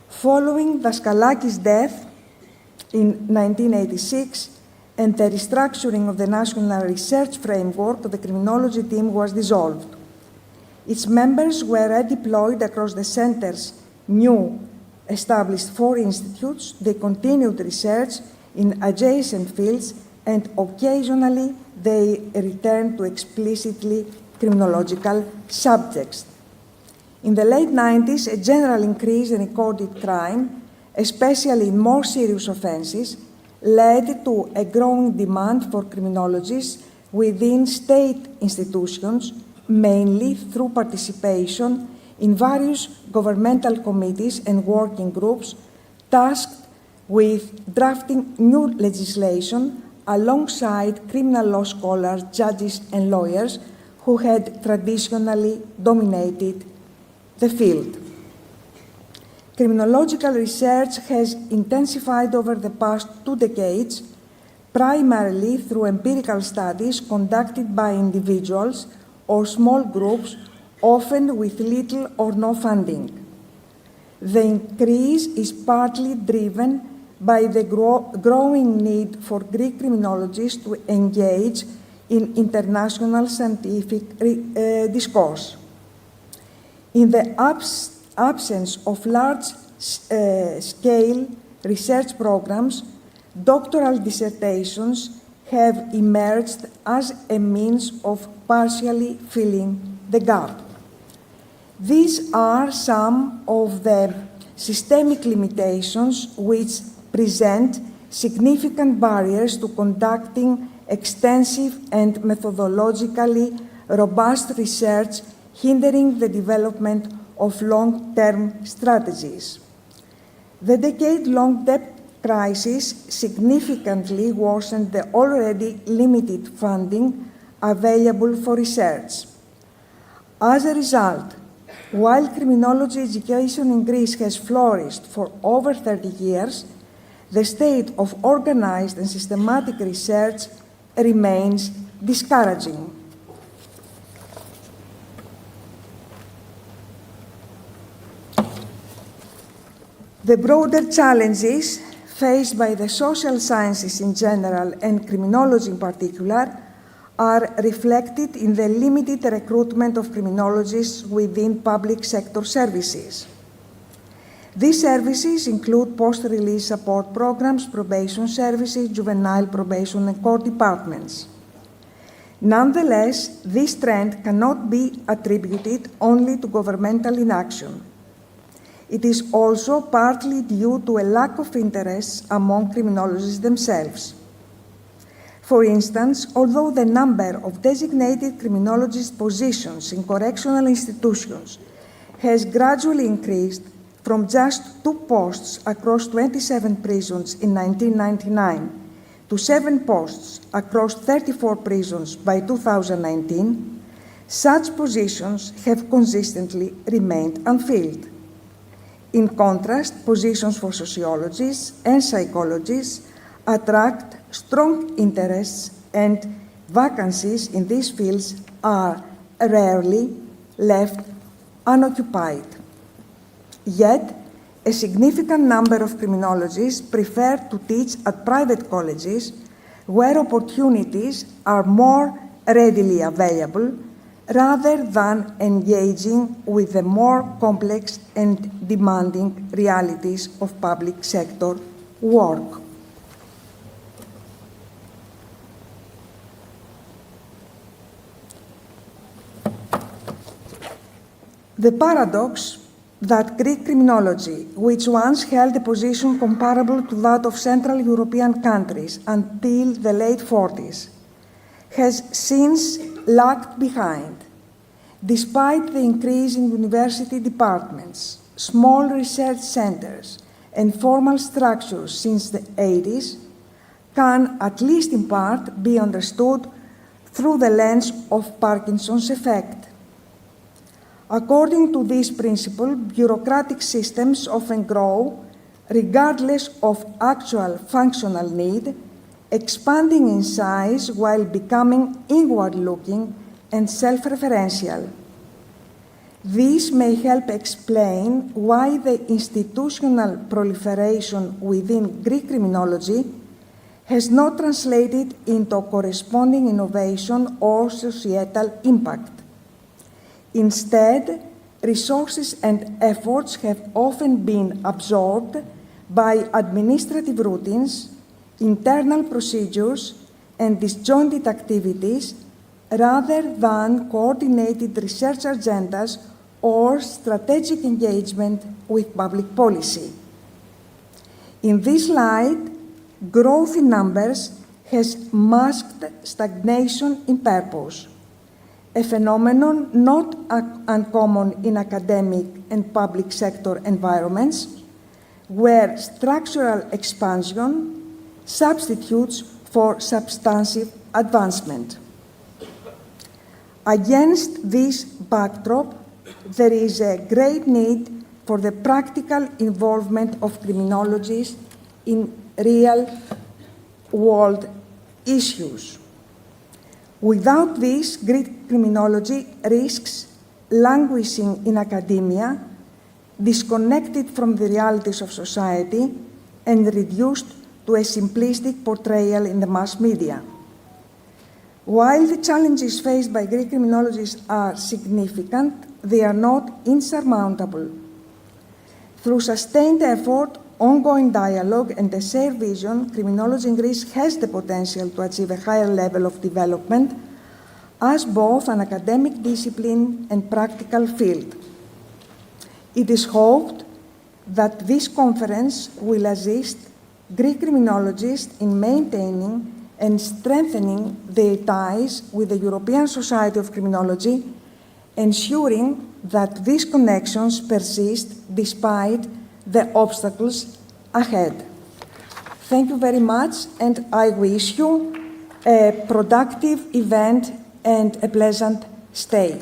Following Daskalakis' death in 1986 and the restructuring of the National Research Framework, the criminology team was dissolved. Its members were redeployed across the center's new established 4 institutes. They continued research in adjacent fields, and occasionally they returned to explicitly criminological subjects. In the late 90s, a general increase in recorded crime, especially in more serious offenses, led to a growing demand for criminologists within state institutions, mainly through participation in various governmental committees and working groups tasked with drafting new legislation alongside criminal law scholars, judges, and lawyers who had traditionally dominated the field. Criminological research has intensified over the past 2 decades, primarily through empirical studies conducted by individuals or small groups, often with little or no funding. The increase is partly driven by the growing need for Greek criminologists to engage in international scientific discourse. In the absence of large-scale research programs, doctoral dissertations have emerged as a means of partially filling the gap. These are some of the systemic limitations which present significant barriers to conducting extensive and methodologically robust research, hindering the development of long-term strategies. The decade-long debt crisis significantly worsened the already limited funding available for research. As a result, while criminology education in Greece has flourished for over 30 years, the state of organized and systematic research remains discouraging. The broader challenges faced by the social sciences in general and criminology in particular are reflected in the limited recruitment of criminologists within public sector services. These services include post-release support programs, probation services, juvenile probation, and court departments. Nonetheless, this trend cannot be attributed only to governmental inaction. It is also partly due to a lack of interest among criminologists themselves. For instance, although the number of designated criminologist positions in correctional institutions has gradually increased from just 2 posts across 27 prisons in 1999 to 7 posts across 34 prisons by 2019, such positions have consistently remained unfilled. In contrast, positions for sociologists and psychologists attract strong interests, and vacancies in these fields are rarely left unoccupied. Yet, a significant number of criminologists prefer to teach at private colleges where opportunities are more readily available rather than engaging with the more complex and demanding realities of public sector work. The paradox that Greek criminology, which once held a position comparable to that of Central European countries until the late 40s, has since lagged behind. Despite the increase in university departments, small research centers, and formal structures since the 80s, can, at least in part, be understood through the lens of Parkinson's effect. According to this principle, bureaucratic systems often grow regardless of actual functional need, expanding in size while becoming inward-looking and self-referential. This may help explain why the institutional proliferation within Greek criminology has not translated into corresponding innovation or societal impact. Instead, resources and efforts have often been absorbed by administrative routines, internal procedures, and disjointed activities rather than coordinated research agendas or strategic engagement with public policy. In this light, growth in numbers has masked stagnation in purpose, a phenomenon not uncommon in academic and public sector environments, where structural expansion substitutes for substantive advancement. Against this backdrop, there is a great need for the practical involvement of criminologists in real-world issues. Without this, Greek criminology risks languishing in academia, disconnected from the realities of society, and reduced to a simplistic portrayal in the mass media. While the challenges faced by Greek criminologists are significant, they are not insurmountable. Through sustained effort, ongoing dialogue, and a shared vision, criminology in Greece has the potential to achieve a higher level of development as both an academic discipline and practical field. It is hoped that this conference will assist Greek criminologists in maintaining and strengthening their ties with the European Society of Criminology, ensuring that these connections persist despite the obstacles ahead. Thank you very much, and I wish you a productive event and a pleasant stay.